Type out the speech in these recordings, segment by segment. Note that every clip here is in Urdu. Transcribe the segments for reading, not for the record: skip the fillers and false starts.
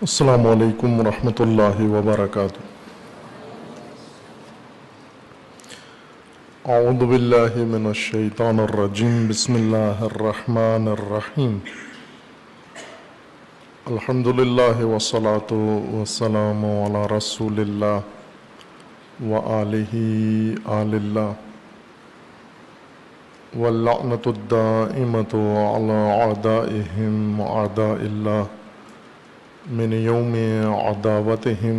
السلام علیکم ورحمۃ اللہ وبرکاتہ۔ اعوذ باللہ من الشیطان الرجیم، بسم اللہ الرحمن الرحیم۔ الحمد للہ والصلاة والسلام علی رسول اللہ وآلہ آل اللہ، واللعنۃ الدائمۃ علی اعدائہم اعداء اللہ من یوم عداوتہم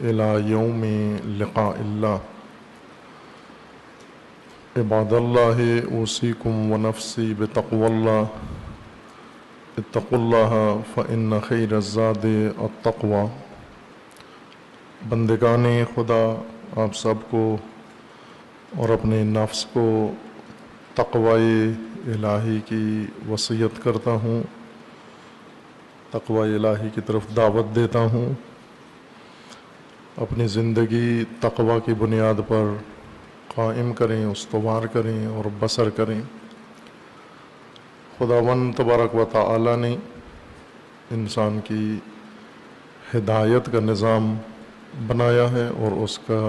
الی یوم لقاء اللہ۔ عباد اللہ، اوصیکم ونفسی بتقوی اللہ، اتقوا اللہ فإن خیر الزاد التقوی۔ بندگان خدا، آپ سب کو اور اپنے نفس کو تقوی الہی کی وصیت کرتا ہوں، تقوی الہی کی طرف دعوت دیتا ہوں۔ اپنی زندگی تقوی کی بنیاد پر قائم کریں، استوار کریں اور بسر کریں۔ خداوند تبارک و تعالی نے انسان کی ہدایت کا نظام بنایا ہے اور اس کا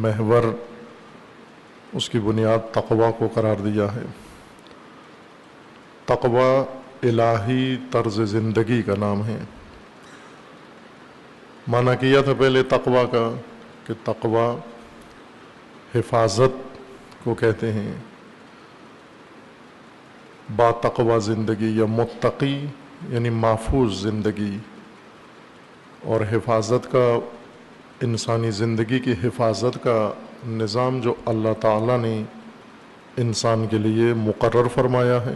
محور، اس کی بنیاد تقوی کو قرار دیا ہے۔ تقوی الہی طرز زندگی کا نام ہے۔ معنی کیا تھا پہلے تقوی کا کہ تقوی حفاظت کو کہتے ہیں۔ با تقوی زندگی یا متقی یعنی محفوظ زندگی، اور حفاظت کا، انسانی زندگی کی حفاظت کا نظام جو اللہ تعالیٰ نے انسان کے لیے مقرر فرمایا ہے،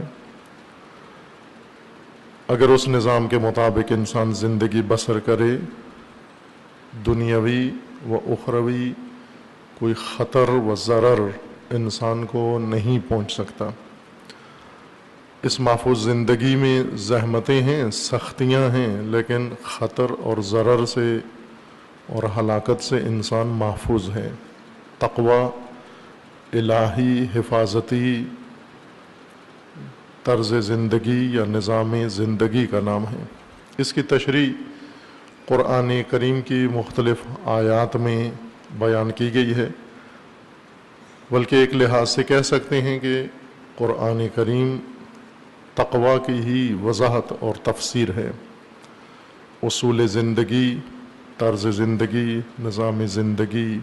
اگر اس نظام کے مطابق انسان زندگی بسر کرے، دنیاوی و اخروی کوئی خطر و ضرر انسان کو نہیں پہنچ سکتا۔ اس محفوظ زندگی میں زحمتیں ہیں، سختیاں ہیں، لیکن خطر اور ضرر سے اور ہلاکت سے انسان محفوظ ہے۔ تقوی الہی حفاظتی طرز زندگی یا نظام زندگی کا نام ہے۔ اس کی تشریح قرآن کریم کی مختلف آیات میں بیان کی گئی ہے، بلکہ ایک لحاظ سے کہہ سکتے ہیں کہ قرآن کریم تقوی کی ہی وضاحت اور تفسیر ہے۔ اصول زندگی، طرز زندگی، نظام زندگی،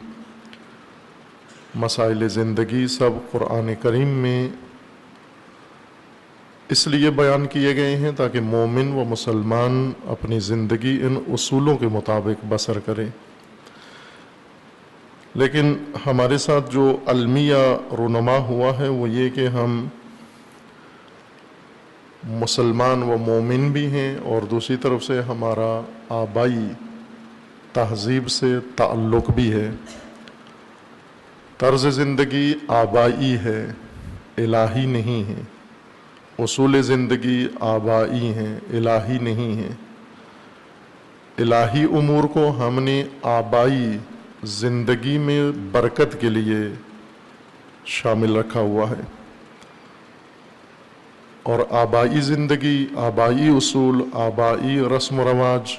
مسائل زندگی سب قرآن کریم میں اس لیے بیان کیے گئے ہیں تاکہ مومن و مسلمان اپنی زندگی ان اصولوں کے مطابق بسر کریں۔ لیکن ہمارے ساتھ جو المیہ رونما ہوا ہے وہ یہ کہ ہم مسلمان و مومن بھی ہیں، اور دوسری طرف سے ہمارا آبائی تہذیب سے تعلق بھی ہے۔ طرز زندگی آبائی ہے، الہی نہیں ہے۔ اصول زندگی آبائی ہیں، الہی نہیں ہیں۔ الہی امور کو ہم نے آبائی زندگی میں برکت کے لیے شامل رکھا ہوا ہے، اور آبائی زندگی، آبائی اصول، آبائی رسم و رواج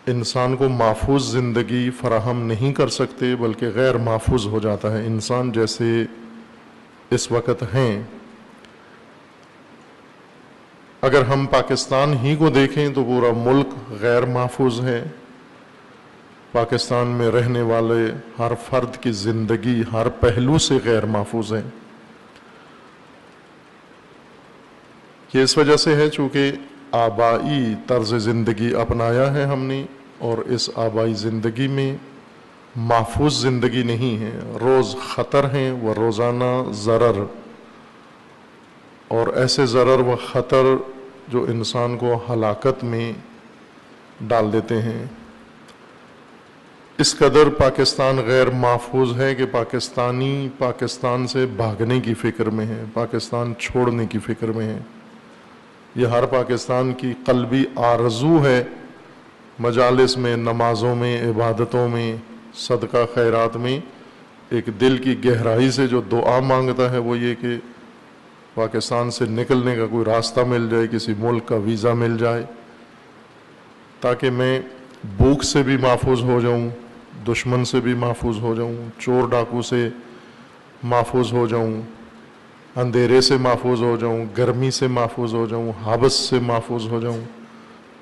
انسان کو محفوظ زندگی فراہم نہیں کر سکتے، بلکہ غیر محفوظ ہو جاتا ہے۔ انسان جیسے اس وقت ہیں، اگر ہم پاکستان ہی کو دیکھیں تو پورا ملک غیر محفوظ ہے۔ پاکستان میں رہنے والے ہر فرد کی زندگی ہر پہلو سے غیر محفوظ ہے۔ یہ اس وجہ سے ہے چونکہ آبائی طرز زندگی اپنایا ہے ہم نے، اور اس آبائی زندگی میں محفوظ زندگی نہیں ہے۔ روز خطر ہیں و روزانہ ضرر، اور ایسے ضرر و خطر جو انسان کو ہلاکت میں ڈال دیتے ہیں۔ اس قدر پاکستان غیر محفوظ ہے کہ پاکستانی پاکستان سے بھاگنے کی فکر میں ہے، پاکستان چھوڑنے کی فکر میں ہے۔ یہ ہر پاکستان کی قلبی آرزو ہے، مجالس میں، نمازوں میں، عبادتوں میں، صدقہ خیرات میں ایک دل کی گہرائی سے جو دعا مانگتا ہے وہ یہ کہ پاکستان سے نکلنے کا کوئی راستہ مل جائے، کسی ملک کا ویزا مل جائے، تاکہ میں بھوک سے بھی محفوظ ہو جاؤں، دشمن سے بھی محفوظ ہو جاؤں، چور ڈاکو سے محفوظ ہو جاؤں، اندھیرے سے محفوظ ہو جاؤں، گرمی سے محفوظ ہو جاؤں، حبس سے محفوظ ہو جاؤں،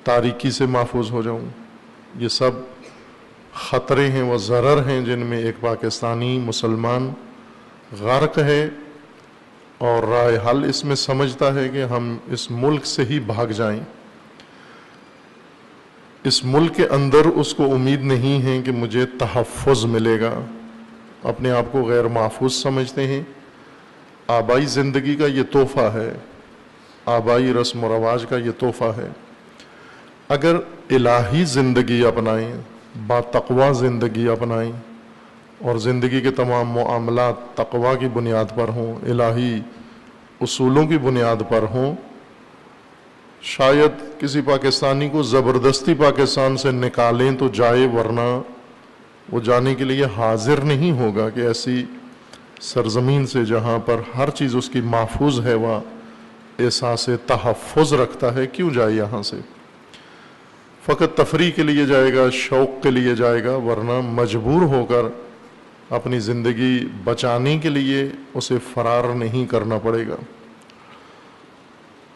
تاریکی سے محفوظ ہو جاؤں۔ یہ سب خطرے ہیں، وہ ضرر ہیں جن میں ایک پاکستانی مسلمان غرق ہے، اور رائے حل اس میں سمجھتا ہے کہ ہم اس ملک سے ہی بھاگ جائیں۔ اس ملک کے اندر اس کو امید نہیں ہے کہ مجھے تحفظ ملے گا، اپنے آپ کو غیر محفوظ سمجھتے ہیں۔ آبائی زندگی کا یہ تحفہ ہے، آبائی رسم و رواج کا یہ تحفہ ہے۔ اگر الہی زندگی اپنائیں، با تقوی زندگی اپنائیں، اور زندگی کے تمام معاملات تقوی کی بنیاد پر ہوں، الہی اصولوں کی بنیاد پر ہوں، شاید کسی پاکستانی کو زبردستی پاکستان سے نکالیں تو جائے، ورنہ وہ جانے کے لیے حاضر نہیں ہوگا کہ ایسی سرزمین سے جہاں پر ہر چیز اس کی محفوظ ہے، وہ احساس تحفظ رکھتا ہے، کیوں جائے یہاں سے؟ فقط تفریح کے لیے جائے گا، شوق کے لیے جائے گا، ورنہ مجبور ہو کر اپنی زندگی بچانے کے لیے اسے فرار نہیں کرنا پڑے گا۔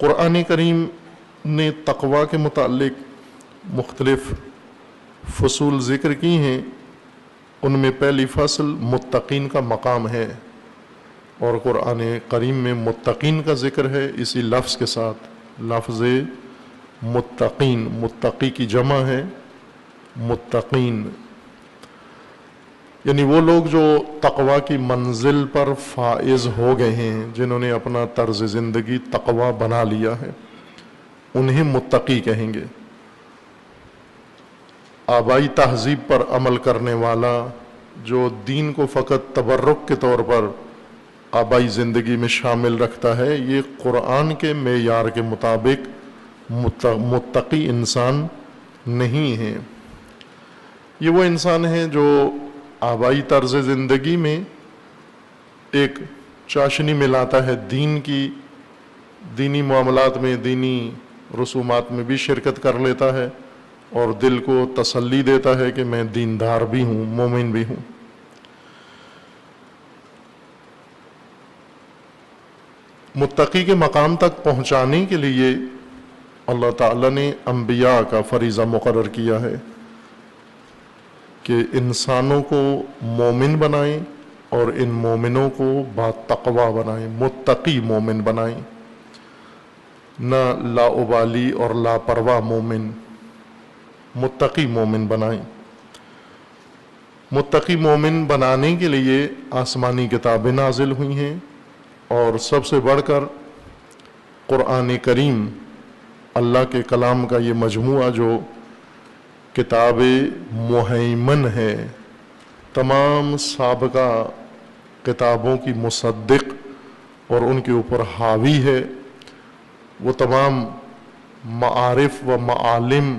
قرآن کریم نے تقوی کے متعلق مختلف فصول ذکر کی ہیں، ان میں پہلی فصل متقین کا مقام ہے، اور قرآن کریم میں متقین کا ذکر ہے اسی لفظ کے ساتھ، لفظ متقین، متقی کی جمع ہے متقین، یعنی وہ لوگ جو تقوی کی منزل پر فائز ہو گئے ہیں، جنہوں نے اپنا طرز زندگی تقوی بنا لیا ہے، انہیں متقی کہیں گے۔ آبائی تہذیب پر عمل کرنے والا جو دین کو فقط تبرک کے طور پر آبائی زندگی میں شامل رکھتا ہے، یہ قرآن کے معیار کے مطابق متقی انسان نہیں ہے۔ یہ وہ انسان ہیں جو آبائی طرز زندگی میں ایک چاشنی ملاتا ہے دین کی، دینی معاملات میں، دینی رسومات میں بھی شرکت کر لیتا ہے، اور دل کو تسلی دیتا ہے کہ میں دیندار بھی ہوں، مومن بھی ہوں۔ متقی کے مقام تک پہنچانے کے لیے اللہ تعالیٰ نے انبیاء کا فریضہ مقرر کیا ہے کہ انسانوں کو مومن بنائیں اور ان مومنوں کو با تقوی بنائیں، متقی مومن بنائیں، نہ لاابالی اور لاپرواہ مومن، متقی مومن بنائیں۔ متقی مومن بنانے کے لیے آسمانی کتابیں نازل ہوئی ہیں، اور سب سے بڑھ کر قرآن کریم، اللہ کے کلام کا یہ مجموعہ جو کتاب مہیمن ہے، تمام سابقہ کتابوں کی مصدق اور ان کے اوپر حاوی ہے۔ وہ تمام معارف و معالم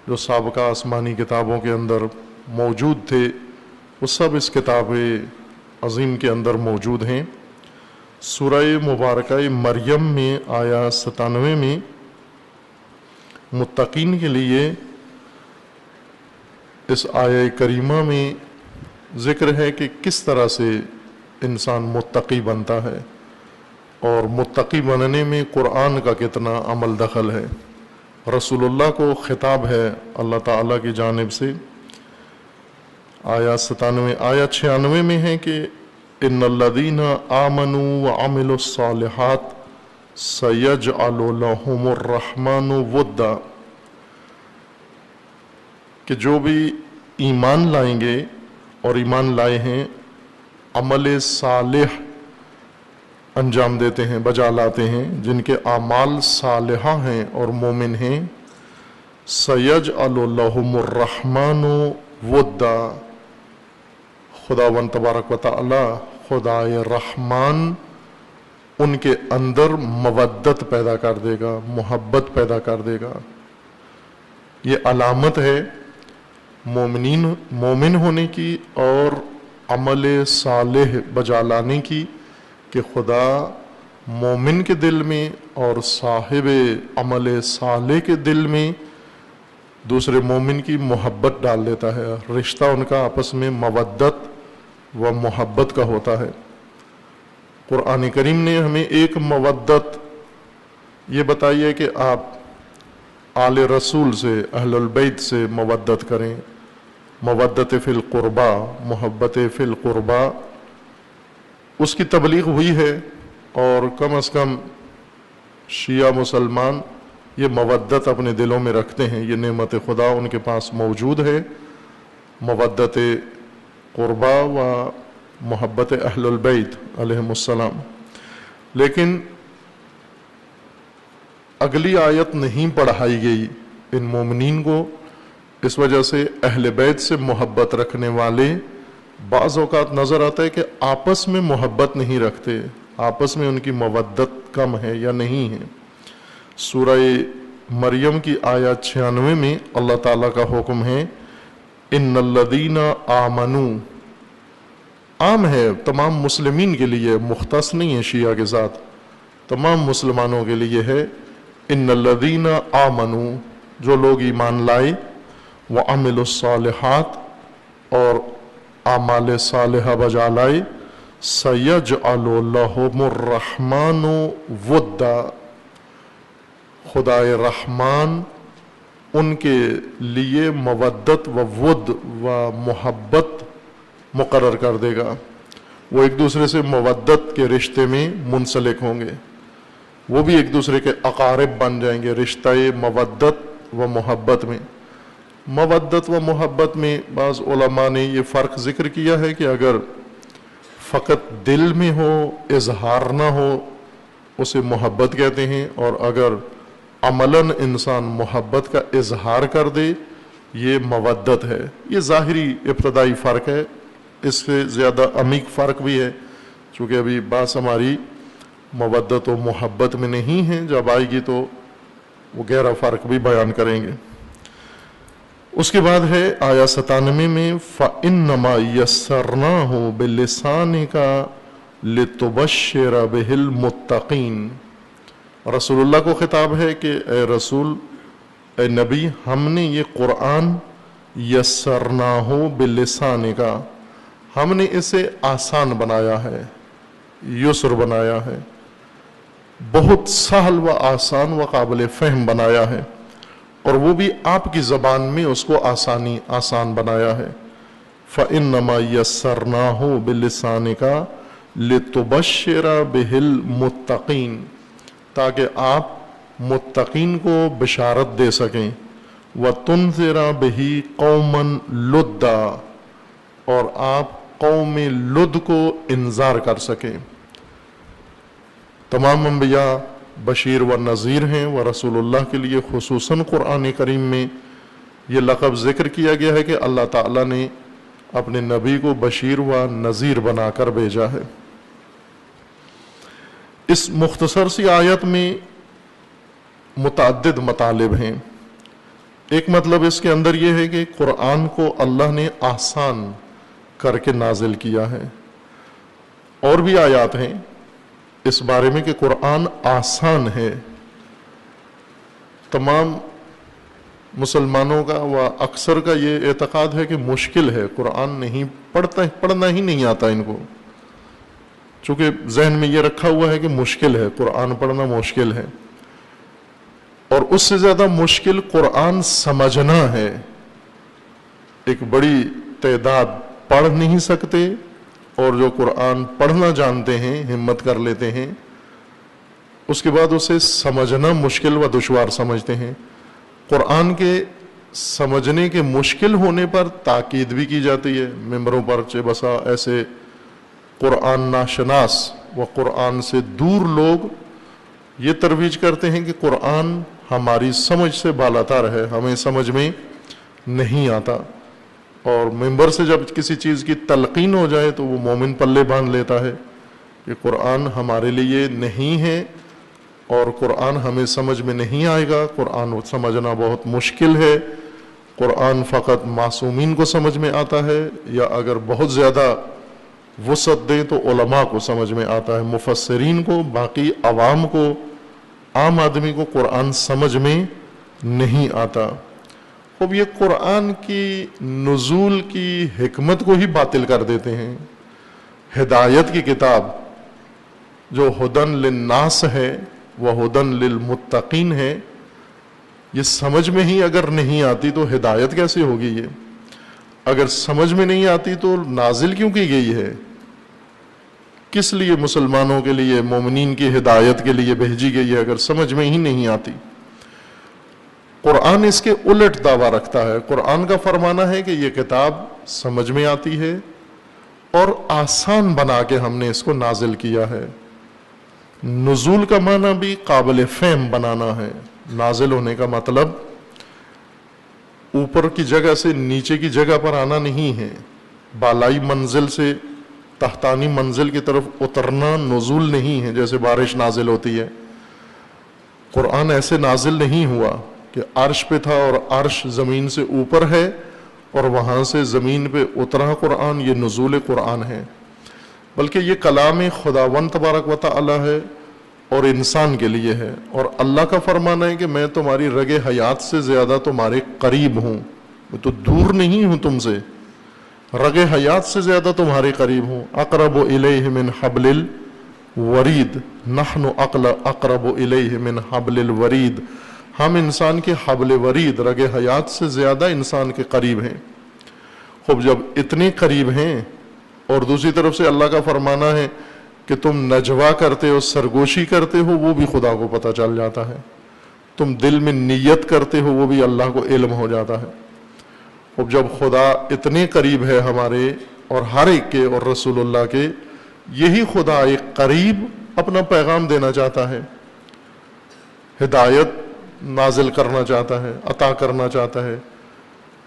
جو سابقہ آسمانی کتابوں کے اندر موجود تھے، وہ سب اس کتاب عظیم کے اندر موجود ہیں۔ سورہ مبارکہ مریم میں آیا 97 میں متقین کے لیے اس آیہ کریمہ میں ذکر ہے کہ کس طرح سے انسان متقی بنتا ہے، اور متقی بننے میں قرآن کا کتنا عمل دخل ہے۔ رسول اللہ کو خطاب ہے اللہ تعالیٰ کی جانب سے۔ آیت 97 آیت 96 میں ہے کہ ان الذین آمنوا وعملوا الصالحات سیجعل لهم الرحمن ودا، کہ جو بھی ایمان لائیں گے اور ایمان لائے ہیں، عمل صالح انجام دیتے ہیں، بجا لاتے ہیں، جن کے اعمال صالحہ ہیں اور مومن ہیں، سیجعل لهم الرحمن ودا، خداوند تبارک و تعالی، خدائے رحمان ان کے اندر مودت پیدا کر دے گا، محبت پیدا کر دے گا۔ یہ علامت ہے مومن ہونے کی اور عمل صالح بجا لانے کی، کہ خدا مومن کے دل میں اور صاحب عمل صالح کے دل میں دوسرے مومن کی محبت ڈال دیتا ہے، رشتہ ان کا آپس میں مودت و محبت کا ہوتا ہے۔ قرآن کریم نے ہمیں ایک مودت یہ بتائی ہے کہ آپ آل رسول سے، اہل البیت سے مودت کریں، مودت فی القربہ، محبت فی القربہ، اس کی تبلیغ ہوئی ہے، اور کم از کم شیعہ مسلمان یہ مودت اپنے دلوں میں رکھتے ہیں، یہ نعمت خدا ان کے پاس موجود ہے، مودت قربہ و محبت اہل البیت علیہم السلام۔ لیکن اگلی آیت نہیں پڑھائی گئی ان مومنین کو، اس وجہ سے اہل بیت سے محبت رکھنے والے بعض اوقات نظر آتا ہے کہ آپس میں محبت نہیں رکھتے، آپس میں ان کی مودت کم ہے یا نہیں ہے۔ سورہ مریم کی آیت 96 میں اللہ تعالیٰ کا حکم ہے، ان الذین آمنوا، عام ہے تمام مسلمین کے لیے، مختص نہیں ہے شیعہ کے ساتھ، تمام مسلمانوں کے لیے ہے، ان الذین آمنوا، جو لوگ ایمان لائے، وعملوا الصالحات، اور اعمال صالحہ بجا لائے، سیجعل لہم الرحمن ودا، خدائے رحمان ان کے لیے مودت و ود و محبت مقرر کر دے گا، وہ ایک دوسرے سے مودت کے رشتے میں منسلک ہوں گے، وہ بھی ایک دوسرے کے اقارب بن جائیں گے رشتہ مودت و محبت میں۔ مودت و محبت میں بعض علماء نے یہ فرق ذکر کیا ہے کہ اگر فقط دل میں ہو، اظہار نہ ہو، اسے محبت کہتے ہیں، اور اگر عملاً انسان محبت کا اظہار کر دے یہ مودت ہے۔ یہ ظاہری ابتدائی فرق ہے، اس سے زیادہ عمیق فرق بھی ہے، چونکہ ابھی بات ہماری مودت و محبت میں نہیں ہے، جب آئے گی تو وہ گہرا فرق بھی بیان کریں گے۔ اس کے بعد ہے آیا 97 میں فَإِنَّمَا يَسَّرْنَاهُ بِلِسَانِكَ لِتُبَشِّرَ بِهِ الْمُتَّقِينَ، رسول اللہ کو خطاب ہے کہ اے رسول، اے نبی، ہم نے یہ قرآن یسرناہ بلسانکا، ہم نے اسے آسان بنایا ہے، یسر بنایا ہے، بہت سہل و آسان و قابل فہم بنایا ہے، اور وہ بھی آپ کی زبان میں اس کو آسان بنایا ہے۔ فَإِنَّمَا يَسَّرْنَاهُ بِلِسَانِكَ لِتُبَشِّرَ بِهِ الْمُتَّقِينَ، تاکہ آپ متقین کو بشارت دے سکیں، وَتُنذِرَ بِهِ قَوْمًا لُدًّا، اور آپ قوم لد کو انذار کر سکیں۔ تمام انبیاء بشیر و نذیر ہیں، و رسول اللہ کے لیے خصوصاً قرآن کریم میں یہ لقب ذکر کیا گیا ہے کہ اللہ تعالیٰ نے اپنے نبی کو بشیر و نذیر بنا کر بھیجا ہے۔ اس مختصر سی آیت میں متعدد مطالب ہیں۔ ایک مطلب اس کے اندر یہ ہے کہ قرآن کو اللہ نے آسان کر کے نازل کیا ہے، اور بھی آیات ہیں اس بارے میں کہ قرآن آسان ہے۔ تمام مسلمانوں کا و اکثر کا یہ اعتقاد ہے کہ مشکل ہے، قرآن نہیں پڑھنا ہی نہیں آتا ان کو، چونکہ ذہن میں یہ رکھا ہوا ہے کہ مشکل ہے، قرآن پڑھنا مشکل ہے، اور اس سے زیادہ مشکل قرآن سمجھنا ہے۔ ایک بڑی تعداد پڑھ نہیں سکتے، اور جو قرآن پڑھنا جانتے ہیں، ہمت کر لیتے ہیں، اس کے بعد اسے سمجھنا مشکل و دشوار سمجھتے ہیں۔ قرآن کے سمجھنے کے مشکل ہونے پر تاکید بھی کی جاتی ہے ممبروں پر، چہ بسا ایسے قرآن ناشناس و قرآن سے دور لوگ یہ ترویج کرتے ہیں کہ قرآن ہماری سمجھ سے بالاتر ہے، ہمیں سمجھ میں نہیں آتا، اور ممبر سے جب کسی چیز کی تلقین ہو جائے تو وہ مومن پلے باندھ لیتا ہے کہ قرآن ہمارے لیے نہیں ہے، اور قرآن ہمیں سمجھ میں نہیں آئے گا، قرآن سمجھنا بہت مشکل ہے، قرآن فقط معصومین کو سمجھ میں آتا ہے، یا اگر بہت زیادہ وسعت دیں تو علماء کو سمجھ میں آتا ہے، مفسرین کو، باقی عوام کو، عام آدمی کو قرآن سمجھ میں نہیں آتا۔ خوب یہ قرآن کی نزول کی حکمت کو ہی باطل کر دیتے ہیں. ہدایت کی کتاب جو ہدن للناس ہے وہ ہدن للمتقین ہے، یہ سمجھ میں ہی اگر نہیں آتی تو ہدایت کیسے ہوگی؟ یہ اگر سمجھ میں نہیں آتی تو نازل کیوں کی گئی ہے؟ کس لیے مسلمانوں کے لیے، مومنین کی ہدایت کے لیے بھیجی گئی ہے اگر سمجھ میں ہی نہیں آتی؟ قرآن اس کے الٹ دعویٰ رکھتا ہے. قرآن کا فرمانا ہے کہ یہ کتاب سمجھ میں آتی ہے اور آسان بنا کے ہم نے اس کو نازل کیا ہے. نزول کا معنی بھی قابل فہم بنانا ہے. نازل ہونے کا مطلب اوپر کی جگہ سے نیچے کی جگہ پر آنا نہیں ہے، بالائی منزل سے تحتانی منزل کی طرف اترنا نزول نہیں ہے جیسے بارش نازل ہوتی ہے. قرآن ایسے نازل نہیں ہوا کہ عرش پہ تھا اور عرش زمین سے اوپر ہے اور وہاں سے زمین پہ اترا قرآن، یہ نزول قرآن ہے. بلکہ یہ کلام خداوند تبارک و تعالی ہے اور انسان کے لیے ہے. اور اللہ کا فرمانا ہے کہ میں تمہاری رگ حیات سے زیادہ تمہارے قریب ہوں، میں تو دور نہیں ہوں تم سے، رگ حیات سے زیادہ تمہارے قریب ہوں. اقرب الیہ من حبل الورید، نحن اقرب الیہ من حبل الورید، ہم انسان کے حبل ورید رگ حیات سے زیادہ انسان کے قریب ہیں. خوب جب اتنے قریب ہیں اور دوسری طرف سے اللہ کا فرمانا ہے کہ تم نجوا کرتے ہو، سرگوشی کرتے ہو، وہ بھی خدا کو پتہ چل جاتا ہے. تم دل میں نیت کرتے ہو، وہ بھی اللہ کو علم ہو جاتا ہے. اب جب خدا اتنے قریب ہے ہمارے اور ہر ایک کے اور رسول اللہ کے، یہی خدا ایک قریب اپنا پیغام دینا چاہتا ہے، ہدایت نازل کرنا چاہتا ہے، عطا کرنا چاہتا ہے.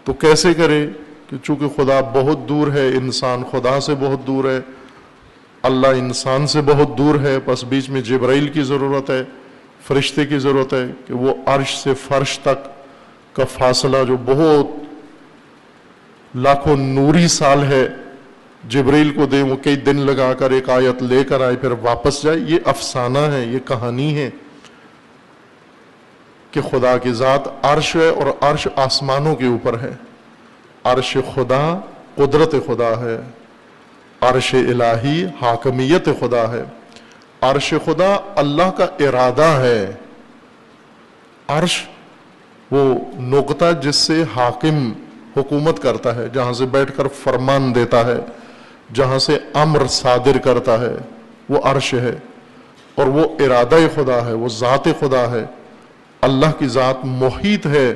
تو کیسے کرے؟ کہ چونکہ خدا بہت دور ہے، انسان خدا سے بہت دور ہے، اللہ انسان سے بہت دور ہے، پس بیچ میں جبرائیل کی ضرورت ہے، فرشتے کی ضرورت ہے کہ وہ عرش سے فرش تک کا فاصلہ جو بہت لاکھوں نوری سال ہے، جبرائیل کو دیں، وہ کئی دن لگا کر ایک آیت لے کر آئے پھر واپس جائے. یہ افسانہ ہے، یہ کہانی ہے کہ خدا کی ذات عرش ہے اور عرش آسمانوں کے اوپر ہے. عرش خدا قدرت خدا ہے، عرش الہی حاکمیت خدا ہے. عرش خدا اللہ کا ارادہ ہے. عرش وہ نقطہ جس سے حاکم حکومت کرتا ہے، جہاں سے بیٹھ کر فرمان دیتا ہے، جہاں سے امر صادر کرتا ہے، وہ عرش ہے. اور وہ ارادہ خدا ہے، وہ ذات خدا ہے. اللہ کی ذات محیط ہے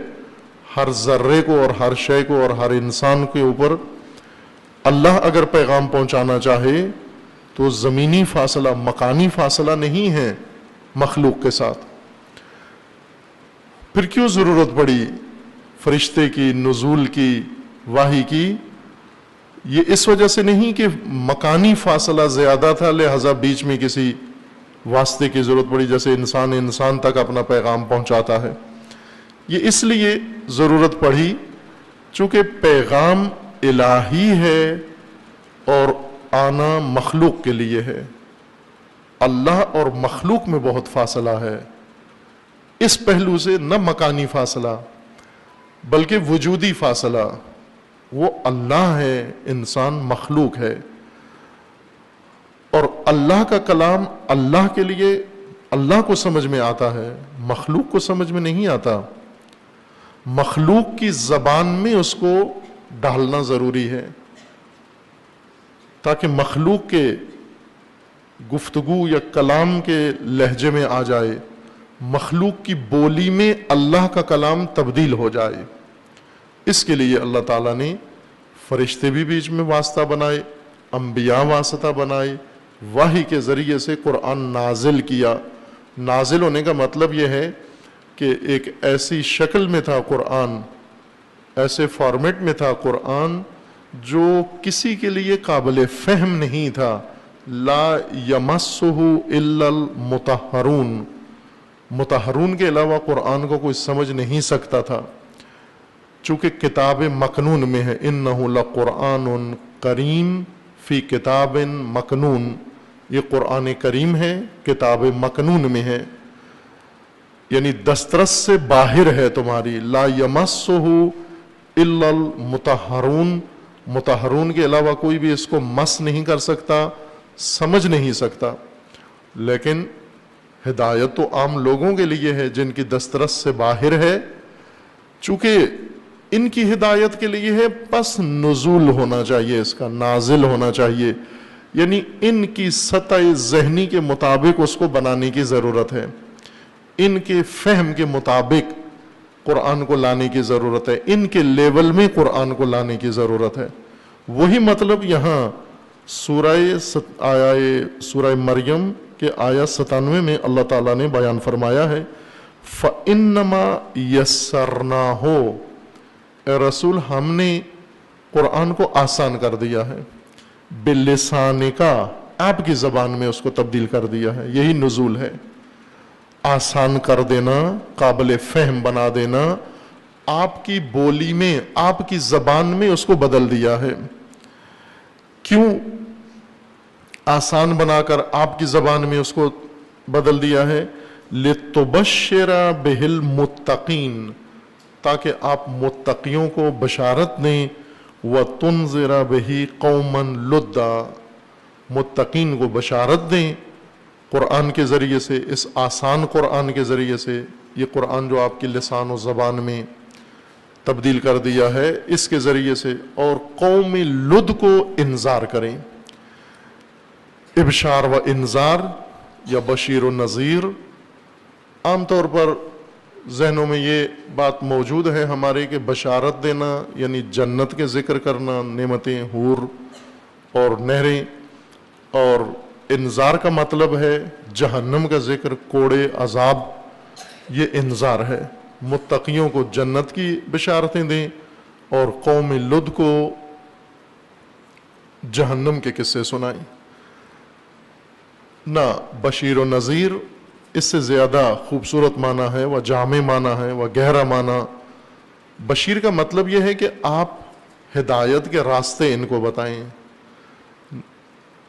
ہر ذرے کو اور ہر شے کو اور ہر انسان کے اوپر. اللہ اگر پیغام پہنچانا چاہے تو زمینی فاصلہ، مکانی فاصلہ نہیں ہے مخلوق کے ساتھ. پھر کیوں ضرورت پڑی فرشتے کی، نزول کی، وحی کی؟ یہ اس وجہ سے نہیں کہ مکانی فاصلہ زیادہ تھا لہذا بیچ میں کسی واسطے کی ضرورت پڑی، جیسے انسان تک اپنا پیغام پہنچاتا ہے. یہ اس لیے ضرورت پڑی چونکہ پیغام الہی ہے اور آنا مخلوق کے لیے ہے. اللہ اور مخلوق میں بہت فاصلہ ہے. اس پہلو سے نہ مکانی فاصلہ بلکہ وجودی فاصلہ. وہ اللہ ہے، انسان مخلوق ہے. اور اللہ کا کلام اللہ کے لیے اللہ کو سمجھ میں آتا ہے، مخلوق کو سمجھ میں نہیں آتا. مخلوق کی زبان میں اس کو ڈالنا ضروری ہے تاکہ مخلوق کے گفتگو یا کلام کے لہجے میں آ جائے، مخلوق کی بولی میں اللہ کا کلام تبدیل ہو جائے. اس کے لیے اللہ تعالیٰ نے فرشتے بھی بیچ میں واسطہ بنائے، انبیاء واسطہ بنائے، وحی کے ذریعے سے قرآن نازل کیا. نازل ہونے کا مطلب یہ ہے کہ ایک ایسی شکل میں تھا قرآن، ایسے فارمیٹ میں تھا قرآن جو کسی کے لیے قابل فہم نہیں تھا. لا یمسہ الا المطہرون، مطہرون کے علاوہ قرآن کو کوئی سمجھ نہیں سکتا تھا چونکہ کتاب مکنون میں ہے. انہ لقرآن کریم فی کتاب مکنون، یہ قرآن کریم ہے، کتاب مکنون میں ہے. یعنی دسترس سے باہر ہے تمہاری. لا یمسہ الا المطہرون, مطہرون کے علاوہ کوئی بھی اس کو مس نہیں کر سکتا, سمجھ نہیں سکتا. لیکن ہدایت تو عام لوگوں کے لیے ہے جن کی دسترس سے باہر ہے. چونکہ ان کی ہدایت کے لیے ہے, پس نزول ہونا چاہیے, اس کا نازل ہونا چاہیے, یعنی ان کی سطح ذہنی کے مطابق اس کو بنانے کی ضرورت ہے, ان کے فہم کے مطابق قرآن کو لانے کی ضرورت ہے, ان کے لیول میں قرآن کو لانے کی ضرورت ہے. وہی مطلب یہاں سورہ مریم کے آیت 97 میں اللہ تعالیٰ نے بیان فرمایا ہے, فَإِنَّمَا يَسَّرْنَاهُ, اے رسول ہم نے قرآن کو آسان کر دیا ہے, بِلِسَانِكَ, آپ کی زبان میں اس کو تبدیل کر دیا ہے. یہی نزول ہے, آسان کر دینا, قابل فہم بنا دینا, آپ کی بولی میں, آپ کی زبان میں اس کو بدل دیا ہے. کیوں آسان بنا کر آپ کی زبان میں اس کو بدل دیا ہے؟ لِتُبَشِّرَ بِهِ الْمُتَّقِينَ, تاکہ آپ متقیوں کو بشارت دیں, وَتُنذِرَ بِهِ قَوْمًا لُدًّا, متقین کو بشارت دیں قرآن کے ذریعے سے, اس آسان قرآن کے ذریعے سے. یہ قرآن جو آپ کی لسان و زبان میں تبدیل کر دیا ہے, اس کے ذریعے سے, اور قوم لد کو انذار کریں. ابشار و انذار یا بشیر و نذیر, عام طور پر ذہنوں میں یہ بات موجود ہے ہمارے کہ بشارت دینا یعنی جنت کے ذکر کرنا, نعمتیں, حور اور نہریں, اور انذار کا مطلب ہے جہنم کا ذکر, کوڑے, عذاب, یہ انذار ہے. متقیوں کو جنت کی بشارتیں دیں اور قوم لد کو جہنم کے قصے سنائیں. نہ بشیر و نذیر اس سے زیادہ خوبصورت معنی ہے, وہ جامع معنی ہے, وہ گہرا معنی. بشیر کا مطلب یہ ہے کہ آپ ہدایت کے راستے ان کو بتائیں,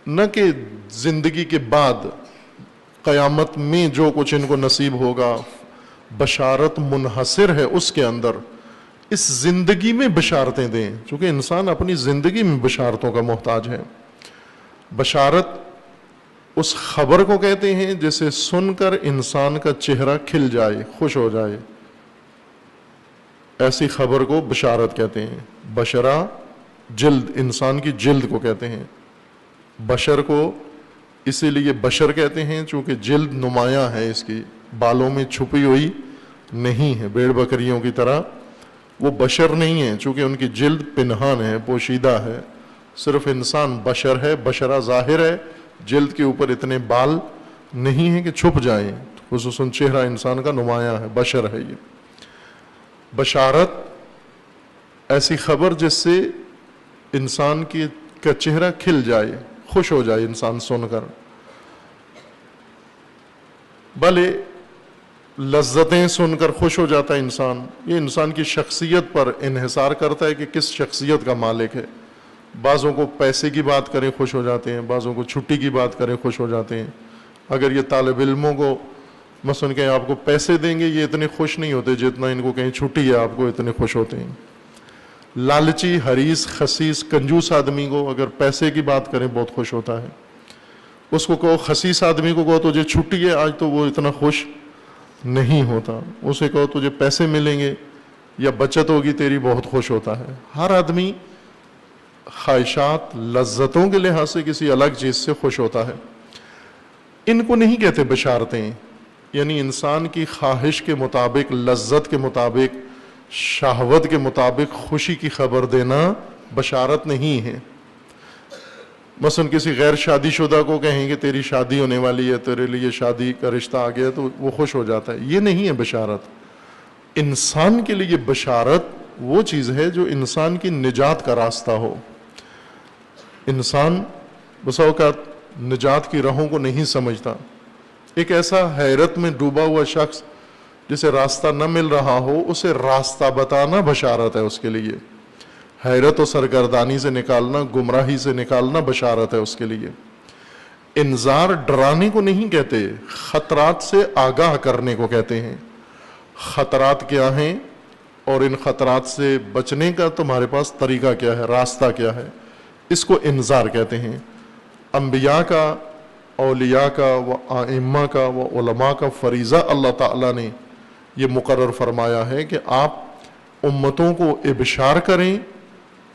نہ کہ زندگی کے بعد قیامت میں جو کچھ ان کو نصیب ہوگا. بشارت منحصر ہے اس کے اندر, اس زندگی میں بشارتیں دیں, چونکہ انسان اپنی زندگی میں بشارتوں کا محتاج ہے. بشارت اس خبر کو کہتے ہیں جسے سن کر انسان کا چہرہ کھل جائے, خوش ہو جائے, ایسی خبر کو بشارت کہتے ہیں. بشرا جلد, انسان کی جلد کو کہتے ہیں. بشر کو اسی لیے بشر کہتے ہیں چونکہ جلد نمایاں ہے, اس کی بالوں میں چھپی ہوئی نہیں ہے, بھیڑ بکریوں کی طرح. وہ بشر نہیں ہے چونکہ ان کی جلد پنہان ہے, پوشیدہ ہے. صرف انسان بشر ہے, بشرہ ظاہر ہے, جلد کے اوپر اتنے بال نہیں ہیں کہ چھپ جائیں, خصوصاً چہرہ انسان کا نمایاں ہے, بشر ہے یہ. بشارت ایسی خبر جس سے انسان کا چہرہ کھل جائے, خوش ہو جائے انسان سن کر. بھلے لذتیں سن کر خوش ہو جاتا ہے انسان, یہ انسان کی شخصیت پر انحصار کرتا ہے کہ کس شخصیت کا مالک ہے. بعضوں کو پیسے کی بات کریں خوش ہو جاتے ہیں, بعضوں کو چھٹی کی بات کریں خوش ہو جاتے ہیں. اگر یہ طالب علموں کو مثلا کہیں آپ کو پیسے دیں گے, یہ اتنے خوش نہیں ہوتے جتنا ان کو کہیں چھٹی ہے آپ کو اتنے خوش ہوتے ہیں. لالچی, حریص, خسیس, کنجوس آدمی کو اگر پیسے کی بات کریں بہت خوش ہوتا ہے. اس کو کہو, خسیس آدمی کو کہو تجھے چھٹی ہے آج, تو وہ اتنا خوش نہیں ہوتا. اسے کہو تجھے پیسے ملیں گے یا بچت ہوگی تیری, بہت خوش ہوتا ہے. ہر آدمی خواہشات, لذتوں کے لحاظ سے کسی الگ چیز سے خوش ہوتا ہے. ان کو نہیں کہتے بشارتیں, یعنی انسان کی خواہش کے مطابق, لذت کے مطابق, شہوت کے مطابق خوشی کی خبر دینا بشارت نہیں ہے. مثلا کسی غیر شادی شدہ کو کہیں کہ تیری شادی ہونے والی ہے, تیرے لیے شادی کا رشتہ آ گیا, تو وہ خوش ہو جاتا ہے. یہ نہیں ہے بشارت. انسان کے لیے بشارت وہ چیز ہے جو انسان کی نجات کا راستہ ہو. انسان بسا اوقات نجات کی راہوں کو نہیں سمجھتا. ایک ایسا حیرت میں ڈوبا ہوا شخص جسے راستہ نہ مل رہا ہو, اسے راستہ بتانا بشارت ہے اس کے لیے. حیرت و سرگردانی سے نکالنا, گمراہی سے نکالنا بشارت ہے اس کے لیے. انذار ڈرانے کو نہیں کہتے, خطرات سے آگاہ کرنے کو کہتے ہیں. خطرات کیا ہیں اور ان خطرات سے بچنے کا تمہارے پاس طریقہ کیا ہے، راستہ کیا ہے، اس کو انذار کہتے ہیں۔ انبیاء کا، اولیاء کا و ائمہ کا و علماء کا فریضہ اللہ تعالیٰ نے یہ مقرر فرمایا ہے کہ آپ امتوں کو ابشار کریں،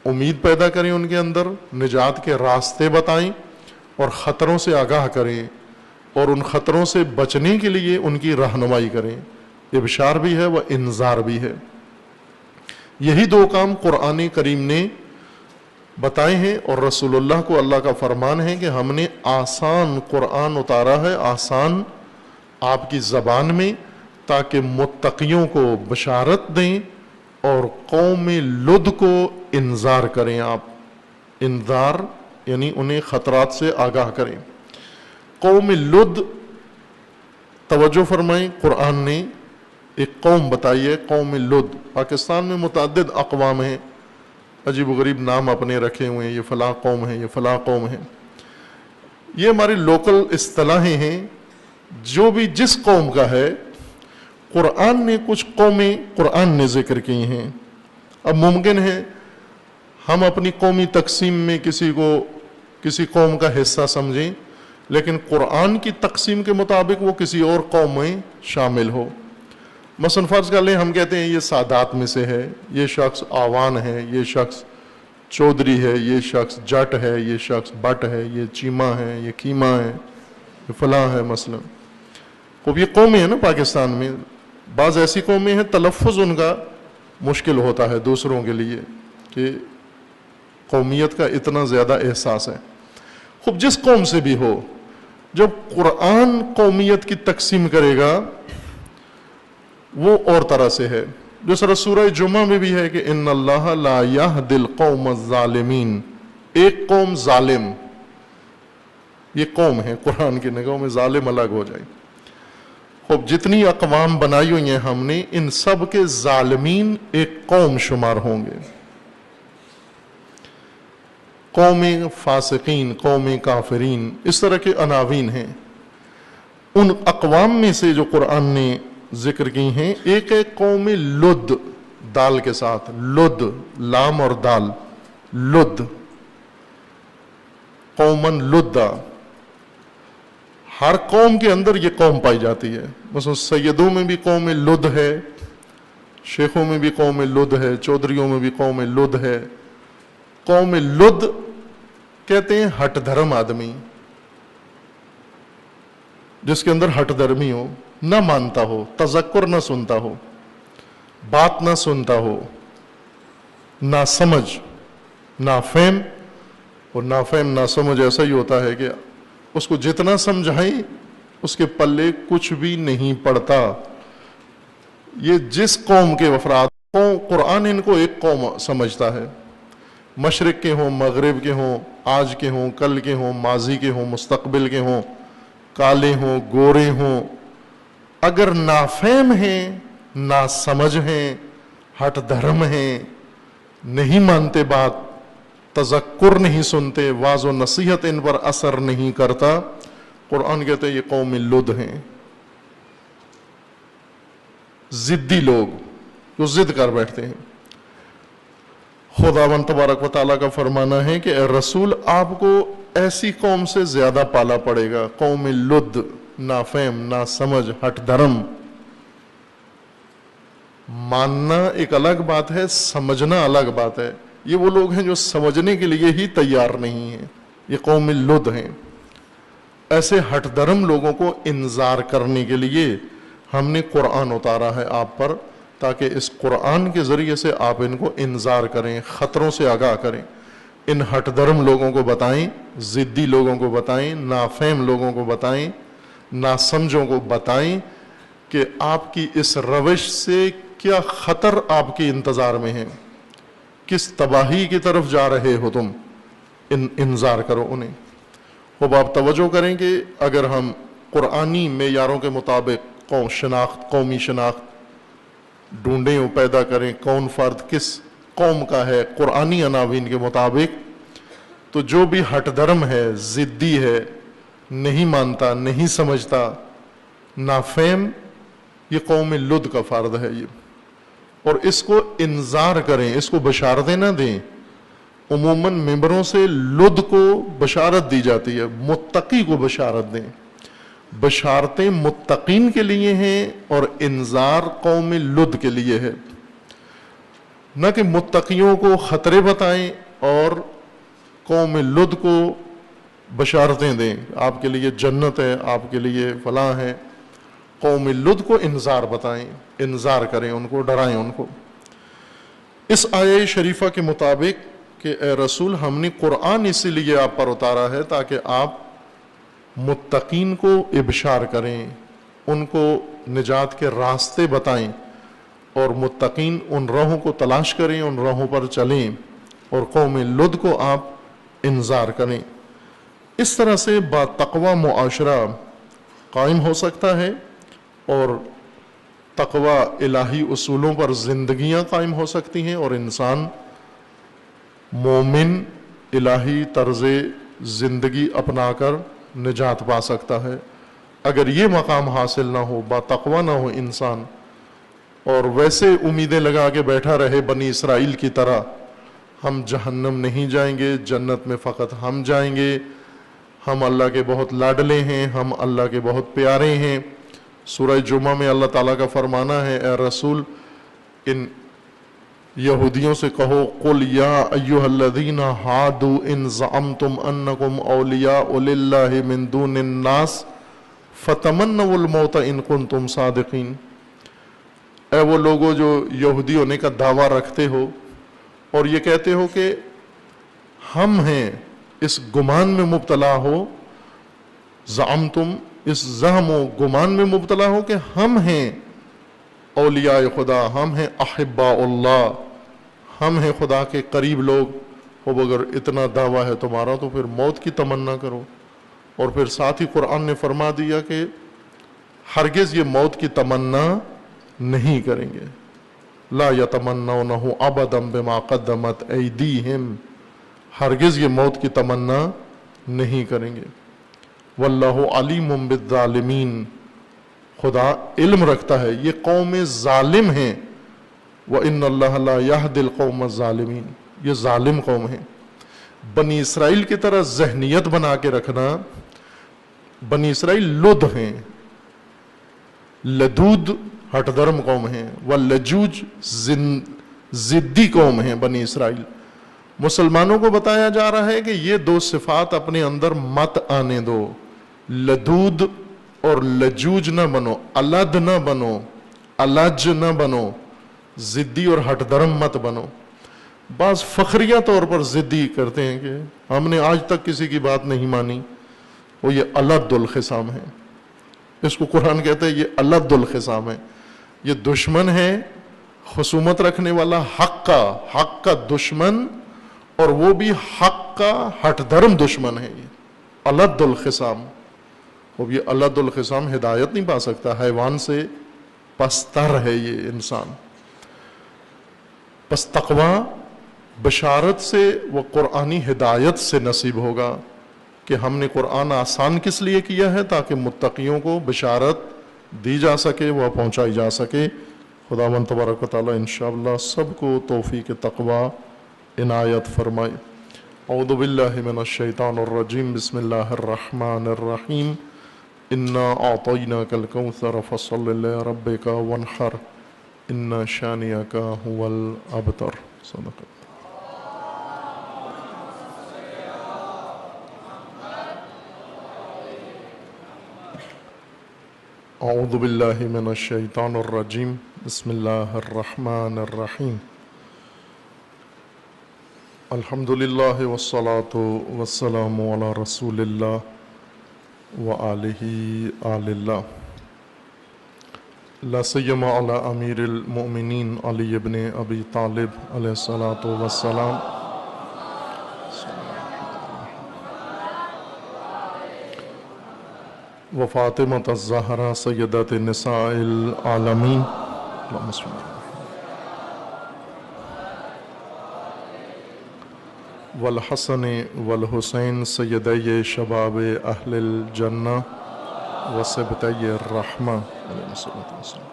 امید پیدا کریں، ان کے اندر نجات کے راستے بتائیں اور خطروں سے آگاہ کریں اور ان خطروں سے بچنے کے لیے ان کی رہنمائی کریں۔ ابشار بھی ہے و انذار بھی ہے۔ یہی دو کام قرآن کریم نے بتائے ہیں، اور رسول اللہ کو اللہ کا فرمان ہے کہ ہم نے آسان قرآن اتارا ہے، آسان آپ کی زبان میں، تاکہ متقیوں کو بشارت دیں اور قوم لد کو انذار کریں۔ آپ انذار یعنی انہیں خطرات سے آگاہ کریں۔ قوم لد، توجہ فرمائیں، قرآن نے ایک قوم بتائی ہے، قوم لد۔ پاکستان میں متعدد اقوام ہیں، عجیب و غریب نام اپنے رکھے ہوئے ہیں، یہ فلاں قوم ہے، یہ فلاں قوم ہے۔ یہ ہماری لوکل اصطلاحیں ہیں، جو بھی جس قوم کا ہے۔ قرآن نے کچھ قومیں قرآن نے ذکر کی ہیں۔ اب ممکن ہے ہم اپنی قومی تقسیم میں کسی قوم کا حصہ سمجھیں، لیکن قرآن کی تقسیم کے مطابق وہ کسی اور قوم میں شامل ہو۔ مثلا فرض کر لیں، ہم کہتے ہیں یہ سادات میں سے ہے، یہ شخص آوان ہے، یہ شخص چودھری ہے، یہ شخص جٹ ہے، یہ شخص بٹ ہے، یہ چیمہ ہے، یہ کیمہ ہے، یہ فلاں ہے مثلا۔ خوب یہ قومیں ہیں نا پاکستان میں، بعض ایسی قومیں ہیں تلفظ ان کا مشکل ہوتا ہے دوسروں کے لیے، کہ قومیت کا اتنا زیادہ احساس ہے۔ خوب جس قوم سے بھی ہو، جب قرآن قومیت کی تقسیم کرے گا وہ اور طرح سے ہے۔ جس طرح سورہ جمعہ میں بھی ہے کہ ان اللہ لا یہدی القوم الظالمین، ایک قوم ظالم، یہ قوم ہے قرآن کی نگاہوں میں، ظالم الگ ہو جائے۔ خوب جتنی اقوام بنائی ہوئی ہیں ہم نے، ان سب کے ظالمین ایک قوم شمار ہوں گے۔ قوم فاسقین، قوم کافرین، اس طرح کے عناوین ہیں۔ ان اقوام میں سے جو قرآن نے ذکر کی ہیں، ایک ہے قوم لد، دال کے ساتھ، لد، لام اور دال، لد، قومن لدہ۔ ہر قوم کے اندر یہ قوم پائی جاتی ہے۔ مثلا سیدوں میں بھی قوم لد ہے، شیخوں میں بھی قوم لد ہے، چودھریوں میں بھی قوم لد ہے۔ قوم لد کہتے ہیں ہٹ دھرم آدمی، جس کے اندر ہٹ دھرمی ہو، نہ مانتا ہو، تذکر نہ سنتا ہو، بات نہ سنتا ہو، نہ سمجھ، نہ فہم۔ اور نہ فہم نہ سمجھ ایسا ہی ہوتا ہے کہ اس کو جتنا سمجھائیں اس کے پلے کچھ بھی نہیں پڑتا۔ یہ جس قوم کے افراد، قرآن ان کو ایک قوم سمجھتا ہے، مشرق کے ہوں، مغرب کے ہوں، آج کے ہوں، کل کے ہوں، ماضی کے ہوں، مستقبل کے ہوں، کالے ہوں، گورے ہوں، اگر نافہم ہیں، نا سمجھ ہیں، ہٹ دھرم ہیں، نہیں مانتے بات، تذکر نہیں سنتے، واعظ و نصیحت ان پر اثر نہیں کرتا، قرآن کہتے ہیں یہ قوم لد ہیں۔ ضدی لوگ جو ضد کر بیٹھتے ہیں۔ خداوند تبارک و تعالیٰ کا فرمانا ہے کہ اے رسول، آپ کو ایسی قوم سے زیادہ پالا پڑے گا، قوم لد، نافہم، نا سمجھ، ہٹ دھرم۔ ماننا ایک الگ بات ہے، سمجھنا الگ بات ہے۔ یہ وہ لوگ ہیں جو سمجھنے کے لیے ہی تیار نہیں ہیں، یہ قوم لد ہیں۔ ایسے ہٹ دھرم لوگوں کو انذار کرنے کے لیے ہم نے قرآن اتارا ہے آپ پر، تاکہ اس قرآن کے ذریعے سے آپ ان کو انذار کریں، خطروں سے آگاہ کریں۔ ان ہٹ دھرم لوگوں کو بتائیں، ضدی لوگوں کو بتائیں، نافہم لوگوں کو بتائیں، ناسمجھوں کو بتائیں کہ آپ کی اس روش سے کیا خطر آپ کے انتظار میں ہے، کس تباہی کی طرف جا رہے ہو تم، انذار کرو انہیں۔ اب آپ توجہ کریں کہ اگر ہم قرآنی معیاروں کے مطابق قومی شناخت ڈھونڈیں و پیدا کریں، کون فرد کس قوم کا ہے قرآنی عناوین کے مطابق، تو جو بھی ہٹ دھرم ہے، ضدی ہے، نہیں مانتا، نہیں سمجھتا، نافہم، یہ قوم لد کا فرد ہے یہ، اور اس کو انذار کریں، اس کو بشارتیں نہ دیں۔ عموماً ممبروں سے لد کو بشارت دی جاتی ہے، متقی کو بشارت دیں۔ بشارتیں متقین کے لیے ہیں اور انذار قوم لد کے لیے ہے، نہ کہ متقیوں کو خطرے بتائیں اور قوم لد کو بشارتیں دیں، آپ کے لیے جنت ہے، آپ کے لیے فلاں ہے۔ قوم لد کو انذار بتائیں، انذار کریں، ان کو ڈرائیں ان کو۔ اس آیہ شریفہ کے مطابق کہ اے رسول ہم نے قرآن اسی لیے آپ پر اتارا ہے تاکہ آپ متقین کو ابشار کریں، ان کو نجات کے راستے بتائیں، اور متقین ان راہوں کو تلاش کریں، ان راہوں پر چلیں، اور قوم لد کو آپ انذار کریں۔ اس طرح سے با تقوی معاشرہ قائم ہو سکتا ہے اور تقوی الہی اصولوں پر زندگیاں قائم ہو سکتی ہیں، اور انسان مومن الہی طرز زندگی اپنا کر نجات پا سکتا ہے۔ اگر یہ مقام حاصل نہ ہو، با تقوی نہ ہو انسان، اور ویسے امیدیں لگا کے بیٹھا رہے بنی اسرائیل کی طرح، ہم جہنم نہیں جائیں گے، جنت میں فقط ہم جائیں گے، ہم اللہ کے بہت لاڈلے ہیں، ہم اللہ کے بہت پیارے ہیں۔ سورہ جمعہ میں اللہ تعالیٰ کا فرمانا ہے اے رسول ان یہودیوں سے کہو قل یا ایہا الذین ہادوا ان زعمتم انکم اولیاء للہ من دون الناس فتمنوا الموت ان کنتم صادقین۔ اے وہ لوگوں جو یہودی ہونے کا دعویٰ رکھتے ہو اور یہ کہتے ہو کہ ہم ہیں، اس گمان میں مبتلا ہو، زعمتم اس زہم و گمان میں مبتلا ہو کہ ہم ہیں اولیاء خدا، ہم ہیں احباء اللہ، ہم ہیں خدا کے قریب لوگ ہو، اگر اتنا دعویٰ ہے تمہارا تو پھر موت کی تمنا کرو۔ اور پھر ساتھ ہی قرآن نے فرما دیا کہ ہرگز یہ موت کی تمنا نہیں کریں گے، لا یتمنونہ ابدا بما قدمت ایدیہم، ہرگز یہ موت کی تمنا نہیں کریں گے۔ واللہ علیم بالظالمین، خدا علم رکھتا ہے یہ قوم ظالم ہیں، وَإِنَّ اللَّهَ لَا يَهْدِي الْقَوْمَ الظَّالِمِينَ، یہ ظالم قوم ہیں۔ بنی اسرائیل کی طرح ذہنیت بنا کے رکھنا، بنی اسرائیل لد ہیں، لدود ہٹ درم قوم ہیں، واللجوج ضدی قوم ہیں بنی اسرائیل۔ مسلمانوں کو بتایا جا رہا ہے کہ یہ دو صفات اپنے اندر مت آنے دو، لدود اور لجوج نہ بنو، الد نہ بنو، الج نہ بنو، ضدی اور ہٹ درم مت بنو۔ بعض فخریہ طور پر ضدی کرتے ہیں کہ ہم نے آج تک کسی کی بات نہیں مانی، وہ یہ الد الخصام ہے، اس کو قرآن کہتا ہے یہ الد الخصام ہے، یہ دشمن ہے، خصومت رکھنے والا حق کا دشمن، اور وہ بھی حق کا ہٹ درم دشمن ہے، یہ الد الخصام۔ اب یہ الد الخصام ہدایت نہیں پا سکتا، حیوان سے پستر ہے یہ انسان۔ پس تقوی بشارت سے و قرآنی ہدایت سے نصیب ہوگا کہ ہم نے قرآن آسان کس لیے کیا ہے تاکہ متقیوں کو بشارت دی جا سکے، وہ پہنچائی جا سکے۔ خداوند تبارک و تعالیٰ انشاءاللہ سب کو توفیق تقوی عنایت فرمائے۔ اعوذ باللہ من الشیطان الرجیم، بسم اللہ الرحمن الرحیم، انا اعطیناک الکوثر فصل لربک وانحر ان شانئک هو الابتر۔ صدق۔ اعوذ باللہ من الشیطان الرجیم، بسم اللہ الرحمن الرحیم، الحمدللہ والصلاة والسلام علی رسول اللہ وآلہ آل اللہ، لا سیما علی امیر المؤمنین علی ابن ابی طالب علیہ الصلاة والسلام، وفاطمۃ الزہرا سیدۃ نساء العالمین، اللہم صل علی والحسن والحسین سیدی شباب اہل الجنہ، وسبطي الرحمة عليه الصلاة والسلام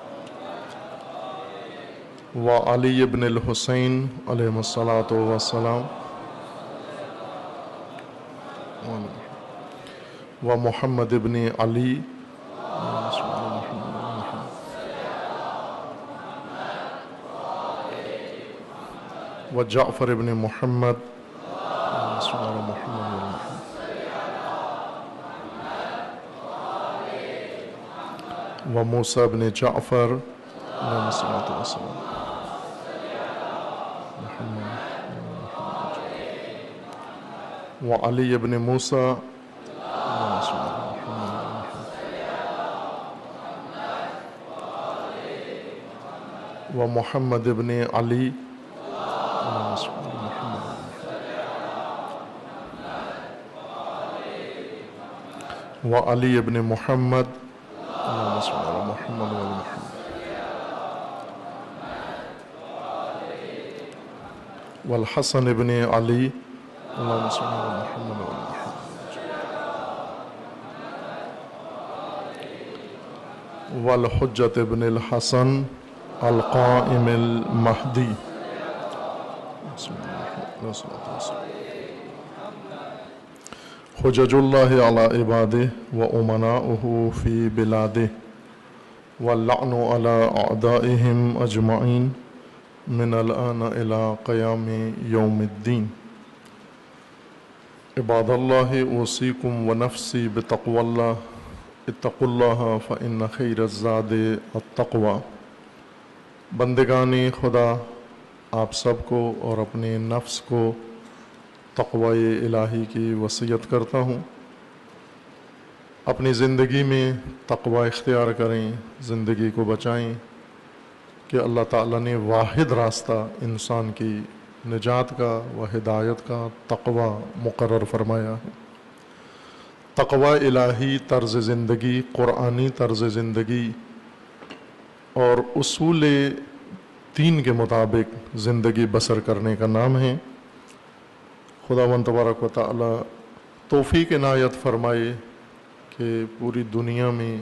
وعلي بن الحسين عليه الصلاة والسلام ومحمد بن علي وجعفر بن محمد وموسى بن جعفر عليه الصلاة والسلام وعلي بن موسى ومحمد بن علي وعلي بن محمد والحسن بن علي اللهم صل على محمد وعلى محمد والحجة بن الحسن القائم المهدي حجج الله على عباده وأمناؤه في بلاده واللعن على أعدائهم أجمعين من الآن إلى قيام يوم الدين عباد الله أوصيكم ونفسي بتقوى الله اتقوا الله فإن خير الزاد التقوى بندگان خدا آپ سب کو اور اپنے نفس کو تقوی الہی کی وصیت کرتا ہوں اپنی زندگی میں تقوی اختیار کریں زندگی کو بچائیں کہ اللہ تعالیٰ نے واحد راستہ انسان کی نجات کا و ہدایت کا تقوی مقرر فرمایا ہے تقوی الہی طرز زندگی قرآنی طرز زندگی اور اصول دین کے مطابق زندگی بسر کرنے کا نام ہے خداوند تبارک و تعالی توفیق عنایت فرمائے کہ پوری دنیا میں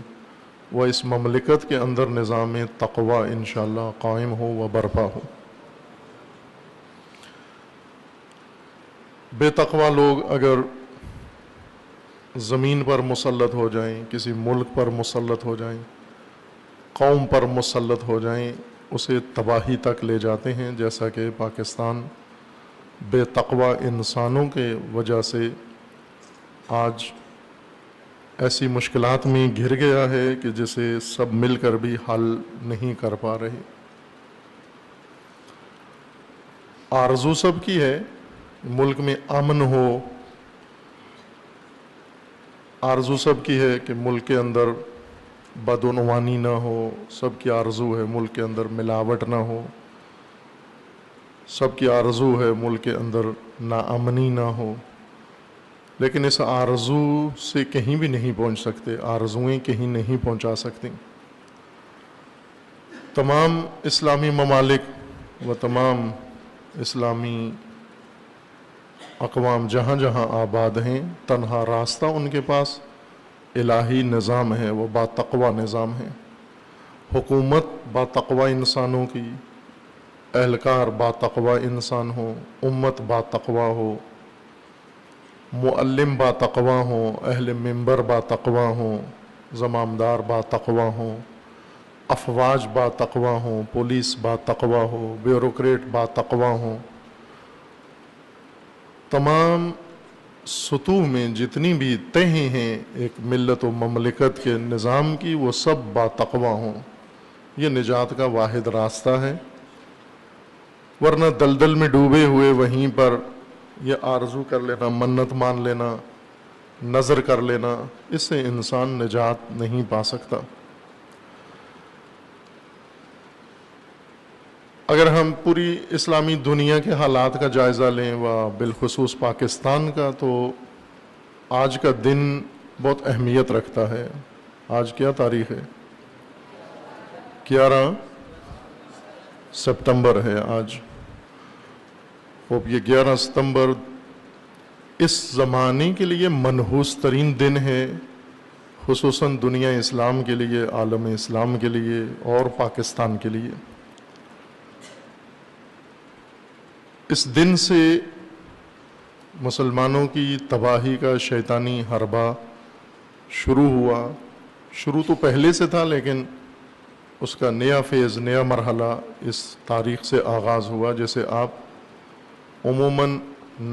و اس مملکت کے اندر نظام تقوی انشاءاللہ قائم ہو و برپا ہو بے تقوی لوگ اگر زمین پر مسلط ہو جائیں کسی ملک پر مسلط ہو جائیں قوم پر مسلط ہو جائیں اسے تباہی تک لے جاتے ہیں جیسا کہ پاکستان بے تقوی انسانوں کے وجہ سے آج ایسی مشکلات میں گھر گیا ہے کہ جسے سب مل کر بھی حل نہیں کر پا رہے آرزو سب کی ہے ملک میں امن ہو آرزو سب کی ہے کہ ملک کے اندر بدعنوانی نہ ہو سب کی آرزو ہے ملک کے اندر ملاوٹ نہ ہو سب کی آرزو ہے ملک کے اندر ناامنی نہ ہو لیکن اس آرزو سے کہیں بھی نہیں پہنچ سکتے آرزویں کہیں نہیں پہنچا سکتی تمام اسلامی ممالک و تمام اسلامی اقوام جہاں جہاں آباد ہیں تنہا راستہ ان کے پاس الہی نظام ہے وہ با تقوی نظام ہے حکومت با تقوی انسانوں کی اہلکار با تقوی انسان ہو امت با تقوی ہو معلم با تقوی ہو اہل منبر با تقوی ہو زمامدار با تقوی ہو افواج با تقوی ہو پولیس با تقوی ہو بیوروکریٹ با تقوی ہو تمام سطوح میں جتنی بھی تہیں ہیں ایک ملت و مملکت کے نظام کی وہ سب با تقوی ہوں یہ نجات کا واحد راستہ ہے ورنہ دلدل میں ڈوبے ہوئے وہیں پر یہ آرزو کر لینا منت مان لینا نظر کر لینا اس سے انسان نجات نہیں پا سکتا اگر ہم پوری اسلامی دنیا کے حالات کا جائزہ لیں و بالخصوص پاکستان کا تو آج کا دن بہت اہمیت رکھتا ہے آج کیا تاریخ ہے 11 سپتمبر ہے آج یہ 11 ستمبر اس زمانے کے لیے منحوس ترین دن ہے خصوصاً دنیا اسلام کے لیے، عالم اسلام کے لیے اور پاکستان کے لیے۔ اس دن سے مسلمانوں کی تباہی کا شیطانی حربہ شروع ہوا۔ شروع تو پہلے سے تھا، لیکن اس کا نیا فیز، نیا مرحلہ اس تاریخ سے آغاز ہوا، جیسے آپ عموماً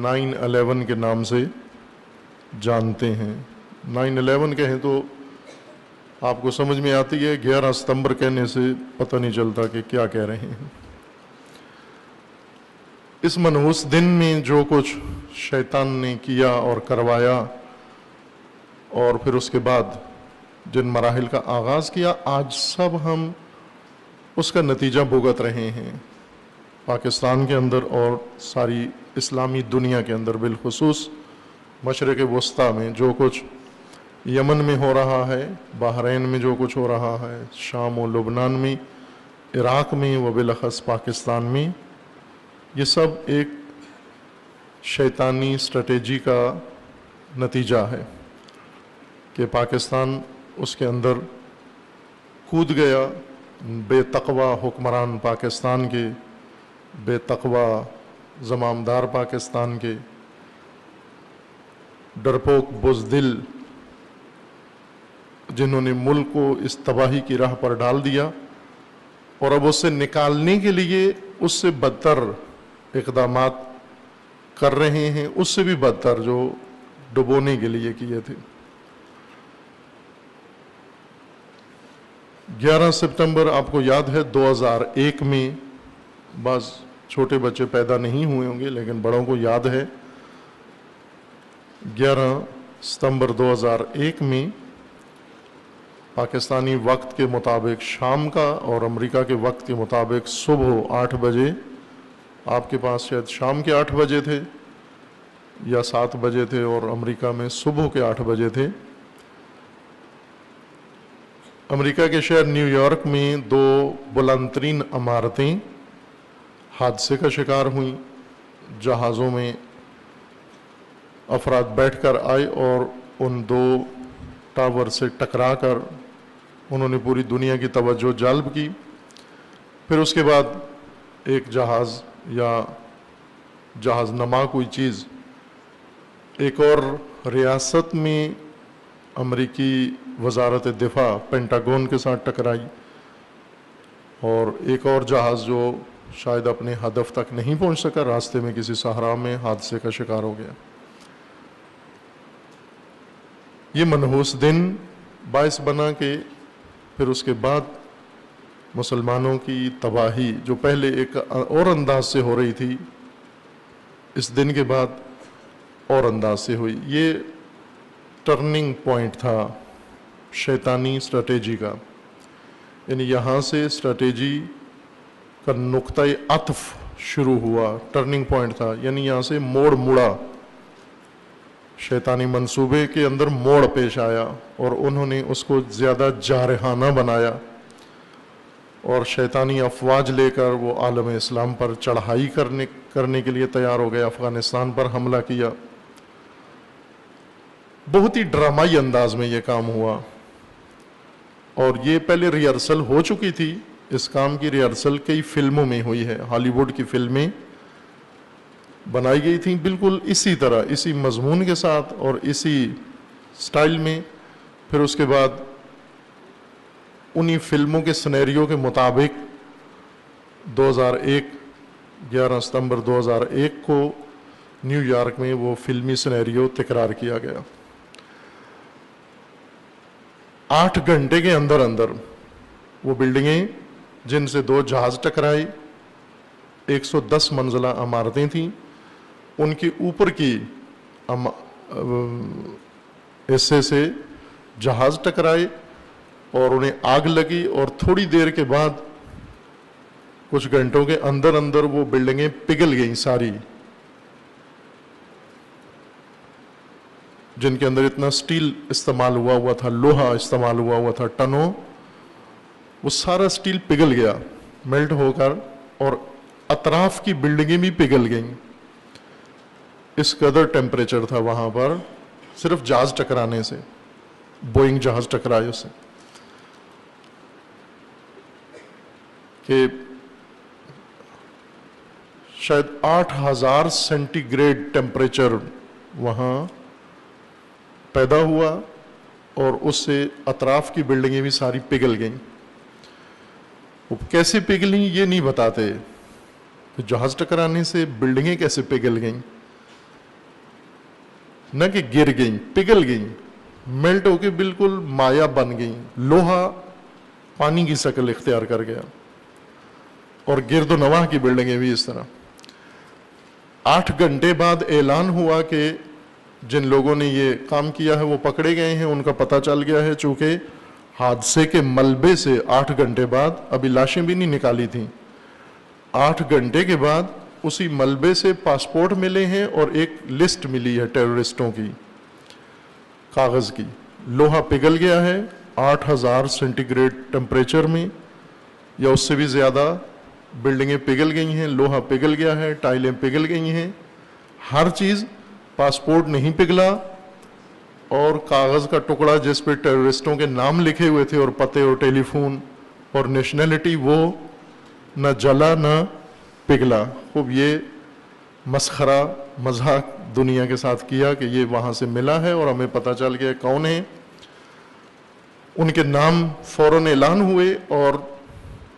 9/11 کے نام سے جانتے ہیں۔ 9/11 کہیں تو آپ کو سمجھ میں آتی ہے، 11 ستمبر کہنے سے پتہ نہیں چلتا کہ کیا کہہ رہے ہیں۔ اس منحوس دن میں جو کچھ شیطان نے کیا اور کروایا، اور پھر اس کے بعد جن مراحل کا آغاز کیا، آج سب ہم اس کا نتیجہ بھگت رہے ہیں، پاکستان کے اندر اور ساری اسلامی دنیا کے اندر، بالخصوص مشرق وسطیٰ میں جو کچھ یمن میں ہو رہا ہے، بحرین میں جو کچھ ہو رہا ہے، شام و لبنان میں، عراق میں، و بالاخص پاکستان میں، یہ سب ایک شیطانی اسٹریٹجی کا نتیجہ ہے کہ پاکستان اس کے اندر کود گیا۔ بے تقوی حکمران پاکستان کے، بے تقوی زمامدار پاکستان کے، ڈرپوک بزدل جنہوں نے ملک کو اس تباہی کی راہ پر ڈال دیا، اور اب اس سے نکالنے کے لیے اس سے بدتر اقدامات کر رہے ہیں، اس سے بھی بدتر جو ڈبونے کے لیے کیے تھے۔ 11 سپتمبر آپ کو یاد ہے 2001 میں، بعض چھوٹے بچے پیدا نہیں ہوئے ہوں گے لیکن بڑوں کو یاد ہے، 11 ستمبر 2001 میں پاکستانی وقت کے مطابق شام کا اور امریکہ کے وقت کے مطابق صبح 8 بجے، آپ کے پاس شاید شام کے 8 بجے تھے یا 7 بجے تھے، اور امریکہ میں صبح کے 8 بجے تھے، امریکہ کے شہر نیو یارک میں 2 بلند ترین عمارتیں حادثے کا شکار ہوئیں۔ جہازوں میں افراد بیٹھ کر آئے اور ان 2 ٹاور سے ٹکرا کر انہوں نے پوری دنیا کی توجہ جلب کی۔ پھر اس کے بعد ایک جہاز یا جہاز نما کوئی چیز ایک اور ریاست میں امریکی وزارت دفاع پینٹاگون کے ساتھ ٹکرائی، اور ایک اور جہاز جو شاید اپنے ہدف تک نہیں پہنچ سکا، راستے میں کسی صحرا میں حادثے کا شکار ہو گیا۔ یہ منحوس دن باعث بنا کہ پھر اس کے بعد مسلمانوں کی تباہی جو پہلے ایک اور انداز سے ہو رہی تھی، اس دن کے بعد اور انداز سے ہوئی۔ یہ ٹرننگ پوائنٹ تھا شیطانی اسٹریٹجی کا، یعنی یہاں سے اسٹریٹجی کا نقطہ عطف شروع ہوا، ٹرننگ پوائنٹ تھا، یعنی یہاں سے موڑ مڑا، شیطانی منصوبے کے اندر موڑ پیش آیا، اور انہوں نے اس کو زیادہ جارحانہ بنایا، اور شیطانی افواج لے کر وہ عالم اسلام پر چڑھائی کرنے کے لیے تیار ہو گئے، افغانستان پر حملہ کیا۔ بہت ہی ڈرامائی انداز میں یہ کام ہوا، اور یہ پہلے ریہرسل ہو چکی تھی۔ اس کام کی ریہرسل کئی فلموں میں ہوئی ہے، ہالی ووڈ کی فلمیں بنائی گئی تھیں بالکل اسی طرح، اسی مضمون کے ساتھ اور اسی سٹائل میں۔ پھر اس کے بعد انہی فلموں کے سنیریو کے مطابق 2001 11 ستمبر 2001 کو نیو یارک میں وہ فلمی سنیریو تکرار کیا گیا۔ 8 گھنٹے کے اندر اندر وہ بلڈنگیں جن سے 2 جہاز ٹکرائے، 110 منزلہ عمارتیں تھیں، ان کے اوپر کی حصے سے جہاز ٹکرائے اور انہیں آگ لگی، اور تھوڑی دیر کے بعد کچھ گھنٹوں کے اندر اندر وہ بلڈنگیں پگھل گئیں ساری، جن کے اندر اتنا سٹیل استعمال ہوا تھا، لوہا استعمال ہوا تھا ٹنوں، وہ سارا سٹیل پگھل گیا میلٹ ہو کر، اور اطراف کی بلڈنگیں بھی پگھل گئیں۔ اس قدر ٹیمپریچر تھا وہاں پر صرف جہاز ٹکرانے سے۔ بوئنگ جہاز ٹکرائے اس سے کہ شاید 8000 سینٹی گریڈ ٹیمپریچر وہاں پیدا ہوا اور اس سے اطراف کی بلڈنگیں بھی ساری پگھل گئیں. وہ کیسے پگھلیں یہ نہیں بتاتے. جہاز ٹکرانے سے بلڈنگیں کیسے پگھل گئیں؟ نہ کہ گر گئیں، پگھل گئیں، میلٹ ہو کے بالکل مایا بن گئیں. لوہا پانی کی شکل اختیار کر گیا اور گرد و نواح کی بلڈنگیں بھی اس طرح. 8 گھنٹے بعد اعلان ہوا کہ جن لوگوں نے یہ کام کیا ہے وہ پکڑے گئے ہیں، ان کا پتہ چل گیا ہے. چونکہ حادثے کے ملبے سے 8 گھنٹے بعد، ابھی لاشیں بھی نہیں نکالی تھیں، 8 گھنٹے کے بعد اسی ملبے سے پاسپورٹ ملے ہیں اور ایک لسٹ ملی ہے ٹیررسٹوں کی، کاغذ کی. لوہا پگھل گیا ہے 8000 سینٹی گریڈ ٹیمپریچر میں یا اس سے بھی زیادہ. بلڈنگیں پگھل گئی ہیں، لوہا پگھل گیا ہے، ٹائلیں پگھل گئی ہیں، ہر چیز. پاسپورٹ نہیں پگھلا اور کاغذ کا ٹکڑا جس پہ ٹیررسٹوں کے نام لکھے ہوئے تھے اور پتے اور ٹیلی فون اور نیشنلٹی، وہ نہ جلا نہ پگھلا. خوب یہ مسخرہ مذاق دنیا کے ساتھ کیا کہ یہ وہاں سے ملا ہے اور ہمیں پتہ چل گیا کون ہے. ان کے نام فوراً اعلان ہوئے اور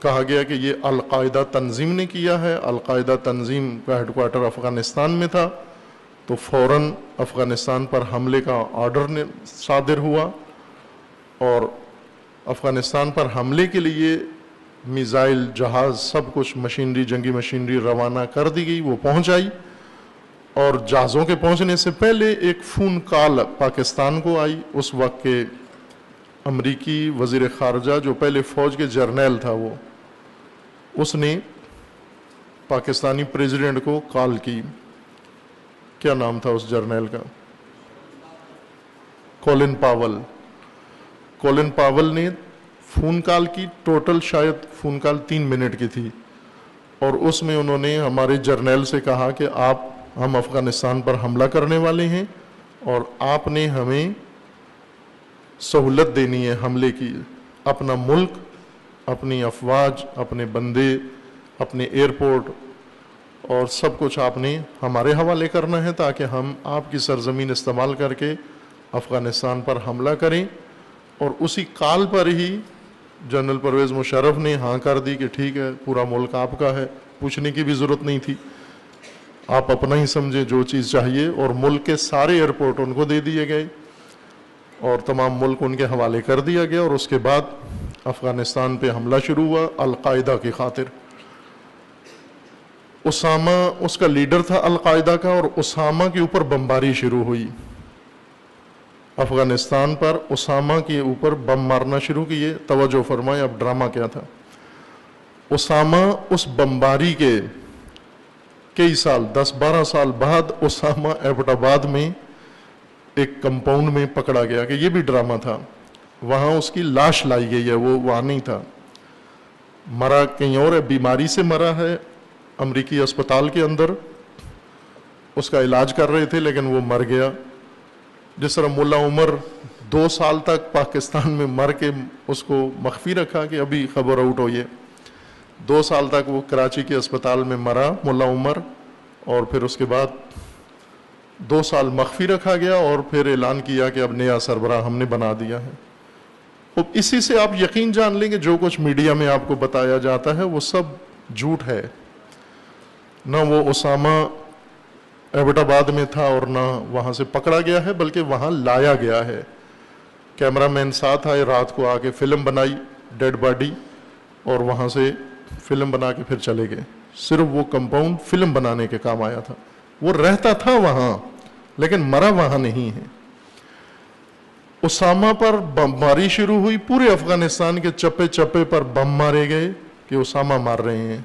کہا گیا کہ یہ القاعدہ تنظیم نے کیا ہے. القاعدہ تنظیم کا ہیڈ کوارٹر افغانستان میں تھا، تو فوراً افغانستان پر حملے کا آرڈر صادر ہوا اور افغانستان پر حملے کے لیے میزائل، جہاز، سب کچھ مشینری، جنگی مشینری روانہ کر دی گئی. وہ پہنچ آئی اور جہازوں کے پہنچنے سے پہلے ایک فون کال پاکستان کو آئی. اس وقت کے امریکی وزیر خارجہ جو پہلے فوج کے جرنیل تھا، اس نے پاکستانی پریزیڈنٹ کو کال کی. کیا نام تھا اس جرنیل کا؟ کولن پاول. کولن پاول نے فون کال کی. ٹوٹل شاید فون کال 3 منٹ کی تھی اور اس میں انہوں نے ہمارے جرنیل سے کہا کہ ہم افغانستان پر حملہ کرنے والے ہیں اور آپ نے ہمیں سہولت دینی ہے حملے کی. اپنا ملک، اپنی افواج، اپنے بندے، اپنے ایئرپورٹ اور سب کچھ آپ نے ہمارے حوالے کرنا ہے تاکہ ہم آپ کی سرزمین استعمال کر کے افغانستان پر حملہ کریں. اور اسی کال پر ہی جنرل پرویز مشرف نے ہاں کر دی کہ ٹھیک ہے، پورا ملک آپ کا ہے. پوچھنے کی بھی ضرورت نہیں تھی، آپ اپنا ہی سمجھے جو چیز چاہیے. اور ملک کے سارے ایئرپورٹ ان کو دے دیے گئے اور تمام ملک ان کے حوالے کر دیا گیا. اور اس کے بعد افغانستان پہ حملہ شروع ہوا القاعدہ کی خاطر. اسامہ اس کا لیڈر تھا القاعدہ کا، اور اسامہ کے اوپر بمباری شروع ہوئی. افغانستان پر اسامہ کے اوپر بم مارنا شروع کیے. توجہ فرمائیں اب ڈرامہ کیا تھا. اسامہ اس بمباری کے کئی سال، 10-12 سال بعد اسامہ ایبٹ آباد میں ایک کمپاؤنڈ میں پکڑا گیا کہ یہ بھی ڈرامہ تھا. وہاں اس کی لاش لائی گئی ہے، وہ وہاں نہیں تھا، مرا کہیں اور ہے، بیماری سے مرا ہے. امریکی اسپتال کے اندر اس کا علاج کر رہے تھے لیکن وہ مر گیا. جس طرح ملا عمر 2 سال تک پاکستان میں مر کے اس کو مخفی رکھا کہ ابھی خبر آؤٹ ہو، یہ 2 سال تک وہ کراچی کے اسپتال میں مرا ملا عمر، اور پھر اس کے بعد 2 سال مخفی رکھا گیا اور پھر اعلان کیا کہ اب نیا سربراہ ہم نے بنا دیا ہے. اسی سے آپ یقین جان لیں کہ جو کچھ میڈیا میں آپ کو بتایا جاتا ہے وہ سب جھوٹ ہے. نہ وہ اسامہ ایبٹ آباد میں تھا اور نہ وہاں سے پکڑا گیا ہے، بلکہ وہاں لایا گیا ہے. کیمرہ مین ساتھ آئے، رات کو آ کے فلم بنائی ڈیڈ باڈی، اور وہاں سے فلم بنا کے پھر چلے گئے. صرف وہ کمپاؤنڈ فلم بنانے کے کام آیا تھا. وہ رہتا تھا وہاں لیکن مرا وہاں نہیں ہے. اسامہ پر بمباری شروع ہوئی. پورے افغانستان کے چپے چپے پر بم مارے گئے کہ اسامہ مار رہے ہیں.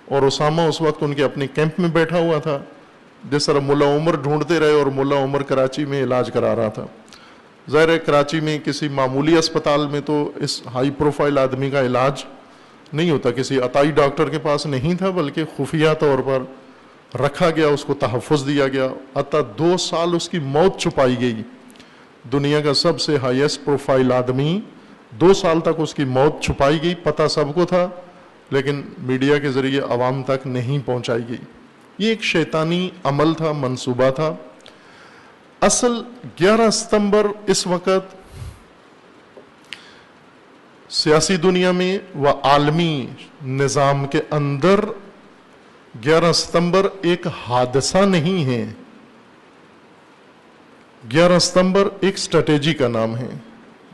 اور اسامہ اس وقت ان کے اپنے کیمپ میں بیٹھا ہوا تھا. جس طرح ملا عمر ڈھونڈتے رہے اور ملا عمر کراچی میں علاج کرا رہا تھا. ظاہر ہے کراچی میں کسی معمولی اسپتال میں تو اس ہائی پروفائل آدمی کا علاج نہیں ہوتا. کسی عطائی ڈاکٹر کے پاس نہیں تھا، بلکہ خفیہ طور پر رکھا گیا، اس کو تحفظ دیا گیا. حتیٰ 2 سال اس کی موت چھپائی گئی. دنیا کا سب سے ہائیسٹ پروفائل آدمی، 2 سال تک اس کی موت چھپائی گئی، پتہ سب کو تھا لیکن میڈیا کے ذریعے عوام تک نہیں پہنچائی گئی۔ یہ ایک شیطانی عمل تھا، منصوبہ تھا۔ اصل 11 ستمبر اس وقت سیاسی دنیا میں و عالمی نظام کے اندر 11 ستمبر ایک حادثہ نہیں ہے، 11 ستمبر ایک اسٹریٹجی کا نام ہے،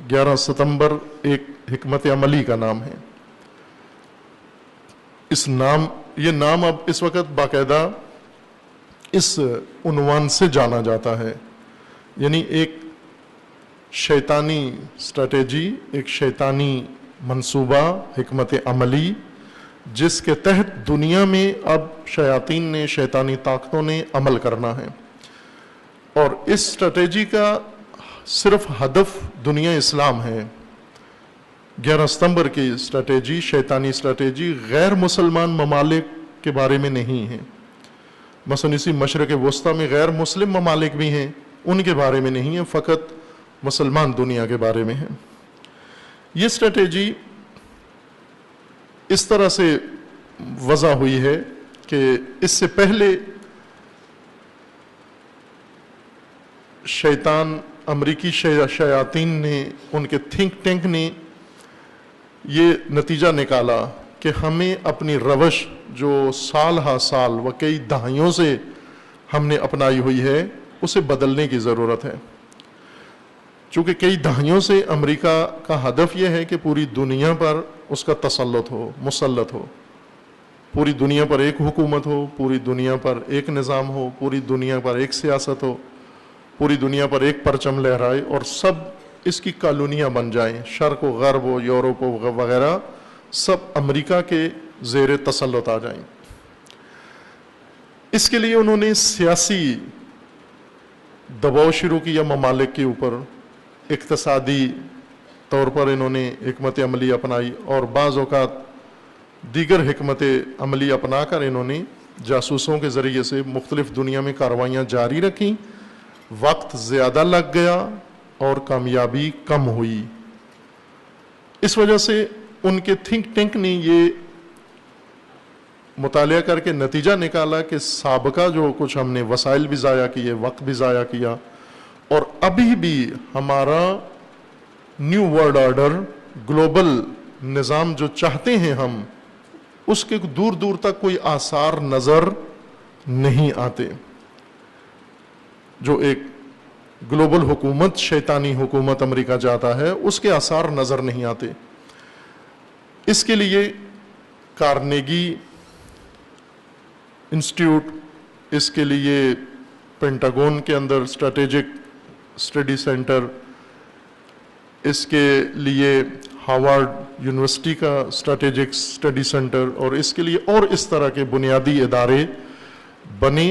11 ستمبر ایک حکمت عملی کا نام ہے۔ یہ نام اب اس وقت باقاعدہ اس عنوان سے جانا جاتا ہے، یعنی ایک شیطانی اسٹریٹجی، ایک شیطانی منصوبہ، حکمت عملی، جس کے تحت دنیا میں اب شیاطین نے، شیطانی طاقتوں نے عمل کرنا ہے۔ اور اس اسٹریٹجی کا صرف ہدف دنیا اسلام ہے۔ 11 ستمبر کی اسٹریٹجی، شیطانی اسٹریٹجی غیر مسلمان ممالک کے بارے میں نہیں ہے، مثلا اسی مشرق وسطیٰ میں غیر مسلم ممالک بھی ہیں، ان کے بارے میں نہیں ہے، فقط مسلمان دنیا کے بارے میں ہے۔ یہ اسٹریٹجی اس طرح سے وضع ہوئی ہے کہ اس سے پہلے شیطان، امریکی شیاطین نے، ان کے تھنک ٹینک نے یہ نتیجہ نکالا کہ ہمیں اپنی روش جو سال ہا سال و کئی دہائیوں سے ہم نے اپنائی ہوئی ہے، اسے بدلنے کی ضرورت ہے۔ چونکہ کئی دہائیوں سے امریکہ کا ہدف یہ ہے کہ پوری دنیا پر اس کا تسلط ہو، مسلط ہو، پوری دنیا پر ایک حکومت ہو، پوری دنیا پر ایک نظام ہو، پوری دنیا پر ایک سیاست ہو، پوری دنیا پر ایک پرچم لہرائے اور سب اس کی کالونیاں بن جائیں، شرق و غرب و یورپ و وغیرہ سب امریکہ کے زیر تسلط آ جائیں۔ اس کے لیے انہوں نے سیاسی دباؤ شروع کیا ممالک کے اوپر، اقتصادی طور پر انہوں نے حکمت عملی اپنائی، اور بعض اوقات دیگر حکمت عملی اپنا کر انہوں نے جاسوسوں کے ذریعے سے مختلف دنیا میں کاروائیاں جاری رکھیں۔ وقت زیادہ لگ گیا اور کامیابی کم ہوئی۔ اس وجہ سے ان کے تھنک ٹینک نے یہ مطالعہ کر کے نتیجہ نکالا کہ سابقہ جو کچھ ہم نے وسائل بھی ضائع کیے، وقت بھی ضائع کیا، اور ابھی بھی ہمارا نیو ورلڈ آرڈر، گلوبل نظام جو چاہتے ہیں ہم، اس کے دور دور تک کوئی آثار نظر نہیں آتے۔ جو ایک گلوبل حکومت، شیطانی حکومت امریکہ چاہتا ہے، اس کے آثار نظر نہیں آتے۔ اس کے لیے کارنیگی انسٹیٹیوٹ، اس کے لیے پینٹاگون کے اندر اسٹریٹجک اسٹڈی سینٹر، اس کے لیے ہارورڈ یونیورسٹی کا اسٹریٹجک اسٹڈی سینٹر، اور اس کے لیے اور اس طرح کے بنیادی ادارے بنے،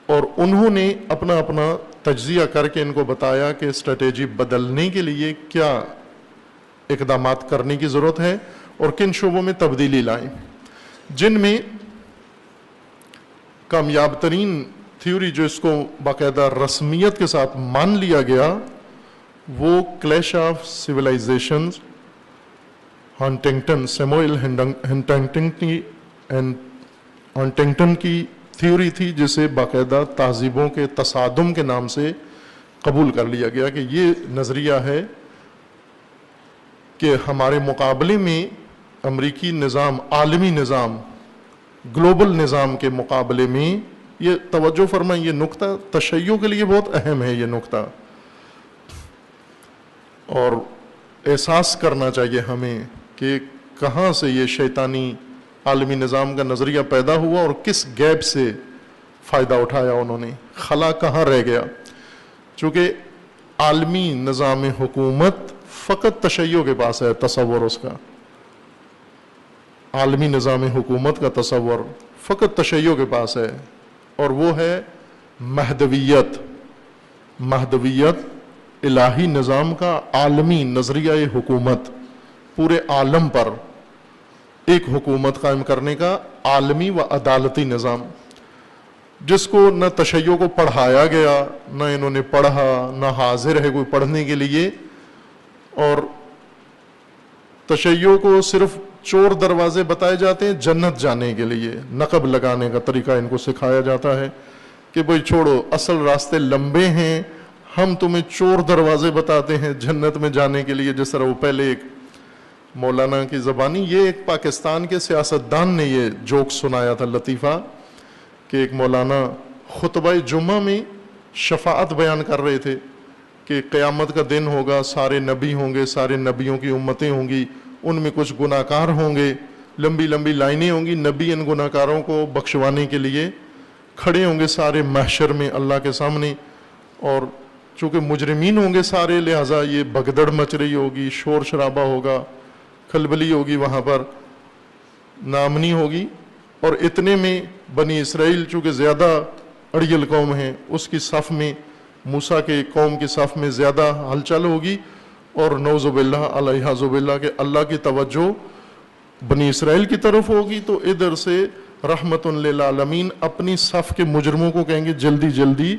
اور انہوں نے اپنا اپنا تجزیہ کر کے ان کو بتایا کہ اسٹریٹجی بدلنے کے لیے کیا اقدامات کرنے کی ضرورت ہے اور کن شعبوں میں تبدیلی لائیں، جن میں کامیاب ترین تھیوری جو اس کو باقاعدہ رسمیت کے ساتھ مان لیا گیا، وہ clash of civilisations, Huntington, Samuel Huntington کی تھیوری تھی، جسے باقاعدہ تہذیبوں کے تصادم کے نام سے قبول کر لیا گیا کہ یہ نظریہ ہے کہ ہمارے مقابلے میں امریکی نظام، عالمی نظام، گلوبل نظام کے مقابلے میں، یہ توجہ فرمائیں، یہ نقطہ تشیع کے لیے بہت اہم ہے، یہ نقطہ، اور احساس کرنا چاہیے ہمیں کہ کہاں سے یہ شیطانی عالمی نظام کا نظریہ پیدا ہوا اور کس گیپ سے فائدہ اٹھایا انہوں نے، خلا کہاں رہ گیا۔ چونکہ عالمی نظام حکومت فقط تشیع کے پاس ہے، تصور اس کا، عالمی نظام حکومت کا تصور فقط تشیع کے پاس ہے، اور وہ ہے مہدویت، مہدویت الہی نظام کا عالمی نظریہ حکومت، پورے عالم پر ایک حکومت قائم کرنے کا عالمی و عدالتی نظام۔ جس کو نہ تشیع کو پڑھایا گیا، نہ انہوں نے پڑھا، نہ حاضر ہے کوئی پڑھنے کے لیے، اور تشیع کو صرف چور دروازے بتائے جاتے ہیں جنت جانے کے لیے، نقب لگانے کا طریقہ ان کو سکھایا جاتا ہے کہ بھئی چھوڑو، اصل راستے لمبے ہیں، ہم تمہیں چور دروازے بتاتے ہیں جنت میں جانے کے لیے۔ جس طرح وہ پہلے ایک مولانا کی زبانی، یہ ایک پاکستان کے سیاستدان نے یہ جوک سنایا تھا، لطیفہ، کہ ایک مولانا خطبہ جمعہ میں شفاعت بیان کر رہے تھے کہ قیامت کا دن ہوگا، سارے نبی ہوں گے، سارے نبیوں کی امتیں ہوں گی، ان میں کچھ گناہ کار ہوں گے، لمبی لمبی لائنیں ہوں گی، نبی ان گناہ کاروں کو بخشوانے کے لیے کھڑے ہوں گے سارے محشر میں اللہ کے سامنے، اور چونکہ مجرمین ہوں گے سارے، لہٰذا یہ بھگدڑ مچ رہی ہوگی، شور شرابہ ہوگا، کھلبلی ہوگی، وہاں پر نامنی ہوگی، اور اتنے میں بنی اسرائیل چونکہ زیادہ اڑیل قوم ہیں، اس کی صف میں، موسیٰ کے قوم کی صف میں زیادہ ہلچل ہوگی، اور نعوذ باللہ علیہ باللہ کہ اللہ کی توجہ بنی اسرائیل کی طرف ہوگی، تو ادھر سے رحمت للعالمین اپنی صف کے مجرموں کو کہیں گے جلدی جلدی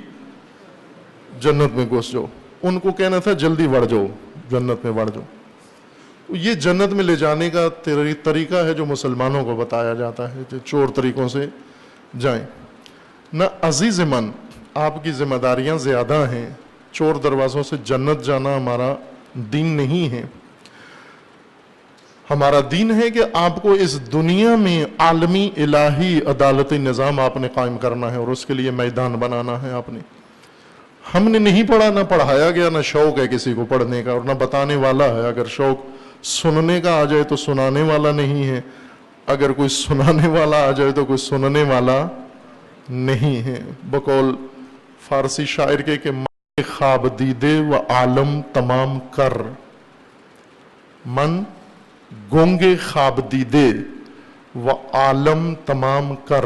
جنت میں گھس جاؤ، ان کو کہنا تھا جلدی بڑھ جاؤ، جنت میں بڑھ جاؤ۔ یہ جنت میں لے جانے کا طریقہ ہے جو مسلمانوں کو بتایا جاتا ہے، جو چور طریقوں سے جائیں۔ نہ عزیز من، آپ کی ذمہ داریاں زیادہ ہیں، چور دروازوں سے جنت جانا ہمارا دین نہیں ہے۔ ہمارا دین ہے کہ آپ کو اس دنیا میں عالمی الہی عدالتی نظام آپ نے قائم کرنا ہے، اور اس کے لیے میدان بنانا ہے آپ نے۔ ہم نے نہیں پڑھا، نہ پڑھایا گیا، نہ شوق ہے کسی کو پڑھنے کا، اور نہ بتانے والا ہے۔ اگر شوق سننے کا آ جائے تو سنانے والا نہیں ہے، اگر کوئی سنانے والا آ جائے تو کوئی سننے والا نہیں ہے۔ بقول فارسی شاعر کے کہ من خواب دیدے و عالم تمام کر، من گونگ خواب دیدے و عالم تمام کر،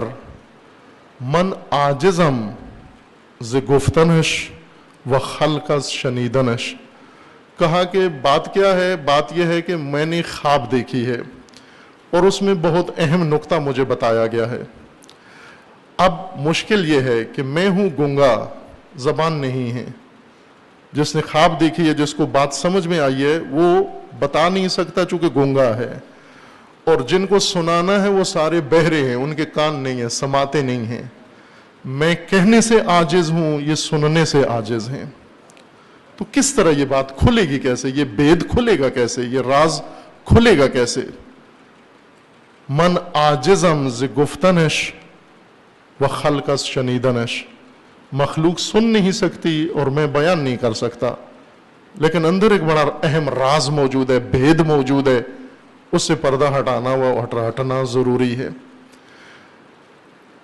من عاجزم ز گفتنش و خلق از شنیدنش۔ کہا کہ بات کیا ہے؟ بات یہ ہے کہ میں نے خواب دیکھی ہے، اور اس میں بہت اہم نقطہ مجھے بتایا گیا ہے۔ اب مشکل یہ ہے کہ میں ہوں گنگا، زبان نہیں ہے، جس نے خواب دیکھی ہے، جس کو بات سمجھ میں آئی ہے، وہ بتا نہیں سکتا چونکہ گنگا ہے، اور جن کو سنانا ہے وہ سارے بہرے ہیں، ان کے کان نہیں ہیں، سماعتیں نہیں ہیں۔ میں کہنے سے عاجز ہوں، یہ سننے سے عاجز ہیں۔ تو کس طرح یہ بات کھلے گی کیسے؟ یہ بید کھلے گا کیسے؟ یہ راز کھلے گا کیسے؟ من عاجزم ز گفتنش و خلق از شنیدنش، مخلوق سن نہیں سکتی اور میں بیان نہیں کر سکتا، لیکن اندر ایک بڑا اہم راز موجود ہے، بھید موجود ہے، اس سے پردہ ہٹانا و ہٹنا ضروری ہے۔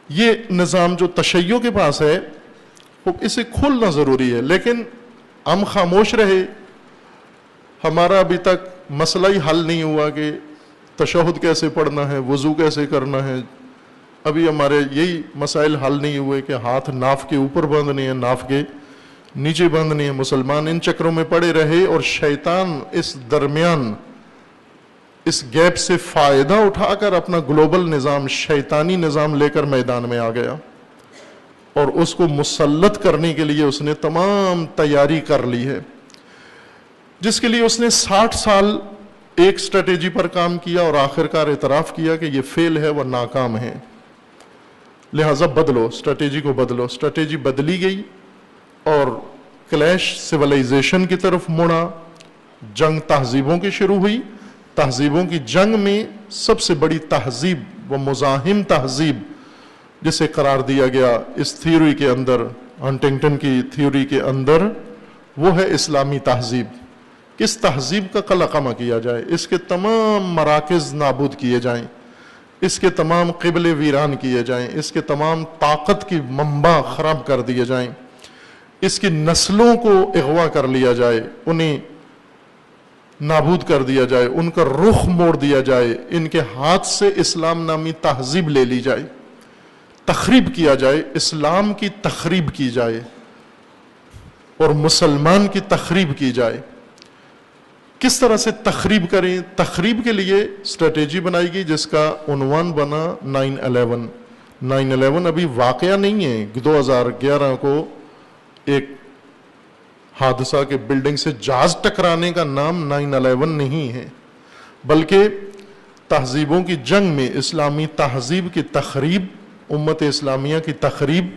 یہ نظام جو تشیع کے پاس ہے، اسے کھولنا ضروری ہے، لیکن ہم خاموش رہے۔ ہمارا ابھی تک مسئلہ ہی حل نہیں ہوا کہ تشہد کیسے پڑھنا ہے، وضو کیسے کرنا ہے۔ ابھی ہمارے یہی مسائل حل نہیں ہوئے کہ ہاتھ ناف کے اوپر باندھنے ہیں، ناف کے نیچے باندھنے ہیں۔ مسلمان ان چکروں میں پڑے رہے، اور شیطان اس درمیان اس گیپ سے فائدہ اٹھا کر اپنا گلوبل نظام، شیطانی نظام لے کر میدان میں آ گیا، اور اس کو مسلط کرنے کے لیے اس نے تمام تیاری کر لی ہے، جس کے لیے اس نے 60 سال ایک اسٹریٹجی پر کام کیا، اور آخرکار اعتراف کیا کہ یہ فیل ہے، وہ ناکام ہے، لہٰذا بدلو، اسٹریٹجی کو بدلو۔ اسٹریٹجی بدلی گئی، اور کلیش سویلائزیشن کی طرف مڑا، جنگ تہذیبوں کی شروع ہوئی۔ تہذیبوں کی جنگ میں سب سے بڑی تہذیب و مزاحم تہذیب جسے قرار دیا گیا اس تھیوری کے اندر، ہنٹنگٹن کی تھیوری کے اندر، وہ ہے اسلامی تہذیب۔ کس تہذیب کا قلقمہ کیا جائے، اس کے تمام مراکز نابود کیے جائیں، اس کے تمام قبلے ویران کیے جائیں، اس کے تمام طاقت کی منبع خراب کر دیے جائیں، اس کی نسلوں کو اغوا کر لیا جائے، انہیں نابود کر دیا جائے، ان کا رخ موڑ دیا جائے، ان کے ہاتھ سے اسلام نامی تہذیب لے لی جائے، تخریب کیا جائے، اسلام کی تخریب کی جائے، اور مسلمان کی تخریب کی جائے۔ کس طرح سے تخریب کریں؟ تخریب کے لیے اسٹریٹجی بنائی گئی جس کا عنوان بنا 9/11۔ 9/11 ابھی واقعہ نہیں ہے. 2011 کو ایک حادثہ کے بلڈنگ سے جہاز ٹکرانے کا نام 9/11 نہیں ہے، بلکہ تہذیبوں کی جنگ میں اسلامی تہذیب کی تخریب، امت اسلامیہ کی تخریب،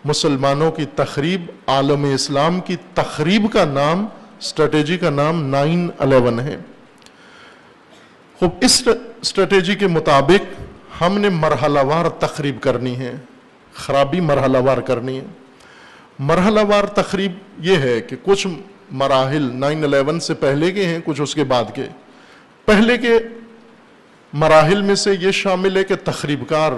مسلمانوں کی تخریب، عالم اسلام کی تخریب کا نام، اسٹریٹجی کا نام 9/11 ہے. خوب اس اسٹریٹجی کے مطابق ہم نے مرحلہ وار تخریب کرنی ہے، خرابی مرحلہ وار کرنی ہے. مرحلہ وار تخریب یہ ہے کہ کچھ مراحل 9/11 سے پہلے کے ہیں، کچھ اس کے بعد کے. پہلے کے مراحل میں سے یہ شامل ہے کہ تخریب کار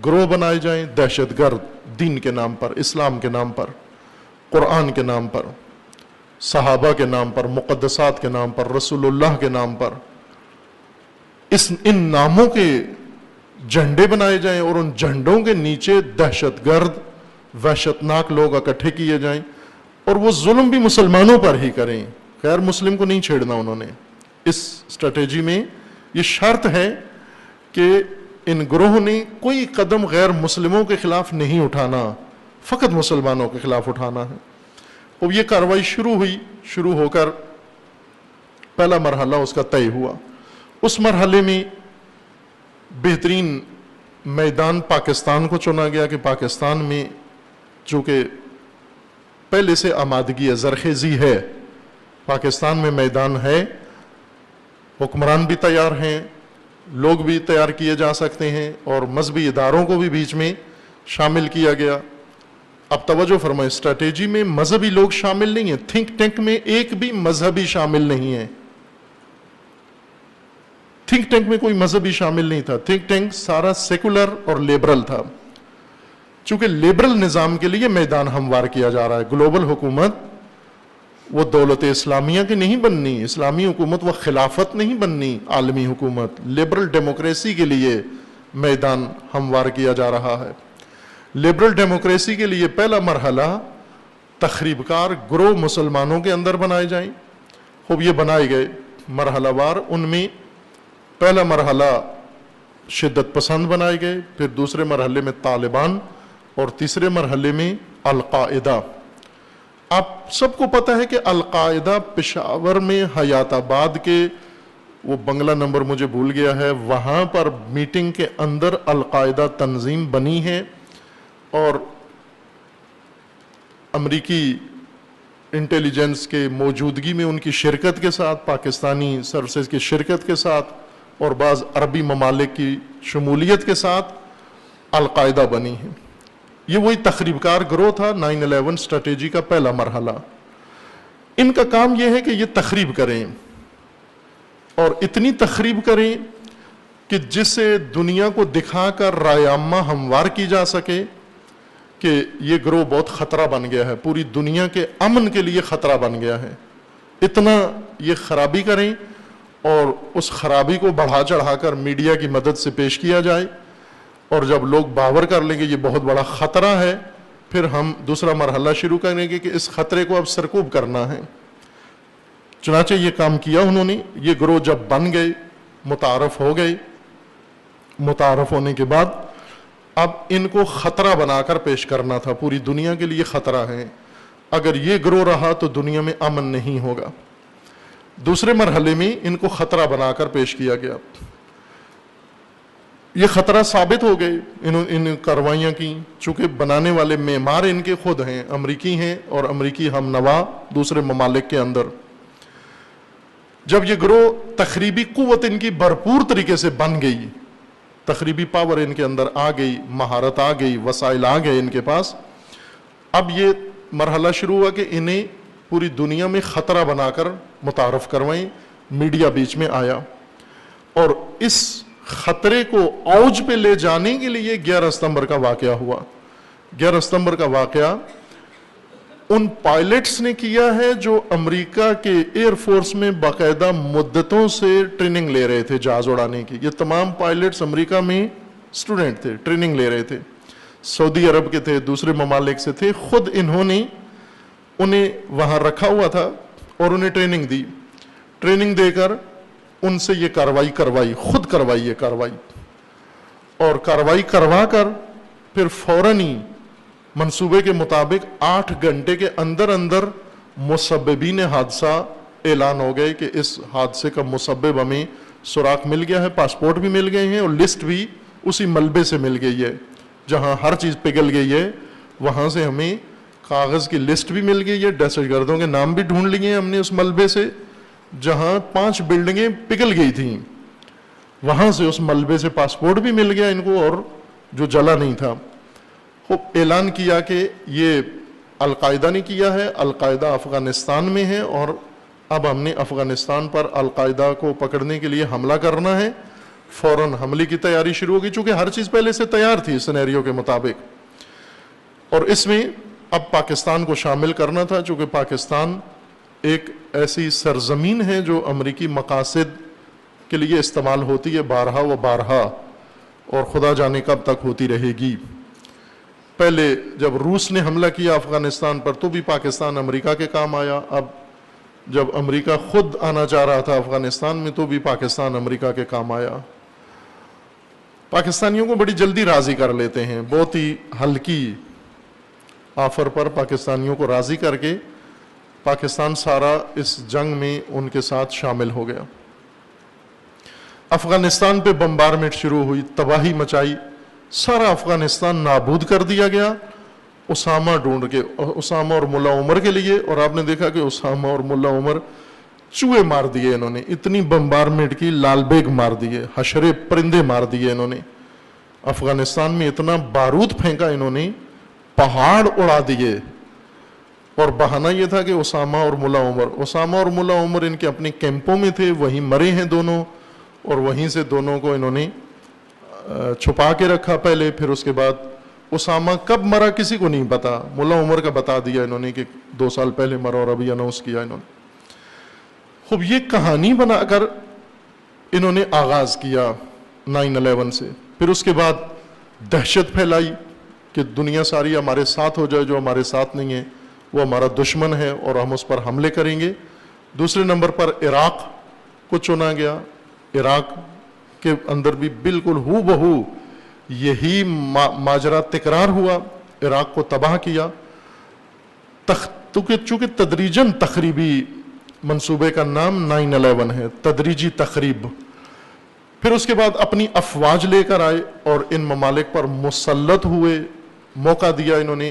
گروہ بنائے جائیں، دہشت گرد، دین کے نام پر، اسلام کے نام پر، قرآن کے نام پر، صحابہ کے نام پر، مقدسات کے نام پر، رسول اللہ کے نام پر، ان ناموں کے جھنڈے بنائے جائیں اور ان جھنڈوں کے نیچے دہشت گرد، وحشتناک لوگ اکٹھے کیے جائیں اور وہ ظلم بھی مسلمانوں پر ہی کریں. غیر مسلم کو نہیں چھیڑنا انہوں نے. اس اسٹریٹجی میں یہ شرط ہے کہ ان گروہوں نے کوئی قدم غیر مسلموں کے خلاف نہیں اٹھانا، فقط مسلمانوں کے خلاف اٹھانا ہے. اب یہ کارروائی شروع ہو کر پہلا مرحلہ اس کا طے ہوا. اس مرحلے میں بہترین میدان پاکستان کو چنا گیا کہ پاکستان میں چونکہ پہلے سے آمادگی زرخیزی ہے، پاکستان میں میدان ہے، حکمران بھی تیار ہیں، لوگ بھی تیار کیے جا سکتے ہیں اور مذہبی اداروں کو بھی بیچ میں شامل کیا گیا. اب توجہ فرمائیں، اسٹریٹجی میں مذہبی لوگ شامل نہیں ہیں. تھنک ٹینک میں ایک بھی مذہبی شامل نہیں ہے. تھنک ٹینک میں کوئی مذہبی شامل نہیں تھا. تھنک ٹینک سارا سیکولر اور لیبرل تھا. چونکہ لیبرل نظام کے لیے میدان ہموار کیا جا رہا ہے. گلوبل حکومت وہ دولت اسلامیہ کی نہیں بننی، اسلامی حکومت وہ خلافت نہیں بننی، عالمی حکومت لبرل ڈیموکریسی کے لیے میدان ہموار کیا جا رہا ہے. لبرل ڈیموکریسی کے لیے پہلا مرحلہ تخریب کار گروہ مسلمانوں کے اندر بنائے جائیں. خوب یہ بنائے گئے مرحلہ وار. ان میں پہلا مرحلہ شدت پسند بنائے گئے، پھر دوسرے مرحلے میں طالبان اور تیسرے مرحلے میں القاعدہ. آپ سب کو پتہ ہے کہ القاعدہ پشاور میں حیات آباد کے وہ بنگلہ نمبر مجھے بھول گیا ہے، وہاں پر میٹنگ کے اندر القاعدہ تنظیم بنی ہے اور امریکی انٹیلیجنس کے موجودگی میں ان کی شرکت کے ساتھ، پاکستانی سروسز کی شرکت کے ساتھ اور بعض عربی ممالک کی شمولیت کے ساتھ القاعدہ بنی ہے. یہ وہی تخریب کار گروہ تھا. 9/11 اسٹریٹجی کا پہلا مرحلہ. ان کا کام یہ ہے کہ یہ تخریب کریں اور اتنی تخریب کریں کہ جسے دنیا کو دکھا کر رائے عامہ ہموار کی جا سکے کہ یہ گروہ بہت خطرہ بن گیا ہے، پوری دنیا کے امن کے لیے خطرہ بن گیا ہے. اتنا یہ خرابی کریں اور اس خرابی کو بڑھا چڑھا کر میڈیا کی مدد سے پیش کیا جائے اور جب لوگ باور کر لیں گے یہ بہت بڑا خطرہ ہے، پھر ہم دوسرا مرحلہ شروع کریں گے کہ اس خطرے کو اب سرکوب کرنا ہے. چنانچہ یہ کام کیا انہوں نے. یہ گروہ جب بن گئے، متعارف ہو گئے، متعارف ہونے کے بعد اب ان کو خطرہ بنا کر پیش کرنا تھا. پوری دنیا کے لیے خطرہ ہے، اگر یہ گروہ رہا تو دنیا میں امن نہیں ہوگا. دوسرے مرحلے میں ان کو خطرہ بنا کر پیش کیا گیا. یہ خطرہ ثابت ہو گئے ان کارروائیاں کی، چونکہ بنانے والے معمار ان کے خود ہیں، امریکی ہیں اور امریکی ہم نوا دوسرے ممالک کے اندر. جب یہ گروہ تخریبی قوت ان کی بھرپور طریقے سے بن گئی، تخریبی پاور ان کے اندر آ گئی، مہارت آ گئی، وسائل آ گئے ان کے پاس، اب یہ مرحلہ شروع ہوا کہ انہیں پوری دنیا میں خطرہ بنا کر متعارف کروائیں. میڈیا بیچ میں آیا اور اس خطرے کو اوج پہ لے جانے کے لیے 11 ستمبر کا واقعہ ہوا. 11 ستمبر کا واقعہ ان پائلٹس نے کیا ہے جو امریکہ کے ایئر فورس میں باقاعدہ مدتوں سے ٹریننگ لے رہے تھے جہاز اڑانے کی. یہ تمام پائلٹس امریکہ میں اسٹوڈنٹ تھے، ٹریننگ لے رہے تھے، سعودی عرب کے تھے، دوسرے ممالک سے تھے. خود انہوں نے انہیں وہاں رکھا ہوا تھا اور انہیں ٹریننگ دی. ٹریننگ دے کر ان سے یہ کارروائی کروائی، خود کروائی یہ کارروائی، اور کارروائی کروا کر پھر فوراً ہی منصوبے کے مطابق 8 گھنٹے کے اندر اندر مسببین حادثہ اعلان ہو گئے کہ اس حادثے کا مسبب ہمیں سراغ مل گیا ہے، پاسپورٹ بھی مل گئے ہیں اور لسٹ بھی اسی ملبے سے مل گئی ہے، جہاں ہر چیز پگھل گئی ہے وہاں سے ہمیں کاغذ کی لسٹ بھی مل گئی ہے، دہشت گردوں کے نام بھی ڈھونڈ لیے ہیں ہم نے اس ملبے سے، جہاں 5 بلڈنگیں پگھل گئی تھیں وہاں سے اس ملبے سے پاسپورٹ بھی مل گیا ان کو، اور جو جلا نہیں تھا۔ خوب اعلان کیا کہ یہ القاعدہ نے کیا ہے، القاعدہ افغانستان میں ہے اور اب ہم نے افغانستان پر القاعدہ کو پکڑنے کے لیے حملہ کرنا ہے۔ فوراً حملے کی تیاری شروع ہوگی، چونکہ ہر چیز پہلے سے تیار تھی سینیریو کے مطابق، اور اس میں اب پاکستان کو شامل کرنا تھا، چونکہ پاکستان ایک ایسی سرزمین ہے جو امریکی مقاصد کے لیے استعمال ہوتی ہے بارہا و بارہا، اور خدا جانے کب تک ہوتی رہے گی۔ پہلے جب روس نے حملہ کیا افغانستان پر تو بھی پاکستان امریکہ کے کام آیا، اب جب امریکہ خود آنا چاہ رہا تھا افغانستان میں تو بھی پاکستان امریکہ کے کام آیا۔ پاکستانیوں کو بڑی جلدی راضی کر لیتے ہیں، بہت ہی ہلکی آفر پر پاکستانیوں کو راضی کر کے پاکستان سارا اس جنگ میں ان کے ساتھ شامل ہو گیا۔ افغانستان پہ بمبارمنٹ شروع ہوئی، تباہی مچائی، سارا افغانستان نابود کر دیا گیا اسامہ ڈھونڈ کے، اسامہ اور ملا عمر کے لیے، اور آپ نے دیکھا کہ اسامہ اور ملا عمر چوہے مار دیے انہوں نے، اتنی بمبارمنٹ کی، لال بیگ مار دیے، حشرے پرندے مار دیے انہوں نے، افغانستان میں اتنا بارود پھینکا انہوں نے، پہاڑ اڑا دیے، اور بہانہ یہ تھا کہ اسامہ اور ملا عمر ان کے اپنے کیمپوں میں تھے، وہیں مرے ہیں دونوں، اور وہیں سے دونوں کو انہوں نے چھپا کے رکھا پہلے، پھر اس کے بعد اسامہ کب مرا کسی کو نہیں پتا، ملا عمر کا بتا دیا انہوں نے کہ 2 سال پہلے مرا، اور ابھی اناؤنس کیا انہوں نے۔ خوب یہ کہانی بنا کر انہوں نے آغاز کیا 9/11 سے، پھر اس کے بعد دہشت پھیلائی کہ دنیا ساری ہمارے ساتھ ہو جائے، جو ہمارے ساتھ نہیں ہے وہ ہمارا دشمن ہے اور ہم اس پر حملے کریں گے۔ دوسرے نمبر پر عراق کو چنا گیا، عراق کے اندر بھی بالکل ہو بہو یہی ماجرا تکرار ہوا، عراق کو تباہ کیا، چونکہ تدریجاً تخریبی منصوبے کا نام 9/11 ہے، تدریجی تخریب۔ پھر اس کے بعد اپنی افواج لے کر آئے اور ان ممالک پر مسلط ہوئے، موقع دیا انہوں نے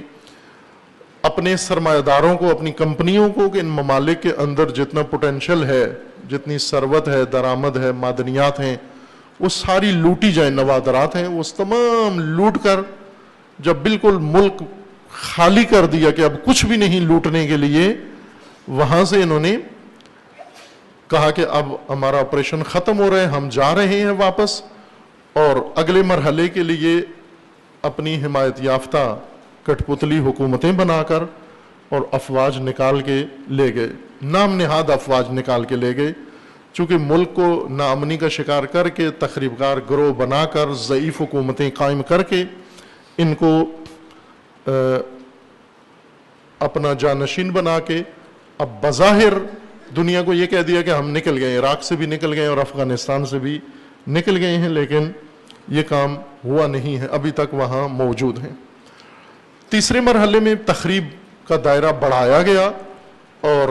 اپنے سرمایہ داروں کو، اپنی کمپنیوں کو کہ ان ممالک کے اندر جتنا پوٹینشل ہے، جتنی ثروت ہے، درآمد ہے، معدنیات ہیں، وہ ساری لوٹی جائیں، نوادرات ہیں، وہ تمام لوٹ کر جب بالکل ملک خالی کر دیا کہ اب کچھ بھی نہیں لوٹنے کے لیے، وہاں سے انہوں نے کہا کہ اب ہمارا آپریشن ختم ہو رہا ہے، ہم جا رہے ہیں واپس، اور اگلے مرحلے کے لیے اپنی حمایت یافتہ کٹ پتلی حکومتیں بنا کر اور افواج نکال کے لے گئے، نام نہاد افواج نکال کے لے گئے، چونکہ ملک کو ناامنی کا شکار کر کے، تخریب کار گروہ بنا کر، ضعیف حکومتیں قائم کر کے ان کو اپنا جانشین بنا کے اب بظاہر دنیا کو یہ کہہ دیا کہ ہم نکل گئے، عراق سے بھی نکل گئے اور افغانستان سے بھی نکل گئے ہیں، لیکن یہ کام ہوا نہیں ہے، ابھی تک وہاں موجود ہیں۔ تیسرے مرحلے میں تخریب کا دائرہ بڑھایا گیا اور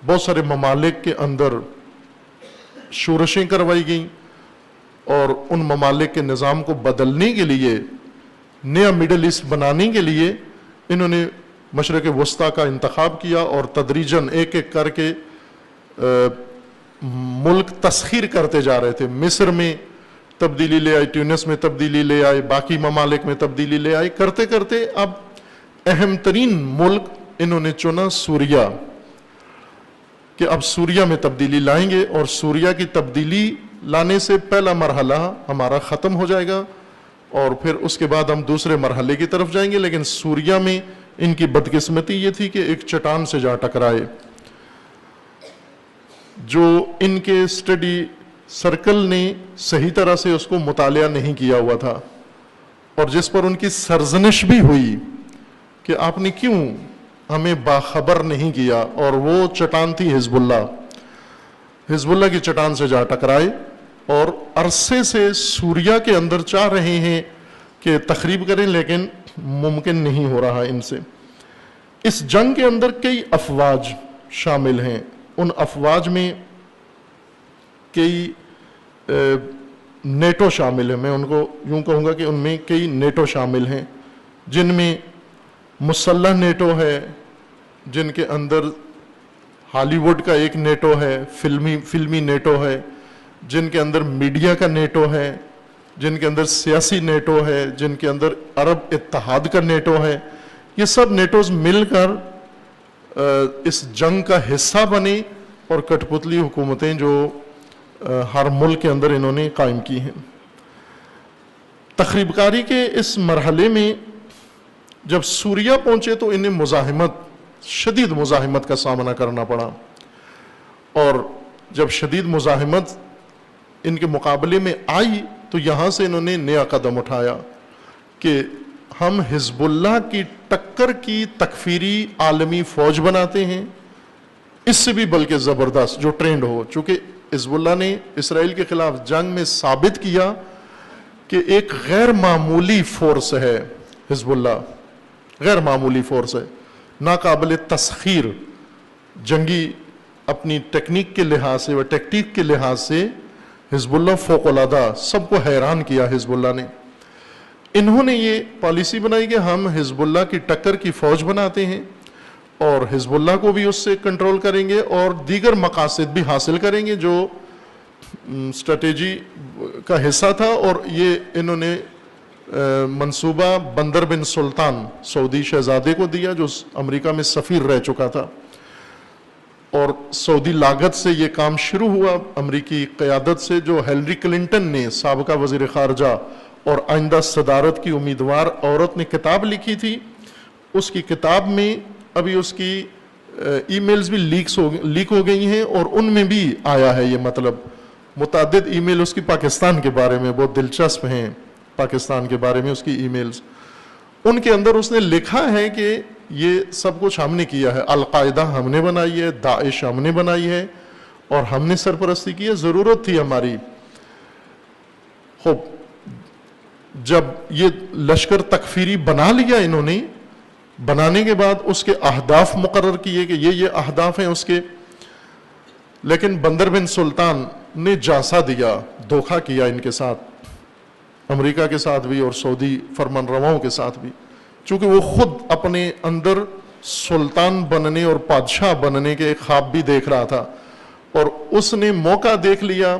بہت سارے ممالک کے اندر شورشیں کروائی گئیں، اور ان ممالک کے نظام کو بدلنے کے لیے، نیا مڈل ایسٹ بنانے کے لیے انہوں نے مشرق وسطیٰ کا انتخاب کیا، اور تدریجاً ایک ایک کر کے ملک تسخیر کرتے جا رہے تھے۔ مصر میں تبدیلی لے آئے، ٹیونس میں تبدیلی لے آئے، باقی ممالک میں تبدیلی لے آئے، کرتے کرتے اب اہم ترین ملک انہوں نے چنا سوریا، کہ اب سوریا میں تبدیلی لائیں گے، اور سوریا کی تبدیلی لانے سے پہلا مرحلہ ہمارا ختم ہو جائے گا، اور پھر اس کے بعد ہم دوسرے مرحلے کی طرف جائیں گے۔ لیکن سوریا میں ان کی بدقسمتی یہ تھی کہ ایک چٹان سے جا ٹکرائے، جو ان کے اسٹڈی سرکل نے صحیح طرح سے اس کو مطالعہ نہیں کیا ہوا تھا، اور جس پر ان کی سرزنش بھی ہوئی کہ آپ نے کیوں ہمیں باخبر نہیں کیا، اور وہ چٹان تھی حزب اللہ کی چٹان سے جا ٹکرائے، اور عرصے سے سوریا کے اندر چاہ رہے ہیں کہ تخریب کریں، لیکن ممکن نہیں ہو رہا ان سے۔ اس جنگ کے اندر کئی افواج شامل ہیں، ان افواج میں کئی نیٹو شامل ہیں، میں ان کو یوں کہوں گا کہ ان میں کئی نیٹو شامل ہیں، جن میں مسلح نیٹو ہے، جن کے اندر ہالی ووڈ کا ایک نیٹو ہے، فلمی نیٹو ہے، جن کے اندر میڈیا کا نیٹو ہے، جن کے اندر سیاسی نیٹو ہے، جن کے اندر عرب اتحاد کا نیٹو ہے۔ یہ سب نیٹوز مل کر اس جنگ کا حصہ بنے اور کٹ پتلی حکومتیں جو ہر ملک کے اندر انہوں نے قائم کی ہیں۔ تخریب کاری کے اس مرحلے میں جب سوریہ پہنچے تو انہیں شدید مزاحمت کا سامنا کرنا پڑا، اور جب شدید مزاحمت ان کے مقابلے میں آئی تو یہاں سے انہوں نے نیا قدم اٹھایا کہ ہم حزب اللہ کی ٹکر کی تکفیری عالمی فوج بناتے ہیں، اس سے بھی بلکہ زبردست جو ٹرینڈ ہو، چونکہ حزب اللہ نے اسرائیل کے خلاف جنگ میں ثابت کیا کہ ایک غیر معمولی فورس ہے، حزب اللہ غیر معمولی فورس ہے، ناقابل تسخیر، جنگی اپنی ٹیکنیک کے لحاظ سے و ٹیکٹیک کے لحاظ سے حزب اللہ فوق العادہ، سب کو حیران کیا حزب اللہ نے۔ انہوں نے یہ پالیسی بنائی کہ ہم حزب اللہ کی ٹکر کی فوج بناتے ہیں، اور حزب اللہ کو بھی اس سے کنٹرول کریں گے اور دیگر مقاصد بھی حاصل کریں گے جو اسٹریٹجی کا حصہ تھا۔ اور یہ انہوں نے منصوبہ بندر بن سلطان سعودی شہزادے کو دیا جو امریکہ میں سفیر رہ چکا تھا، اور سعودی لاگت سے یہ کام شروع ہوا امریکی قیادت سے، جو ہیلری کلنٹن نے، سابقہ وزیر خارجہ اور آئندہ صدارت کی امیدوار عورت نے کتاب لکھی تھی۔ اس کی کتاب میں ابھی اس کی ای میلز بھی لیک ہو گئی ہیں، اور ان میں بھی آیا ہے یہ مطلب، متعدد ای میل اس کی پاکستان کے بارے میں بہت دلچسپ ہیں، پاکستان کے بارے میں اس کی ای میلز، ان کے اندر اس نے لکھا ہے کہ یہ سب کچھ ہم نے کیا ہے، القاعدہ ہم نے بنائی ہے، داعش ہم نے بنائی ہے، اور ہم نے سرپرستی کی ہے، ضرورت تھی ہماری۔ خوب جب یہ لشکر تکفیری بنا لیا انہوں نے، بنانے کے بعد اس کے اہداف مقرر کیے کہ یہ اہداف ہیں اس کے، لیکن بندر بن سلطان نے جاسا دیا، دھوکہ کیا ان کے ساتھ، امریکہ کے ساتھ بھی اور سعودی فرمان رواؤں کے ساتھ بھی، چونکہ وہ خود اپنے اندر سلطان بننے اور بادشاہ بننے کے ایک خواب بھی دیکھ رہا تھا، اور اس نے موقع دیکھ لیا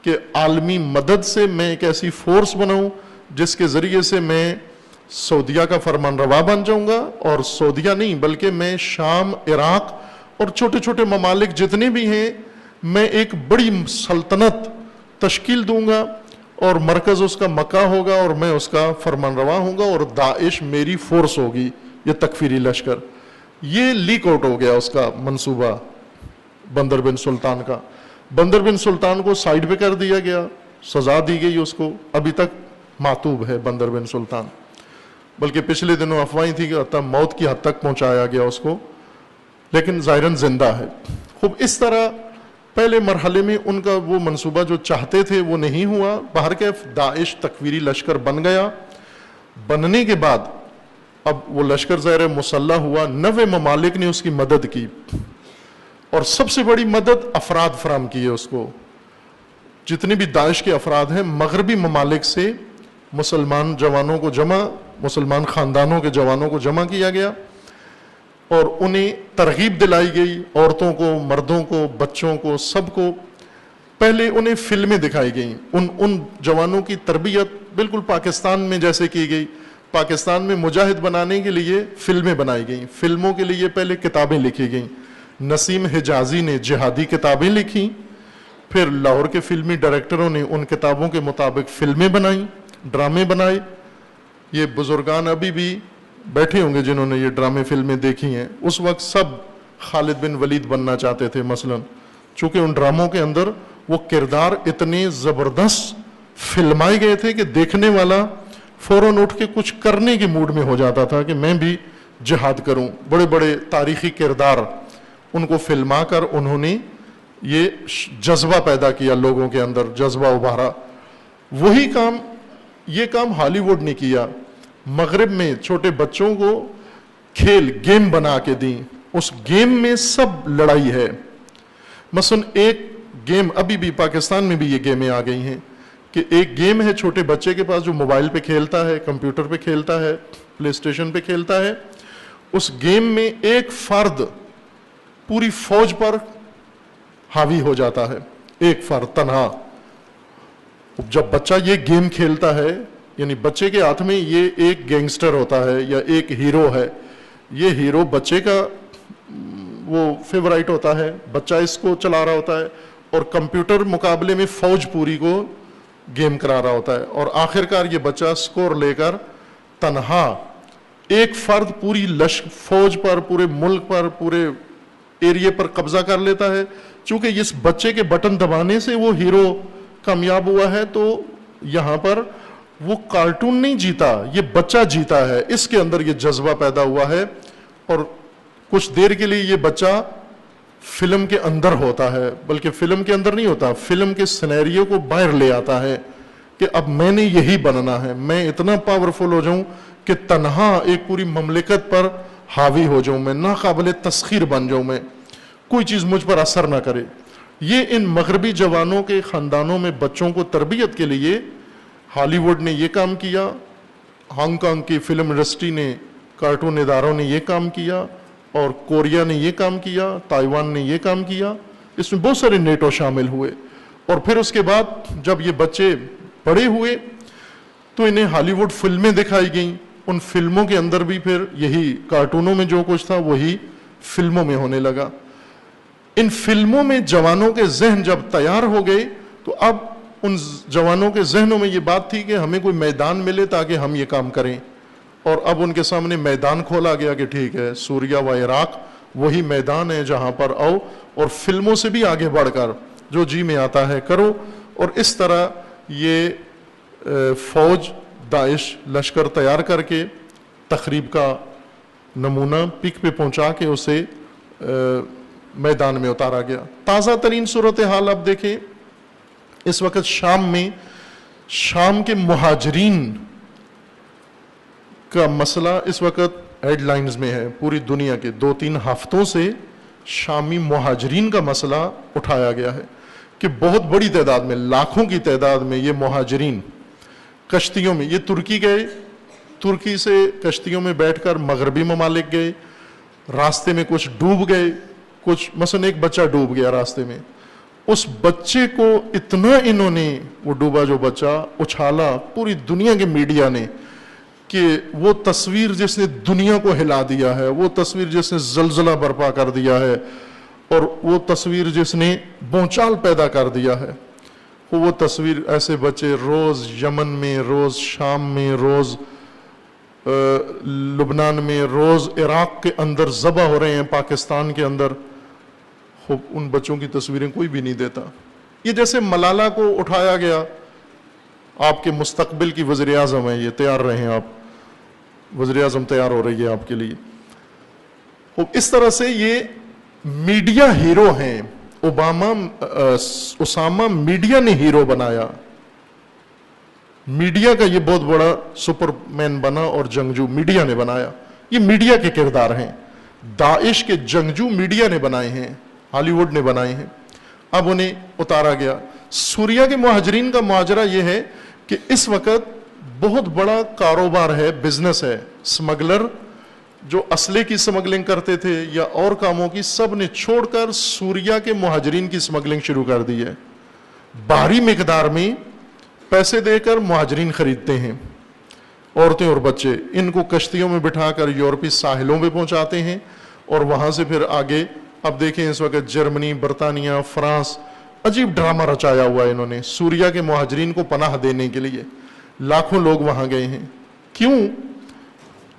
کہ عالمی مدد سے میں ایک ایسی فورس بناؤں جس کے ذریعے سے میں سعودیہ کا فرمان روا بن جاؤں گا، اور سعودیہ نہیں بلکہ میں شام، عراق اور چھوٹے چھوٹے ممالک جتنے بھی ہیں، میں ایک بڑی سلطنت تشکیل دوں گا، اور مرکز اس کا مکہ ہوگا، اور میں اس کا فرمان روا ہوں گا، اور داعش میری فورس ہوگی، یہ تکفیری لشکر۔ یہ لیک آؤٹ ہو گیا اس کا منصوبہ بندر بن سلطان کا۔ بندر بن سلطان کو سائیڈ پہ کر دیا گیا، سزا دی گئی اس کو، ابھی تک معتوب ہے بندر بن سلطان، بلکہ پچھلے دنوں افواہیں تھی کہ موت کی حد تک پہنچایا گیا اس کو، لیکن ظاہراً زندہ ہے۔ خوب اس طرح پہلے مرحلے میں ان کا وہ منصوبہ جو چاہتے تھے وہ نہیں ہوا، بہرکیف داعش تکفیری لشکر بن گیا۔ بننے کے بعد اب وہ لشکر ظاہر مسلح ہوا، 90 ممالک نے اس کی مدد کی، اور سب سے بڑی مدد افراد فراہم کی ہے اس کو، جتنے بھی داعش کے افراد ہیں مغربی ممالک سے مسلمان جوانوں کو مسلمان خاندانوں کے جوانوں کو جمع کیا گیا، اور انہیں ترغیب دلائی گئی، عورتوں کو، مردوں کو، بچوں کو، سب کو۔ پہلے انہیں فلمیں دکھائی گئیں، ان جوانوں کی تربیت بالکل پاکستان میں جیسے کی گئی، پاکستان میں مجاہد بنانے کے لیے فلمیں بنائی گئیں، فلموں کے لیے پہلے کتابیں لکھی گئیں، نسیم حجازی نے جہادی کتابیں لکھیں، پھر لاہور کے فلمی ڈائریکٹروں نے ان کتابوں کے مطابق فلمیں بنائیں، ڈرامے بنائے۔ یہ بزرگان ابھی بھی بیٹھے ہوں گے جنہوں نے یہ ڈرامے فلمیں دیکھی ہیں، اس وقت سب خالد بن ولید بننا چاہتے تھے مثلا، چونکہ ان ڈراموں کے اندر وہ کردار اتنے زبردست فلمائے گئے تھے کہ دیکھنے والا فوراً اٹھ کے کچھ کرنے کے موڈ میں ہو جاتا تھا کہ میں بھی جہاد کروں۔ بڑے بڑے تاریخی کردار ان کو فلما کر انہوں نے یہ جذبہ پیدا کیا، لوگوں کے اندر جذبہ ابھارا۔ وہی کام یہ کام ہالی ووڈ نے کیا، مغرب میں چھوٹے بچوں کو کھیل گیم بنا کے دیں، اس گیم میں سب لڑائی ہے۔ مثلا ایک گیم ابھی بھی پاکستان میں بھی یہ گیمیں آ گئی ہیں کہ ایک گیم ہے چھوٹے بچے کے پاس جو موبائل پہ کھیلتا ہے، کمپیوٹر پہ کھیلتا ہے، پلے اسٹیشن پہ کھیلتا ہے، اس گیم میں ایک فرد پوری فوج پر حاوی ہو جاتا ہے، ایک فرد تنہا۔ جب بچہ یہ گیم کھیلتا ہے، یعنی بچے کے ہاتھ میں یہ ایک گینگسٹر ہوتا ہے یا ایک ہیرو ہے، یہ ہیرو بچے کا وہ فیورائٹ ہوتا ہے، بچہ اس کو چلا رہا ہوتا ہے، اور کمپیوٹر مقابلے میں فوج پوری کو گیم کرا رہا ہوتا ہے، اور آخرکار یہ بچہ سکور لے کر تنہا ایک فرد پوری فوج پر، پورے ملک پر، پورے ایریے پر قبضہ کر لیتا ہے۔ چونکہ اس بچے کے بٹن دبانے سے وہ ہیرو کامیاب ہوا ہے، تو یہاں پر وہ کارٹون نہیں جیتا، یہ بچہ جیتا ہے، اس کے اندر یہ جذبہ پیدا ہوا ہے، اور کچھ دیر کے لیے یہ بچہ فلم کے اندر ہوتا ہے، بلکہ فلم کے اندر نہیں ہوتا، فلم کے سینیریو کو باہر لے آتا ہے کہ اب میں نے یہی بننا ہے، میں اتنا پاورفل ہو جاؤں کہ تنہا ایک پوری مملکت پر حاوی ہو جاؤں، میں ناقابل تسخیر بن جاؤں، میں کوئی چیز مجھ پر اثر نہ کرے۔ یہ ان مغربی جوانوں کے خاندانوں میں بچوں کو تربیت کے لیے ہالی ووڈ نے یہ کام کیا، ہانگ کانگ کی فلم انڈسٹری نے، کارٹون اداروں نے یہ کام کیا، اور کوریا نے یہ کام کیا، تائیوان نے یہ کام کیا، اس میں بہت سارے نیٹو شامل ہوئے۔ اور پھر اس کے بعد جب یہ بچے بڑے ہوئے تو انہیں ہالی ووڈ فلمیں دکھائی گئیں، ان فلموں کے اندر بھی پھر یہی کارٹونوں میں جو کچھ تھا وہی فلموں میں ہونے لگا۔ ان فلموں میں جوانوں کے ذہن جب تیار ہو گئے تو اب ان جوانوں کے ذہنوں میں یہ بات تھی کہ ہمیں کوئی میدان ملے تاکہ ہم یہ کام کریں، اور اب ان کے سامنے میدان کھولا گیا کہ ٹھیک ہے، سوریا و عراق وہی میدان ہے جہاں پر آؤ اور فلموں سے بھی آگے بڑھ کر جو جی میں آتا ہے کرو۔ اور اس طرح یہ فوج داعش لشکر تیار کر کے تخریب کا نمونہ پیک پہ پہنچا کے اسے میدان میں اتارا گیا۔ تازہ ترین صورتحال اب دیکھیں، اس وقت شام کے مہاجرین کا مسئلہ اس وقت ہیڈ لائنز میں ہے پوری دنیا کے۔ 2-3 ہفتوں سے شامی مہاجرین کا مسئلہ اٹھایا گیا ہے کہ بہت بڑی تعداد میں، لاکھوں کی تعداد میں یہ مہاجرین کشتیوں میں، یہ ترکی گئے، ترکی سے کشتیوں میں بیٹھ کر مغربی ممالک گئے، راستے میں کچھ ڈوب گئے، کچھ مثلا ایک بچہ ڈوب گیا راستے میں، اس بچے کو اتنا انہوں نے وہ ڈوبا جو بچہ اچھالا پوری دنیا کے میڈیا نے کہ وہ تصویر جس نے دنیا کو ہلا دیا ہے، وہ تصویر جس نے زلزلہ برپا کر دیا ہے، اور وہ تصویر جس نے بونچال پیدا کر دیا ہے، وہ تصویر ایسے بچے روز یمن میں، روز شام میں، روز لبنان میں، روز عراق کے اندر ذبح ہو رہے ہیں، پاکستان کے اندر ان بچوں کی تصویریں کوئی بھی نہیں دیتا۔ یہ جیسے ملالہ کو اٹھایا گیا، آپ کے مستقبل کی وزیر اعظم ہیں، یہ تیار رہیں، آپ وزیر اعظم تیار ہو رہی ہے آپ کے لیے۔ اس طرح سے یہ میڈیا ہیرو ہیں، اسامہ میڈیا نے ہیرو بنایا، میڈیا کا یہ بہت بڑا سپر مین بنا، اور جنگجو میڈیا نے بنایا۔ یہ میڈیا کے کردار ہیں، داعش کے جنگجو میڈیا نے بنائے ہیں، ہالی ووڈ نے بنائے ہیں، اب انہیں اتارا گیا۔ سوریا کے مہاجرین کا ماجرا یہ ہے کہ اس وقت بہت بڑا کاروبار ہے، بزنس ہے، سمگلر جو اسلحے کی سمگلنگ کرتے تھے یا اور کاموں کی، سب نے چھوڑ کر سوریا کے مہاجرین کی سمگلنگ شروع کر دی ہے۔ بھاری مقدار میں پیسے دے کر مہاجرین خریدتے ہیں، عورتیں اور بچے، ان کو کشتیوں میں بٹھا کر یورپی ساحلوں پہ پہنچاتے ہیں، اور وہاں سے پھر آگے اب دیکھیں اس وقت جرمنی، برطانیہ، فرانس، عجیب ڈرامہ رچایا ہوا ہے انہوں نے سوریا کے مہاجرین کو پناہ دینے کے لیے۔ لاکھوں لوگ وہاں گئے ہیں، کیوں؟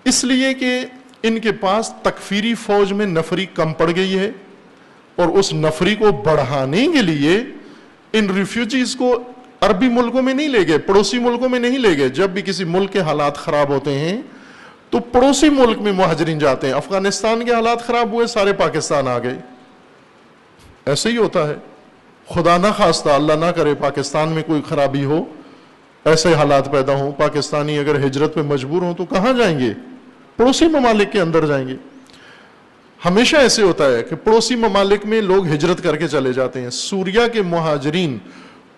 اس لیے کہ ان کے پاس تکفیری فوج میں نفری کم پڑ گئی ہے، اور اس نفری کو بڑھانے کے لیے ان ریفیوجیز کو عربی ملکوں میں نہیں لے گئے، پڑوسی ملکوں میں نہیں لے گئے۔ جب بھی کسی ملک کے حالات خراب ہوتے ہیں تو پڑوسی ملک میں مہاجرین جاتے ہیں۔ افغانستان کے حالات خراب ہوئے، سارے پاکستان آ گئے، ایسے ہی ہوتا ہے۔ خدا نہ خواستہ، اللہ نہ کرے پاکستان میں کوئی خرابی ہو، ایسے حالات پیدا ہوں، پاکستانی اگر ہجرت پہ مجبور ہوں تو کہاں جائیں گے؟ پڑوسی ممالک کے اندر جائیں گے۔ ہمیشہ ایسے ہوتا ہے کہ پڑوسی ممالک میں لوگ ہجرت کر کے چلے جاتے ہیں۔ سوریا کے مہاجرین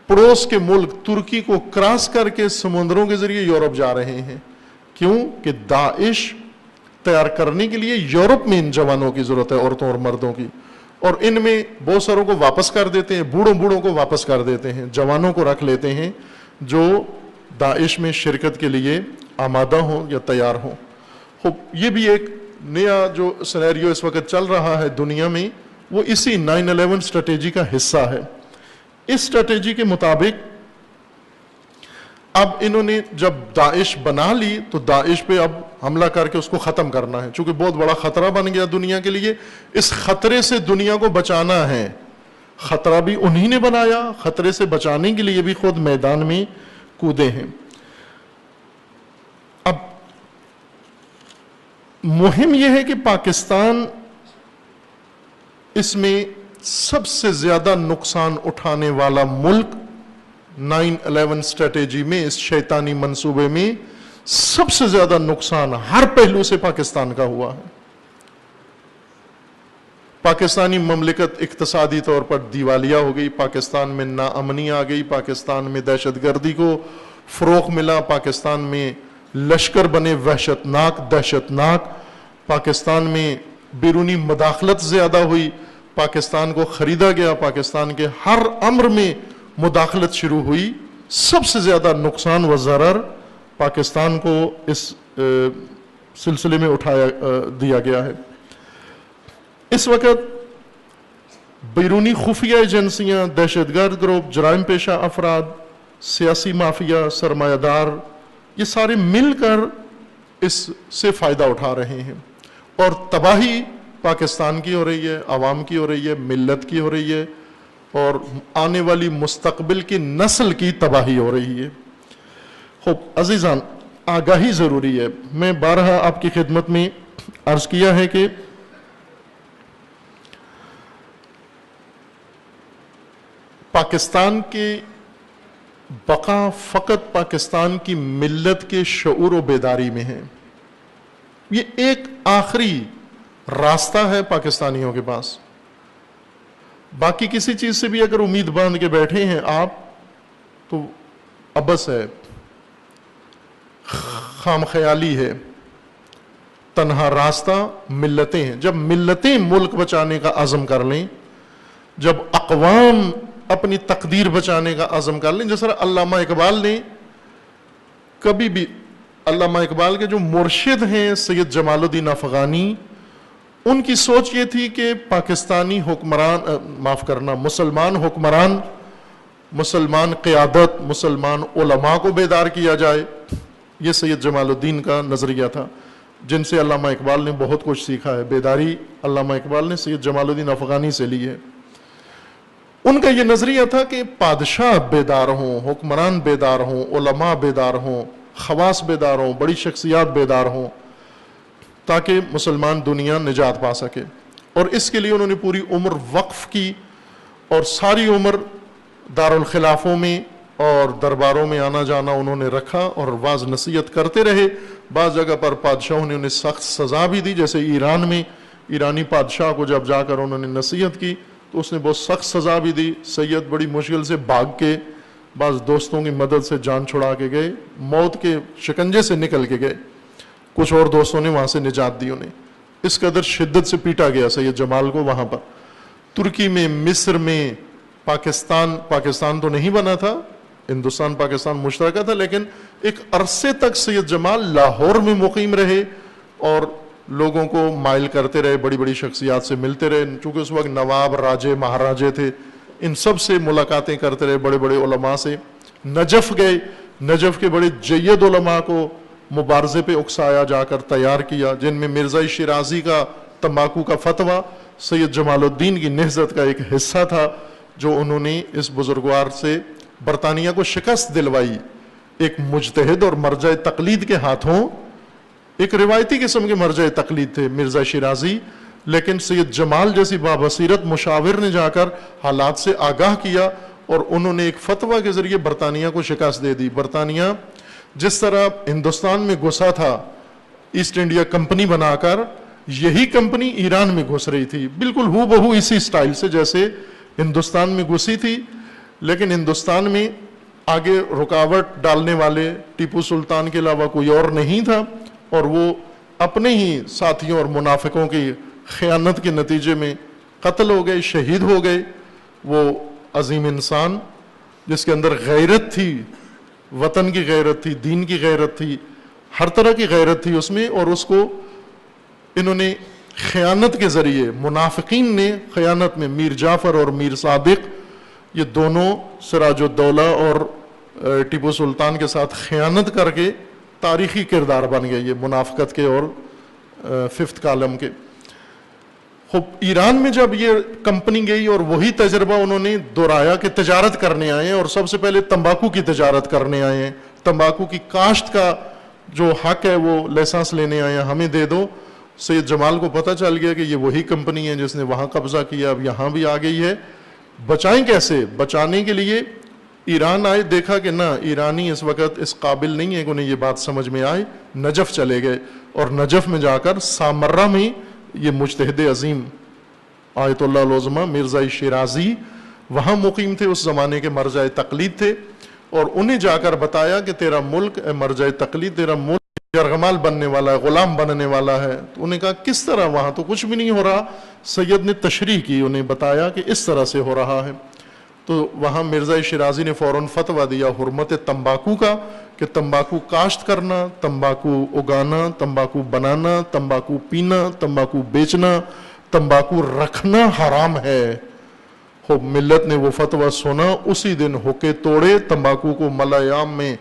پڑوس کے ملک ترکی کو کراس کر کے سمندروں کے ذریعے یورپ جا رہے ہیں۔ کیوں؟ کہ داعش تیار کرنے کے لیے یورپ میں ان جوانوں کی ضرورت ہے، عورتوں اور مردوں کی، اور ان میں بہت ساروں کو واپس کر دیتے ہیں، بوڑھوں کو واپس کر دیتے ہیں، جوانوں کو رکھ لیتے ہیں جو داعش میں شرکت کے لیے آمادہ ہوں یا تیار ہوں۔ خوب یہ بھی ایک نیا جو سینیریو اس وقت چل رہا ہے دنیا میں، وہ اسی 9/11 اسٹریٹجی کا حصہ ہے۔ اس اسٹریٹجی کے مطابق اب انہوں نے جب داعش بنا لی تو داعش پہ اب حملہ کر کے اس کو ختم کرنا ہے، چونکہ بہت بڑا خطرہ بن گیا دنیا کے لیے۔ اس خطرے سے دنیا کو بچانا ہے۔ خطرہ بھی انہی نے بنایا، خطرے سے بچانے کے لیے بھی خود میدان میں کودے ہیں۔ اب مہم یہ ہے کہ پاکستان اس میں سب سے زیادہ نقصان اٹھانے والا ملک 9/11 اسٹریٹجی میں، اس شیطانی منصوبے میں سب سے زیادہ نقصان ہر پہلو سے پاکستان کا ہوا ہے۔ پاکستانی مملکت اقتصادی طور پر دیوالیہ ہو گئی، پاکستان میں ناامنی آ گئی، پاکستان میں دہشت گردی کو فروغ ملا، پاکستان میں لشکر بنے دہشت ناک، پاکستان میں بیرونی مداخلت زیادہ ہوئی، پاکستان کو خریدا گیا، پاکستان کے ہر امر میں مداخلت شروع ہوئی۔ سب سے زیادہ نقصان و ضرر پاکستان کو اس سلسلے میں دیا گیا ہے۔ اس وقت بیرونی خفیہ ایجنسیاں، دہشت گرد گروپ، جرائم پیشہ افراد، سیاسی مافیا، سرمایہ دار، یہ سارے مل کر اس سے فائدہ اٹھا رہے ہیں، اور تباہی پاکستان کی ہو رہی ہے، عوام کی ہو رہی ہے، ملت کی ہو رہی ہے، اور آنے والی مستقبل کی نسل کی تباہی ہو رہی ہے۔ خوب عزیزان، آگاہی ضروری ہے۔ میں بارہا آپ کی خدمت میں عرض کیا ہے کہ پاکستان کے بقا فقط پاکستان کی ملت کے شعور و بیداری میں ہے۔ یہ ایک آخری راستہ ہے پاکستانیوں کے پاس۔ باقی کسی چیز سے بھی اگر امید باندھ کے بیٹھے ہیں آپ تو عبث ہے، خام خیالی ہے۔ تنہا راستہ ملتیں ہیں۔ جب ملتیں ملک بچانے کا عزم کر لیں، جب اقوام اپنی تقدیر بچانے کا عزم کر لیں، جس طرح علامہ اقبال نے کبھی بھی، علامہ اقبال کے جو مرشد ہیں سید جمال الدین افغانی، ان کی سوچ یہ تھی کہ پاکستانی مسلمان حکمران، مسلمان قیادت، مسلمان علماء کو بیدار کیا جائے۔ یہ سید جمال الدین کا نظریہ تھا، جن سے علامہ اقبال نے بہت کچھ سیکھا ہے۔ بیداری علامہ اقبال نے سید جمال الدین افغانی سے لی ہے۔ ان کا یہ نظریہ تھا کہ بادشاہ بیدار ہوں، حکمران بیدار ہوں، علماء بیدار ہوں، خواص بیدار ہوں، بڑی شخصیات بیدار ہوں، تاکہ مسلمان دنیا نجات پا سکے۔ اور اس کے لیے انہوں نے پوری عمر وقف کی، اور ساری عمر دارالخلافوں میں اور درباروں میں آنا جانا انہوں نے رکھا، اور واعظ نصیحت کرتے رہے۔ بعض جگہ پر بادشاہوں نے انہیں سخت سزا بھی دی، جیسے ایران میں ایرانی بادشاہ کو جب جا کر انہوں نے نصیحت کی تو اس نے بہت سخت سزا بھی دی۔ سید بڑی مشکل سے بھاگ کے، بعض دوستوں کی مدد سے جان چھڑا کے گئے، موت کے شکنجے سے نکل کے گئے۔ کچھ اور دوستوں نے وہاں سے نجات دی انہیں۔ اس قدر شدت سے پیٹا گیا سید جمال کو وہاں پر۔ ترکی میں، مصر میں، پاکستان تو نہیں بنا تھا، ہندوستان پاکستان مشترکہ تھا، لیکن ایک عرصے تک سید جمال لاہور میں مقیم رہے اور لوگوں کو مائل کرتے رہے، بڑی بڑی شخصیات سے ملتے رہے، چونکہ اس وقت نواب، راجے، مہاراجے تھے، ان سب سے ملاقاتیں کرتے رہے، بڑے بڑے علماء سے۔ نجف گئے، نجف کے بڑے جید علماء کو مبارزے پہ اکسایا جا کر تیار کیا، جن میں مرزا شیرازی کا تمباکو کا فتویٰ سید جمال الدین کی نہضت کا ایک حصہ تھا، جو انہوں نے اس بزرگوار سے برطانیہ کو شکست دلوائی۔ ایک مجتہد اور مرجع تقلید کے ہاتھوں، ایک روایتی قسم کے مرجع تقلید تھے مرزا شیرازی، لیکن سید جمال جیسی بابصیرت مشاور نے جا کر حالات سے آگاہ کیا اور انہوں نے ایک فتویٰ کے ذریعے برطانیہ کو شکست دے دی. برطانیہ جس طرح ہندوستان میں گھسا تھا ایسٹ انڈیا کمپنی بنا کر, یہی کمپنی ایران میں گھس رہی تھی بالکل ہو بہو اسی سٹائل سے جیسے ہندوستان میں گھسی تھی. لیکن ہندوستان میں آگے رکاوٹ ڈالنے والے ٹیپو سلطان کے علاوہ کوئی اور نہیں تھا, اور وہ اپنے ہی ساتھیوں اور منافقوں کی خیانت کے نتیجے میں قتل ہو گئے, شہید ہو گئے. وہ عظیم انسان جس کے اندر غیرت تھی, وطن کی غیرت تھی, دین کی غیرت تھی, ہر طرح کی غیرت تھی اس میں, اور اس کو انہوں نے خیانت کے ذریعے, منافقین نے خیانت میں, میر جعفر اور میر صادق یہ دونوں سراج الدولہ اور ٹیپو سلطان کے ساتھ خیانت کر کے تاریخی کردار بن گئے یہ منافقت کے اور ففتھ کالم کے. خوب ایران میں جب یہ کمپنی گئی اور وہی تجربہ انہوں نے دہرایا کہ تجارت کرنے آئے ہیں, اور سب سے پہلے تمباکو کی تجارت کرنے آئے ہیں, تمباکو کی کاشت کا جو حق ہے وہ لائسنس لینے آئے ہیں, ہمیں دے دو. سید جمال کو پتہ چل گیا کہ یہ وہی کمپنی ہے جس نے وہاں قبضہ کیا, اب یہاں بھی آ گئی ہے. بچائیں کیسے؟ بچانے کے لیے ایران آئے, دیکھا کہ نہ ایرانی اس وقت اس قابل نہیں ہے کہ انہیں یہ بات سمجھ میں آئے, نجف چلے گئے, اور نجف میں جا کر سامرہ میں یہ مجتہد عظیم آیت اللہ العظمہ مرزا شیرازی وہاں مقیم تھے, اس زمانے کے مرجع تقلید تھے, اور انہیں جا کر بتایا کہ تیرا ملک اے مرجع تقلید, تیرا ملک یرغمال بننے والا ہے, غلام بننے والا ہے. تو انہیں کہا کس طرح, وہاں تو کچھ بھی نہیں ہو رہا. سید نے تشریح کی, انہیں بتایا کہ اس طرح سے ہو رہا ہے. تو وہاں مرزا شیرازی نے فوراً فتویٰ دیا حرمت تمباکو کا, کہ تمباکو کاشت کرنا, تمباکو اگانا, تمباکو بنانا, تمباکو پینا, تمباکو بیچنا, تمباکو رکھنا حرام ہے. خوب ملت نے وہ فتویٰ سنا, اسی دن حقے توڑے, تمباکو کو ملایام میں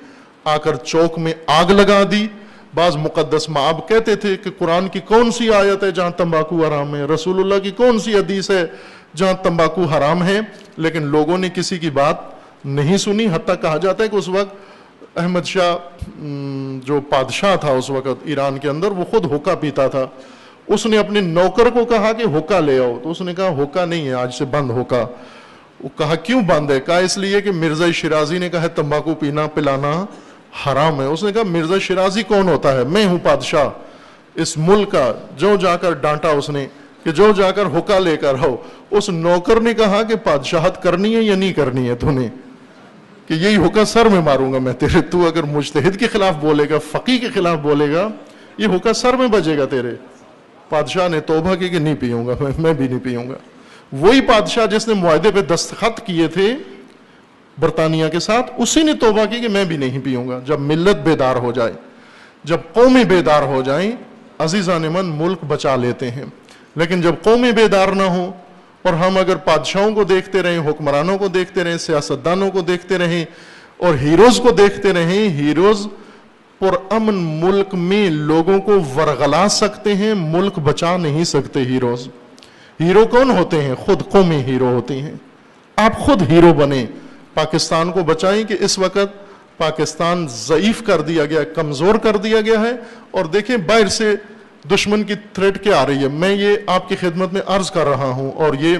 آ کر چوک میں آگ لگا دی. بعض مقدس مآب کہتے تھے کہ قرآن کی کون سی آیت ہے جہاں تمباکو حرام ہے, رسول اللہ کی کون سی حدیث ہے جہاں تمباکو حرام ہے, لیکن لوگوں نے کسی کی بات نہیں سنی. حتیٰ کہا جاتا ہے کہ اس وقت احمد شاہ جو بادشاہ تھا اس وقت ایران کے اندر, وہ خود حقہ پیتا تھا. اس نے اپنے نوکر کو کہا کہ حقہ لے آؤ, تو اس نے کہا حقہ نہیں ہے, آج سے بند حقہ. وہ کہا کیوں بند ہے؟ کہا اس لیے کہ مرزا شیرازی نے کہا ہے تمباکو پینا پلانا حرام ہے. اس نے کہا مرزا شیرازی کون ہوتا ہے؟ میں ہوں بادشاہ اس ملک کا. جو جا کر ڈانٹا اس نے کہ جو جا کر حقہ لے کر آؤ. اس نوکر نے کہا کہ بادشاہت کرنی ہے یا نہیں کرنی ہے تو نے, کہ یہی حقہ سر میں ماروں گا میں تیرے. تو اگر مجتہد کے خلاف بولے گا, فقیہ کے خلاف بولے گا, یہ حقہ سر میں بجے گا تیرے. بادشاہ نے توبہ کی کہ نہیں پیوں گا, میں بھی نہیں پیوں گا. وہی بادشاہ جس نے معاہدے پہ دستخط کیے تھے برطانیہ کے ساتھ, اسی نے توبہ کی کہ میں بھی نہیں پیوں گا. جب ملت بیدار ہو جائے, جب قومیں بیدار ہو جائیں, عزیزان من ملک بچا لیتے ہیں. لیکن جب قومیں بیدار نہ ہوں, اور ہم اگر بادشاہوں کو دیکھتے رہیں, حکمرانوں کو دیکھتے رہیں, سیاستدانوں کو دیکھتے رہیں, اور ہیروز کو دیکھتے رہیں, ہیروز پرامن ملک میں لوگوں کو ورغلا سکتے ہیں, ملک بچا نہیں سکتے. ہیروز, ہیرو کون ہوتے ہیں؟ خود قومی ہیرو ہوتی ہیں. آپ خود ہیرو بنیں, پاکستان کو بچائیں. کہ اس وقت پاکستان ضعیف کر دیا گیا, کمزور کر دیا گیا ہے, اور دیکھیں باہر سے دشمن کی تھریٹ کیا آ رہی ہے. میں یہ آپ کی خدمت میں عرض کر رہا ہوں, اور یہ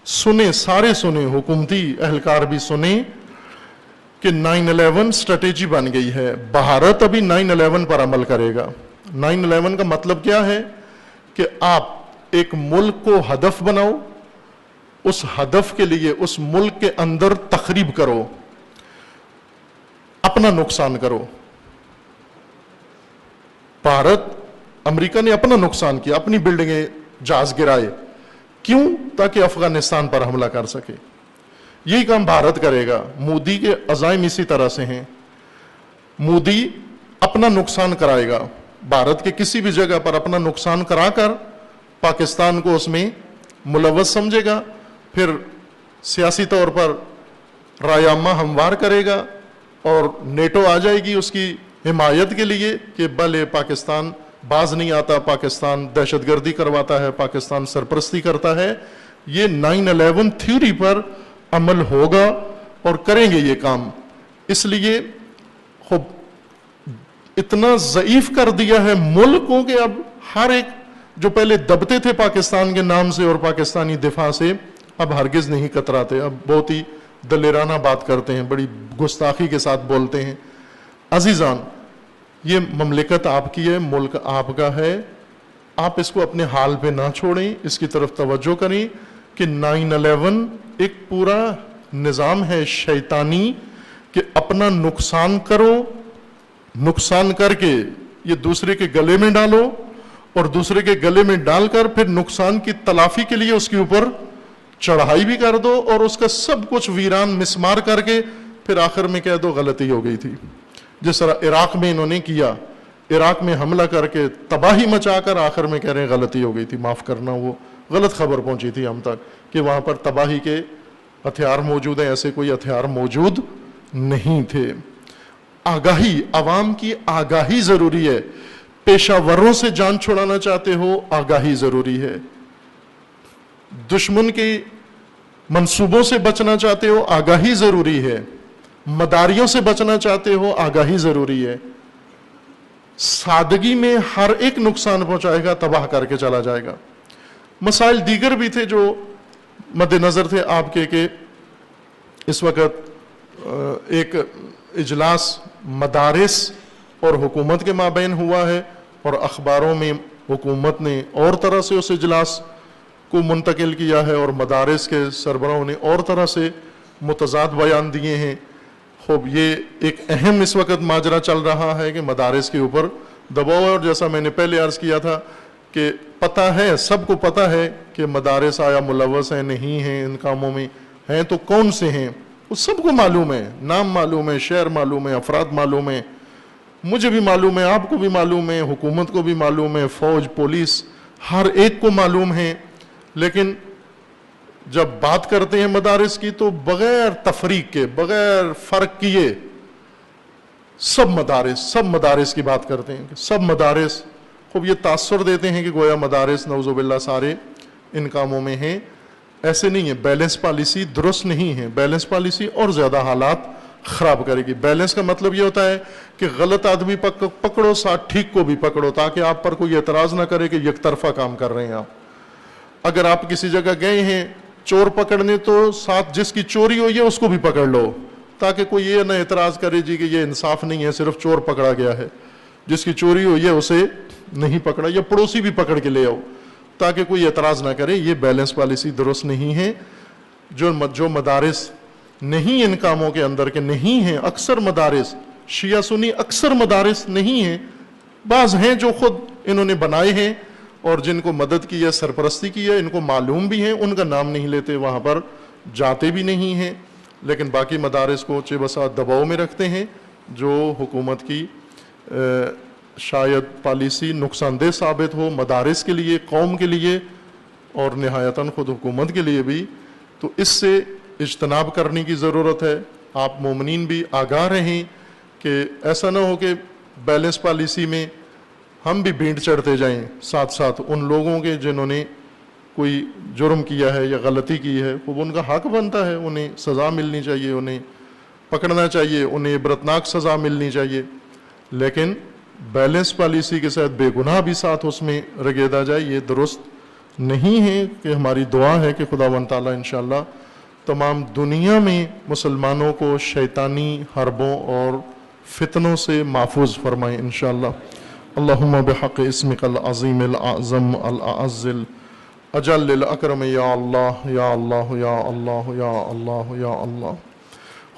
سنیں, سارے سنیں, حکومتی اہلکار بھی سنیں, کہ 9/11 اسٹریٹجی بن گئی ہے. بھارت ابھی 9/11 پر عمل کرے گا. 9/11 کا مطلب کیا ہے؟ کہ آپ ایک ملک کو ہدف بناؤ, اس ہدف کے لیے اس ملک کے اندر تخریب کرو, اپنا نقصان کرو. بھارت, امریکہ نے اپنا نقصان کیا, اپنی بلڈنگیں جہاز گرائے. کیوں؟ تاکہ افغانستان پر حملہ کر سکے. یہی کام بھارت کرے گا. مودی کے عزائم اسی طرح سے ہیں. مودی اپنا نقصان کرائے گا, بھارت کے کسی بھی جگہ پر اپنا نقصان کرا کر پاکستان کو اس میں ملوث سمجھے گا. پھر سیاسی طور پر رایامہ ہموار کرے گا, اور نیٹو آ جائے گی اس کی حمایت کے لیے کہ بھلے پاکستان باز نہیں آتا, پاکستان دہشت گردی کرواتا ہے, پاکستان سرپرستی کرتا ہے. یہ 9/11 تھیوری پر عمل ہوگا اور کریں گے یہ کام. اس لیے خوب اتنا ضعیف کر دیا ہے ملک کو کہ اب ہر ایک جو پہلے دبتے تھے پاکستان کے نام سے اور پاکستانی دفاع سے, اب ہرگز نہیں کتراتے. اب بہت ہی دلیرانہ بات کرتے ہیں، بڑی گستاخی کے ساتھ بولتے ہیں۔ عزیزان، یہ مملکت آپ کی ہے، ملک آپ کا ہے، آپ اس کو اپنے حال پہ نہ چھوڑیں، اس کی طرف توجہ کریں کہ 9/11 ایک پورا نظام ہے شیطانی کہ اپنا نقصان کرو، نقصان کر کے یہ دوسرے کے گلے میں ڈالو، اور دوسرے کے گلے میں ڈال کر پھر نقصان کی تلافی کے لیے اس کے اوپر چڑھائی بھی کر دو، اور اس کا سب کچھ ویران مسمار کر کے پھر آخر میں کہہ دو غلطی ہو گئی تھی۔ جس طرح عراق میں انہوں نے کیا، عراق میں حملہ کر کے تباہی مچا کر آخر میں کہہ رہے ہیں غلطی ہو گئی تھی، معاف کرنا، وہ غلط خبر پہنچی تھی ہم تک کہ وہاں پر تباہی کے ہتھیار موجود ہیں، ایسے کوئی ہتھیار موجود نہیں تھے۔ آگاہی، عوام کی آگاہی ضروری ہے۔ پیشہ وروں سے جان چھڑانا چاہتے ہو، آگاہی ضروری ہے۔ دشمن کے منصوبوں سے بچنا چاہتے ہو، آگاہی ضروری ہے۔ مداریوں سے بچنا چاہتے ہو، آگاہی ضروری ہے۔ سادگی میں ہر ایک نقصان پہنچائے گا، تباہ کر کے چلا جائے گا۔ مسائل دیگر بھی تھے جو مد نظر تھے آپ کے، کہ اس وقت ایک اجلاس مدارس اور حکومت کے مابین ہوا ہے، اور اخباروں میں حکومت نے اور طرح سے اس اجلاس کو منتقل کیا ہے، اور مدارس کے سربراہوں نے اور طرح سے متضاد بیان دیے ہیں۔ خوب یہ ایک اہم اس وقت ماجرا چل رہا ہے کہ مدارس کے اوپر دباؤ ہے، اور جیسا میں نے پہلے عرض کیا تھا کہ پتہ ہے، سب کو پتہ ہے کہ مدارس آیا ملوث ہیں نہیں ہیں ان کاموں میں، ہیں تو کون سے ہیں وہ سب کو معلوم ہے، نام معلوم ہے، شہر معلوم ہے، افراد معلوم ہے، مجھے بھی معلوم ہے، آپ کو بھی معلوم ہے، حکومت کو بھی معلوم ہے، فوج، پولیس، ہر ایک کو معلوم ہے۔ لیکن جب بات کرتے ہیں مدارس کی تو بغیر تفریق کے، بغیر فرق کیے سب مدارس کی بات کرتے ہیں کہ سب مدارس، خوب یہ تاثر دیتے ہیں کہ گویا مدارس نعوذ باللہ سارے ان کاموں میں ہیں۔ ایسے نہیں ہے، بیلنس پالیسی درست نہیں ہے، بیلنس پالیسی اور زیادہ حالات خراب کرے گی۔ بیلنس کا مطلب یہ ہوتا ہے کہ غلط آدمی پکڑو، ساتھ ٹھیک کو بھی پکڑو، تاکہ آپ پر کوئی اعتراض نہ کرے کہ یک طرفہ کام کر رہے ہیں آپ۔ اگر آپ کسی جگہ گئے ہیں چور پکڑنے تو ساتھ جس کی چوری ہوئی ہے اس کو بھی پکڑ لو، تاکہ کوئی یہ نہ اعتراض کرے جی کہ یہ انصاف نہیں ہے، صرف چور پکڑا گیا ہے، جس کی چوری ہوئی ہے اسے نہیں پکڑا، یا پڑوسی بھی پکڑ کے لے آؤ تاکہ کوئی اعتراض نہ کرے۔ یہ بیلنس پالیسی درست نہیں ہے۔ جو مدارس نہیں ان کاموں کے اندر کے نہیں ہیں، اکثر مدارس شیعہ سنی اکثر مدارس نہیں ہیں، بعض ہیں جو خود انہوں نے بنائے ہیں اور جن کو مدد کی ہے، سرپرستی کی ہے، ان کو معلوم بھی ہیں، ان کا نام نہیں لیتے، وہاں پر جاتے بھی نہیں ہیں، لیکن باقی مدارس کو چہ بسا دباؤ میں رکھتے ہیں، جو حکومت کی شاید پالیسی نقصان دہ ثابت ہو مدارس کے لیے، قوم کے لیے، اور نہایتاً خود حکومت کے لیے بھی۔ تو اس سے اجتناب کرنے کی ضرورت ہے۔ آپ مومنین بھی آگاہ رہیں کہ ایسا نہ ہو کہ بیلنس پالیسی میں ہم بھی بھینٹ چڑھتے جائیں ساتھ ساتھ ان لوگوں کے جنہوں نے کوئی جرم کیا ہے یا غلطی کی ہے، وہ ان کا حق بنتا ہے، انہیں سزا ملنی چاہیے، انہیں پکڑنا چاہیے، انہیں عبرتناک سزا ملنی چاہیے، لیکن بیلنس پالیسی کے ساتھ بے گناہ بھی ساتھ اس میں رگیدا جائے، یہ درست نہیں ہے۔ کہ ہماری دعا ہے کہ خداوند تعالیٰ انشاءاللہ تمام دنیا میں مسلمانوں کو شیطانی حربوں اور فتنوں سے محفوظ فرمائے انشاءاللہ۔ اللہم بحق اسمک العظیم الاعظم الاعز الاجل الاکرم یا اللہ یا اللہ یا اللہ یا اللہ یا اللہ۔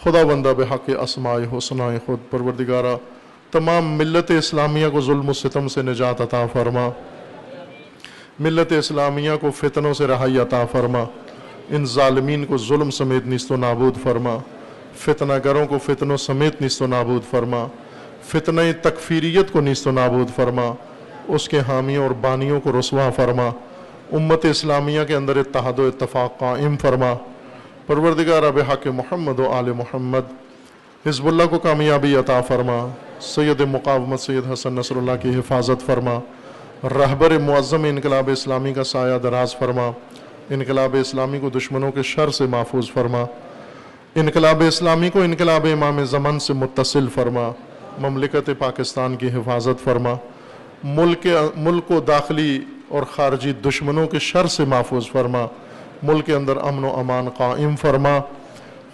خداوندہ بحق اسماء حسنائے خود پروردگارہ تمام ملت اسلامیہ کو ظلم و ستم سے نجات عطا فرما، ملت اسلامیہ کو فتنوں سے رہائی عطا فرما، ان ظالمین کو ظلم سمیت نیست و نابود فرما، فتنہ گروں کو فتنوں سمیت نیست و نابود فرما، فتنہ تکفیریت کو نیست و نابود فرما، اس کے حامیوں اور بانیوں کو رسوا فرما، امت اسلامیہ کے اندر اتحاد و اتفاق قائم فرما۔ پروردگارہ بحق محمد و آل محمد حزب اللہ کو کامیابی عطا فرما، سید مقاومت سید حسن نصر اللہ کی حفاظت فرما، رہبر معظم انقلاب اسلامی کا سایہ دراز فرما، انقلاب اسلامی کو دشمنوں کے شر سے محفوظ فرما، انقلاب اسلامی کو انقلاب امام زمان سے متصل فرما، مملکت پاکستان کی حفاظت فرما، ملک کو داخلی اور خارجی دشمنوں کے شر سے محفوظ فرما، ملک کے اندر امن و امان قائم فرما۔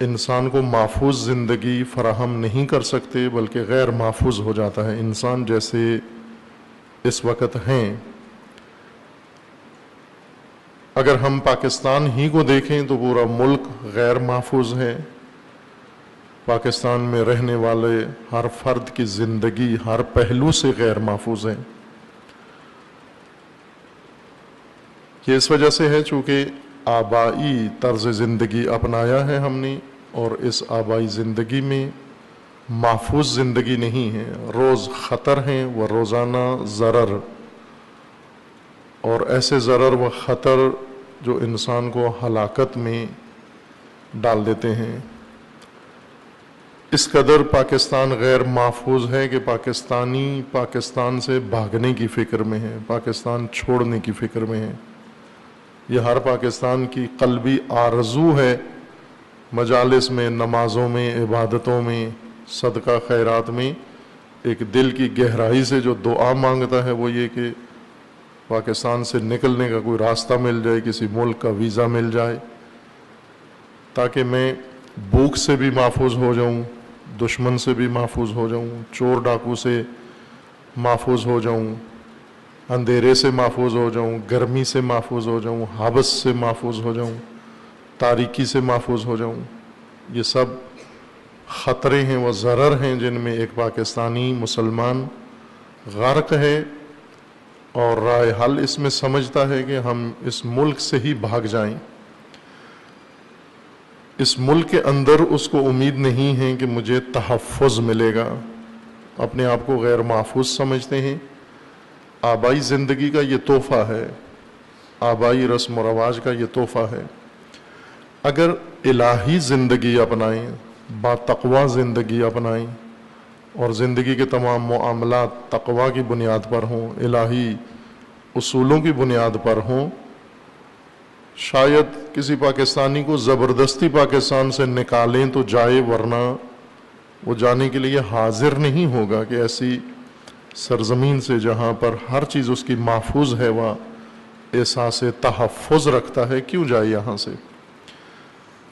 انسان کو محفوظ زندگی فراہم نہیں کر سکتے بلکہ غیر محفوظ ہو جاتا ہے. انسان جیسے اس وقت ہیں، اگر ہم پاکستان ہی کو دیکھیں تو پورا ملک غیر محفوظ ہے. پاکستان میں رہنے والے ہر فرد کی زندگی ہر پہلو سے غیر محفوظ ہے. یہ اس وجہ سے ہے چونکہ آبائی طرز زندگی اپنایا ہے ہم نے، اور اس آبائی زندگی میں محفوظ زندگی نہیں ہے. روز خطر ہیں و روزانہ ضرر، اور ایسے ضرر و خطر جو انسان کو ہلاکت میں ڈال دیتے ہیں. اس قدر پاکستان غیر محفوظ ہے کہ پاکستانی پاکستان سے بھاگنے کی فکر میں ہے، پاکستان چھوڑنے کی فکر میں ہے. یہ ہر پاکستان کی قلبی آرزو ہے. مجالس میں، نمازوں میں، عبادتوں میں، صدقہ خیرات میں ایک دل کی گہرائی سے جو دعا مانگتا ہے وہ یہ کہ پاکستان سے نکلنے کا کوئی راستہ مل جائے، کسی ملک کا ویزا مل جائے، تاکہ میں بھوک سے بھی محفوظ ہو جاؤں، دشمن سے بھی محفوظ ہو جاؤں، چور ڈاکو سے محفوظ ہو جاؤں، اندھیرے سے محفوظ ہو جاؤں، گرمی سے محفوظ ہو جاؤں، حبس سے محفوظ ہو جاؤں، تاریکی سے محفوظ ہو جاؤں. یہ سب خطرے ہیں و ضرر ہیں جن میں ایک پاکستانی مسلمان غرق ہے، اور رائے حل اس میں سمجھتا ہے کہ ہم اس ملک سے ہی بھاگ جائیں. اس ملک کے اندر اس کو امید نہیں ہے کہ مجھے تحفظ ملے گا. اپنے آپ کو غیر محفوظ سمجھتے ہیں. آبائی زندگی کا یہ تحفہ ہے، آبائی رسم و رواج کا یہ تحفہ ہے. اگر الہی زندگی اپنائیں، با تقوی زندگی اپنائیں، اور زندگی کے تمام معاملات تقوی کی بنیاد پر ہوں، الہی اصولوں کی بنیاد پر ہوں، شاید کسی پاکستانی کو زبردستی پاکستان سے نکالیں تو جائے، ورنہ وہ جانے کے لیے حاضر نہیں ہوگا کہ ایسی سرزمین سے جہاں پر ہر چیز اس کی محفوظ ہے، وہ احساس تحفظ رکھتا ہے، کیوں جائے یہاں سے.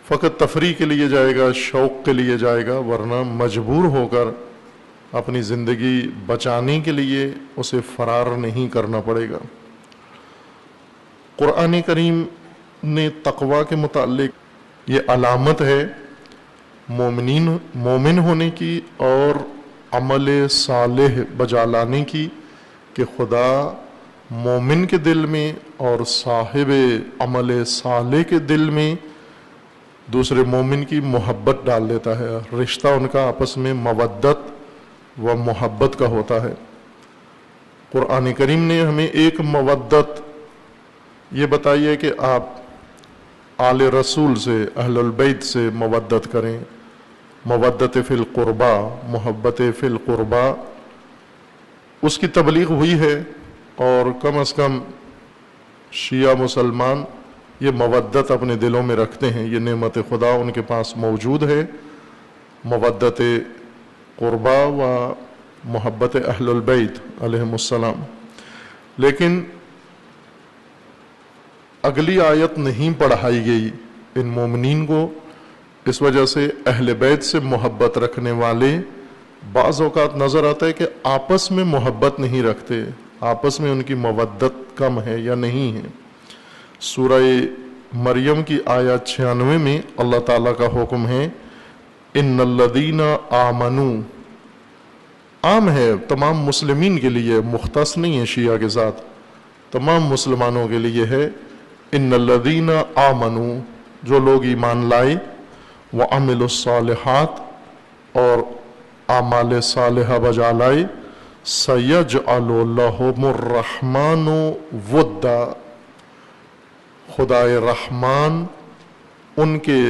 فقط تفریح کے لیے جائے گا، شوق کے لیے جائے گا، ورنہ مجبور ہو کر اپنی زندگی بچانے کے لیے اسے فرار نہیں کرنا پڑے گا. قرآن کریم نے تقوی کے متعلق یہ علامت ہے مومن ہونے کی اور عمل صالح بجا لانے کی کہ خدا مومن کے دل میں اور صاحب عمل صالح کے دل میں دوسرے مومن کی محبت ڈال دیتا ہے. رشتہ ان کا آپس میں مودت و محبت کا ہوتا ہے. قرآن کریم نے ہمیں ایک مودت یہ بتائی ہے کہ آپ آل رسول سے، اہل البیت سے مودت کریں. مودت فی القربہ، محبت فی القربہ، اس کی تبلیغ ہوئی ہے، اور کم از کم شیعہ مسلمان یہ مودت اپنے دلوں میں رکھتے ہیں. یہ نعمت خدا ان کے پاس موجود ہے، مودت قربہ و محبت اہل البیت علیہم السلام. لیکن اگلی آیت نہیں پڑھائی گئی ان مومنین کو. اس وجہ سے اہل بیت سے محبت رکھنے والے بعض اوقات نظر آتا ہے کہ آپس میں محبت نہیں رکھتے، آپس میں ان کی مودت کم ہے یا نہیں ہے. سورہ مریم کی آیت 96 میں اللہ تعالیٰ کا حکم ہے ان الذین آمنوا، عام ہے تمام مسلمین کے لیے، مختص نہیں ہے شیعہ کے ساتھ، تمام مسلمانوں کے لیے ہے. ان الذین آمنوا، جو لوگ ایمان لائے، وعملوا الصالحات، اور اعمال صالحہ بجا لائے، سیجعل لہم الرحمن ودا، خدائے رحمان ان کے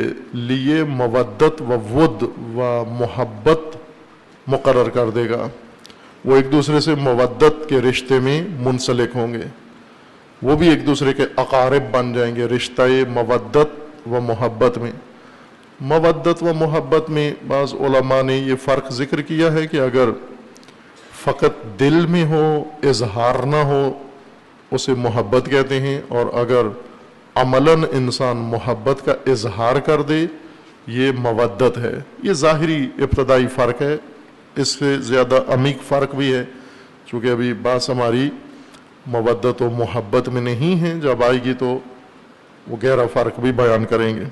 لیے مودت و ود و محبت مقرر کر دے گا. وہ ایک دوسرے سے مودت کے رشتے میں منسلک ہوں گے، وہ بھی ایک دوسرے کے اقارب بن جائیں گے رشتہ مودت و محبت میں. مودت و محبت میں بعض علماء نے یہ فرق ذکر کیا ہے کہ اگر فقط دل میں ہو، اظہار نہ ہو، اسے محبت کہتے ہیں، اور اگر عملاً انسان محبت کا اظہار کر دے یہ مودت ہے. یہ ظاہری ابتدائی فرق ہے، اس سے زیادہ عمیق فرق بھی ہے، چونکہ ابھی بات ہماری مودت و محبت میں نہیں ہے، جب آئے گی تو وہ گہرا فرق بھی بیان کریں گے.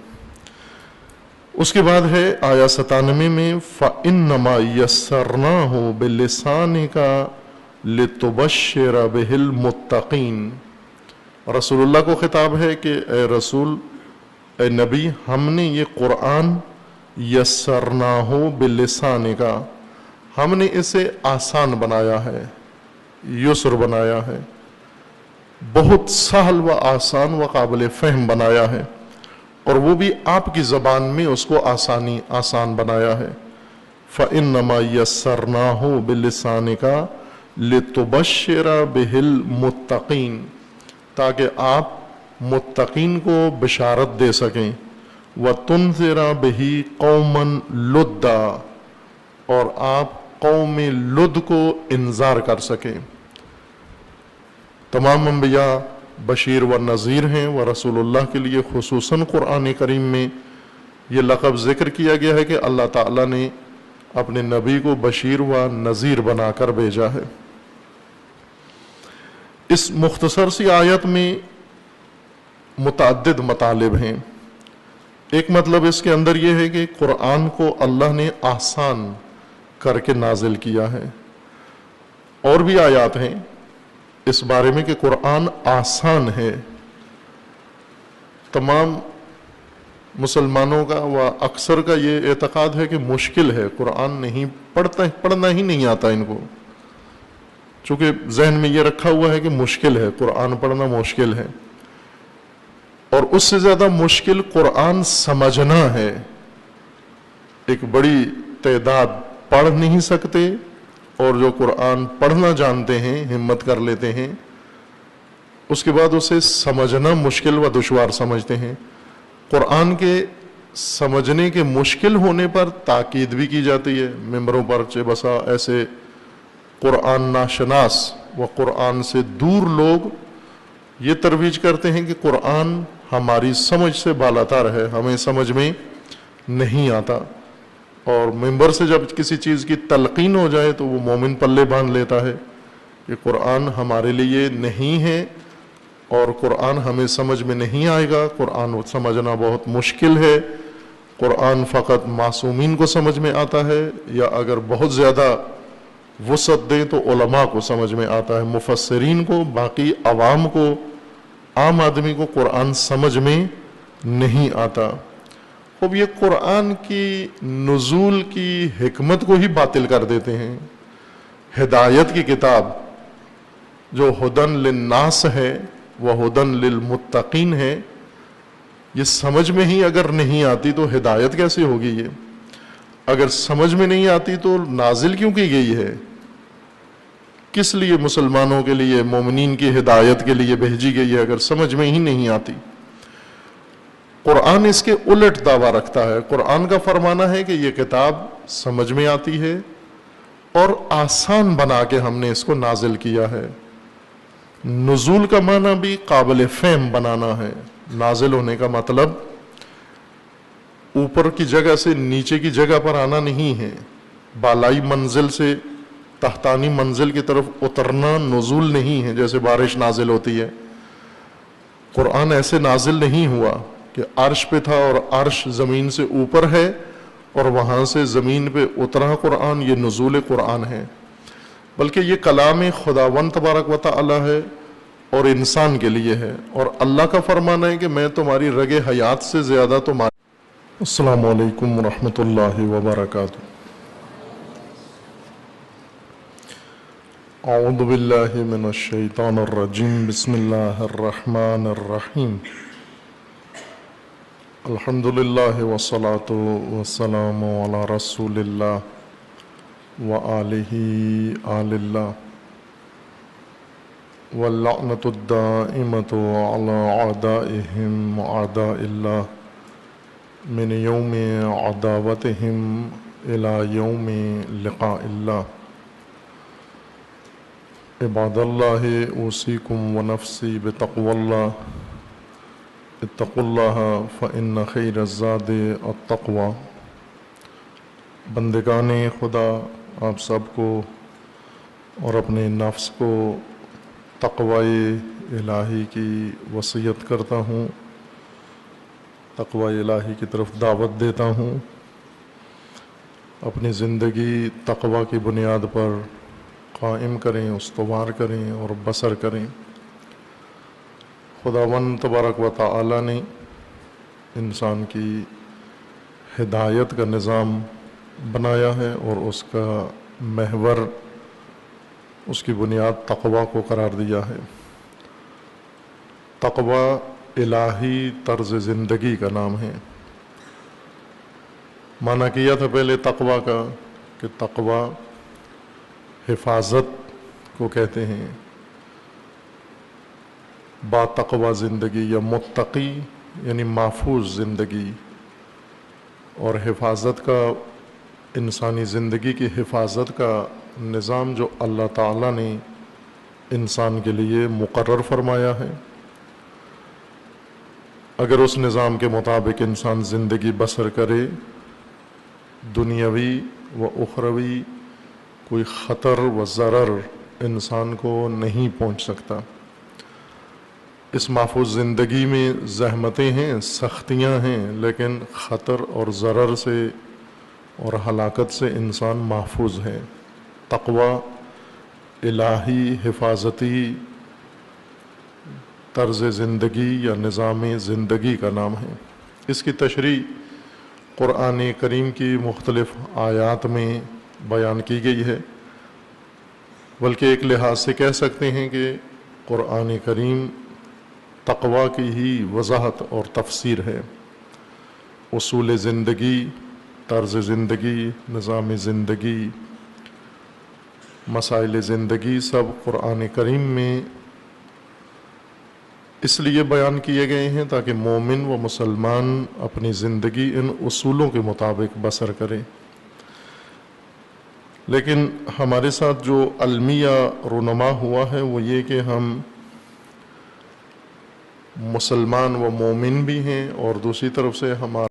اس کے بعد ہے آیا 97 میں فَإِنَّمَا يَسَّرْنَاهُ بِلِسَانِكَ لِتُبَشِّرَ بِهِ الْمُتَّقِينَ. رسول اللہ کو خطاب ہے کہ اے رسول، اے نبی، ہم نے یہ قرآن یسرناہ بلسانِکَ، ہم نے اسے آسان بنایا ہے، یسر بنایا ہے، بہت سہل و آسان و قابل فہم بنایا ہے، اور وہ بھی آپ کی زبان میں اس کو آسان بنایا ہے. فَإِنَّمَا يَسَّرْنَاهُ بِلِسَانِكَ لِتُبَشِّرَ بِهِ الْمُتَّقِينَ، تاکہ آپ متقین کو بشارت دے سکیں. وَتُنذِرَ بِهِ قَوْمًا لُدًّا، اور آپ قوم لد کو انذار کر سکیں. تمام انبیاء بشیر و نذیر ہیں، و رسول اللہ کے لیے خصوصاً قرآن کریم میں یہ لقب ذکر کیا گیا ہے کہ اللہ تعالیٰ نے اپنے نبی کو بشیر و نذیر بنا کر بھیجا ہے. اس مختصر سی آیت میں متعدد مطالب ہیں. ایک مطلب اس کے اندر یہ ہے کہ قرآن کو اللہ نے آسان کر کے نازل کیا ہے. اور بھی آیات ہیں اس بارے میں کہ قرآن آسان ہے. تمام مسلمانوں کا و اکثر کا یہ اعتقاد ہے کہ مشکل ہے، قرآن نہیں پڑھنا ہی نہیں آتا ان کو، چونکہ ذہن میں یہ رکھا ہوا ہے کہ مشکل ہے، قرآن پڑھنا مشکل ہے. اور اس سے زیادہ مشکل قرآن سمجھنا ہے. ایک بڑی تعداد پڑھ نہیں سکتے، اور جو قرآن پڑھنا جانتے ہیں، ہمت کر لیتے ہیں، اس کے بعد اسے سمجھنا مشکل و دشوار سمجھتے ہیں. قرآن کے سمجھنے کے مشکل ہونے پر تاکید بھی کی جاتی ہے ممبروں پر. چہ بسا ایسے قرآن ناشناس و قرآن سے دور لوگ یہ ترویج کرتے ہیں کہ قرآن ہماری سمجھ سے بالاتر ہے، ہمیں سمجھ میں نہیں آتا. اور ممبر سے جب کسی چیز کی تلقین ہو جائے تو وہ مومن پلے باندھ لیتا ہے کہ قرآن ہمارے لیے نہیں ہے، اور قرآن ہمیں سمجھ میں نہیں آئے گا، قرآن سمجھنا بہت مشکل ہے، قرآن فقط معصومین کو سمجھ میں آتا ہے، یا اگر بہت زیادہ وسعت دیں تو علماء کو سمجھ میں آتا ہے، مفسرین کو، باقی عوام کو، عام آدمی کو قرآن سمجھ میں نہیں آتا. اب یہ قرآن کی نزول کی حکمت کو ہی باطل کر دیتے ہیں. ہدایت کی کتاب جو ہدن للناس ہے وہ ہدن للمتقین ہے، یہ سمجھ میں ہی اگر نہیں آتی تو ہدایت کیسے ہوگی؟ یہ اگر سمجھ میں نہیں آتی تو نازل کیوں کی گئی ہے؟ کس لیے مسلمانوں کے لیے، مومنین کی ہدایت کے لیے بھیجی گئی ہے اگر سمجھ میں ہی نہیں آتی؟ قرآن اس کے الٹ دعویٰ رکھتا ہے. قرآن کا فرمانا ہے کہ یہ کتاب سمجھ میں آتی ہے اور آسان بنا کے ہم نے اس کو نازل کیا ہے. نزول کا معنی بھی قابل فہم بنانا ہے. نازل ہونے کا مطلب اوپر کی جگہ سے نیچے کی جگہ پر آنا نہیں ہے، بالائی منزل سے تحتانی منزل کی طرف اترنا نزول نہیں ہے. جیسے بارش نازل ہوتی ہے، قرآن ایسے نازل نہیں ہوا کہ عرش پہ تھا اور عرش زمین سے اوپر ہے اور وہاں سے زمین پہ اترا قرآن. یہ نزول قرآن ہے، بلکہ یہ کلام خداوند تبارک و تعالی ہے اور انسان کے لیے ہے. اور اللہ کا فرمانا ہے کہ میں تمہاری رگ حیات سے زیادہ تمہاری. السلام علیکم ورحمۃ اللہ وبرکاتہ. اعوذ باللہ من الشیطان الرجیم. بسم اللہ الرحمن الرحیم. الحمد للہ والصلاة والسلام علی رسول اللہ وآلہ آل اللہ واللعنۃ الدائمۃ علی اعدائہم اعداء اللہ من یوم عداوتہم الی یوم لقاء اللہ. عباد اللہ اوصیکم ونفسی بتقوی اللہ اتقوا اللہ فإن خیر الزاد التقوی۔ بندگان خدا، آپ سب کو اور اپنے نفس کو تقوی الہی کی وصیت کرتا ہوں، تقوی الہی کی طرف دعوت دیتا ہوں۔ اپنی زندگی تقوی کی بنیاد پر قائم کریں، استوار کریں اور بسر کریں۔ خداوند تبارک و تعالی نے انسان کی ہدایت کا نظام بنایا ہے اور اس کا محور، اس کی بنیاد تقوی کو قرار دیا ہے۔ تقوی الہی طرز زندگی کا نام ہے۔ معنی کیا تھا پہلے تقوی کا کہ تقوی حفاظت کو کہتے ہیں، با تقوی زندگی یا متقی یعنی محفوظ زندگی، اور حفاظت کا، انسانی زندگی کی حفاظت کا نظام جو اللہ تعالیٰ نے انسان کے لیے مقرر فرمایا ہے، اگر اس نظام کے مطابق انسان زندگی بسر کرے، دنیاوی و اخروی کوئی خطر و ضرر انسان کو نہیں پہنچ سکتا۔ اس محفوظ زندگی میں زحمتیں ہیں، سختیاں ہیں، لیکن خطر اور ضرر سے اور ہلاکت سے انسان محفوظ ہے۔ تقوی الہی حفاظتی طرز زندگی یا نظام زندگی کا نام ہے۔ اس کی تشریح قرآن کریم کی مختلف آیات میں بیان کی گئی ہے، بلکہ ایک لحاظ سے کہہ سکتے ہیں کہ قرآن کریم تقوی کی ہی وضاحت اور تفسیر ہے۔ اصول زندگی، طرز زندگی، نظام زندگی، مسائل زندگی سب قرآن کریم میں اس لیے بیان کیے گئے ہیں تاکہ مومن و مسلمان اپنی زندگی ان اصولوں کے مطابق بسر کرے۔ لیکن ہمارے ساتھ جو المیہ رونما ہوا ہے وہ یہ کہ ہم مسلمان و مومن بھی ہیں، اور دوسری طرف سے ہمارا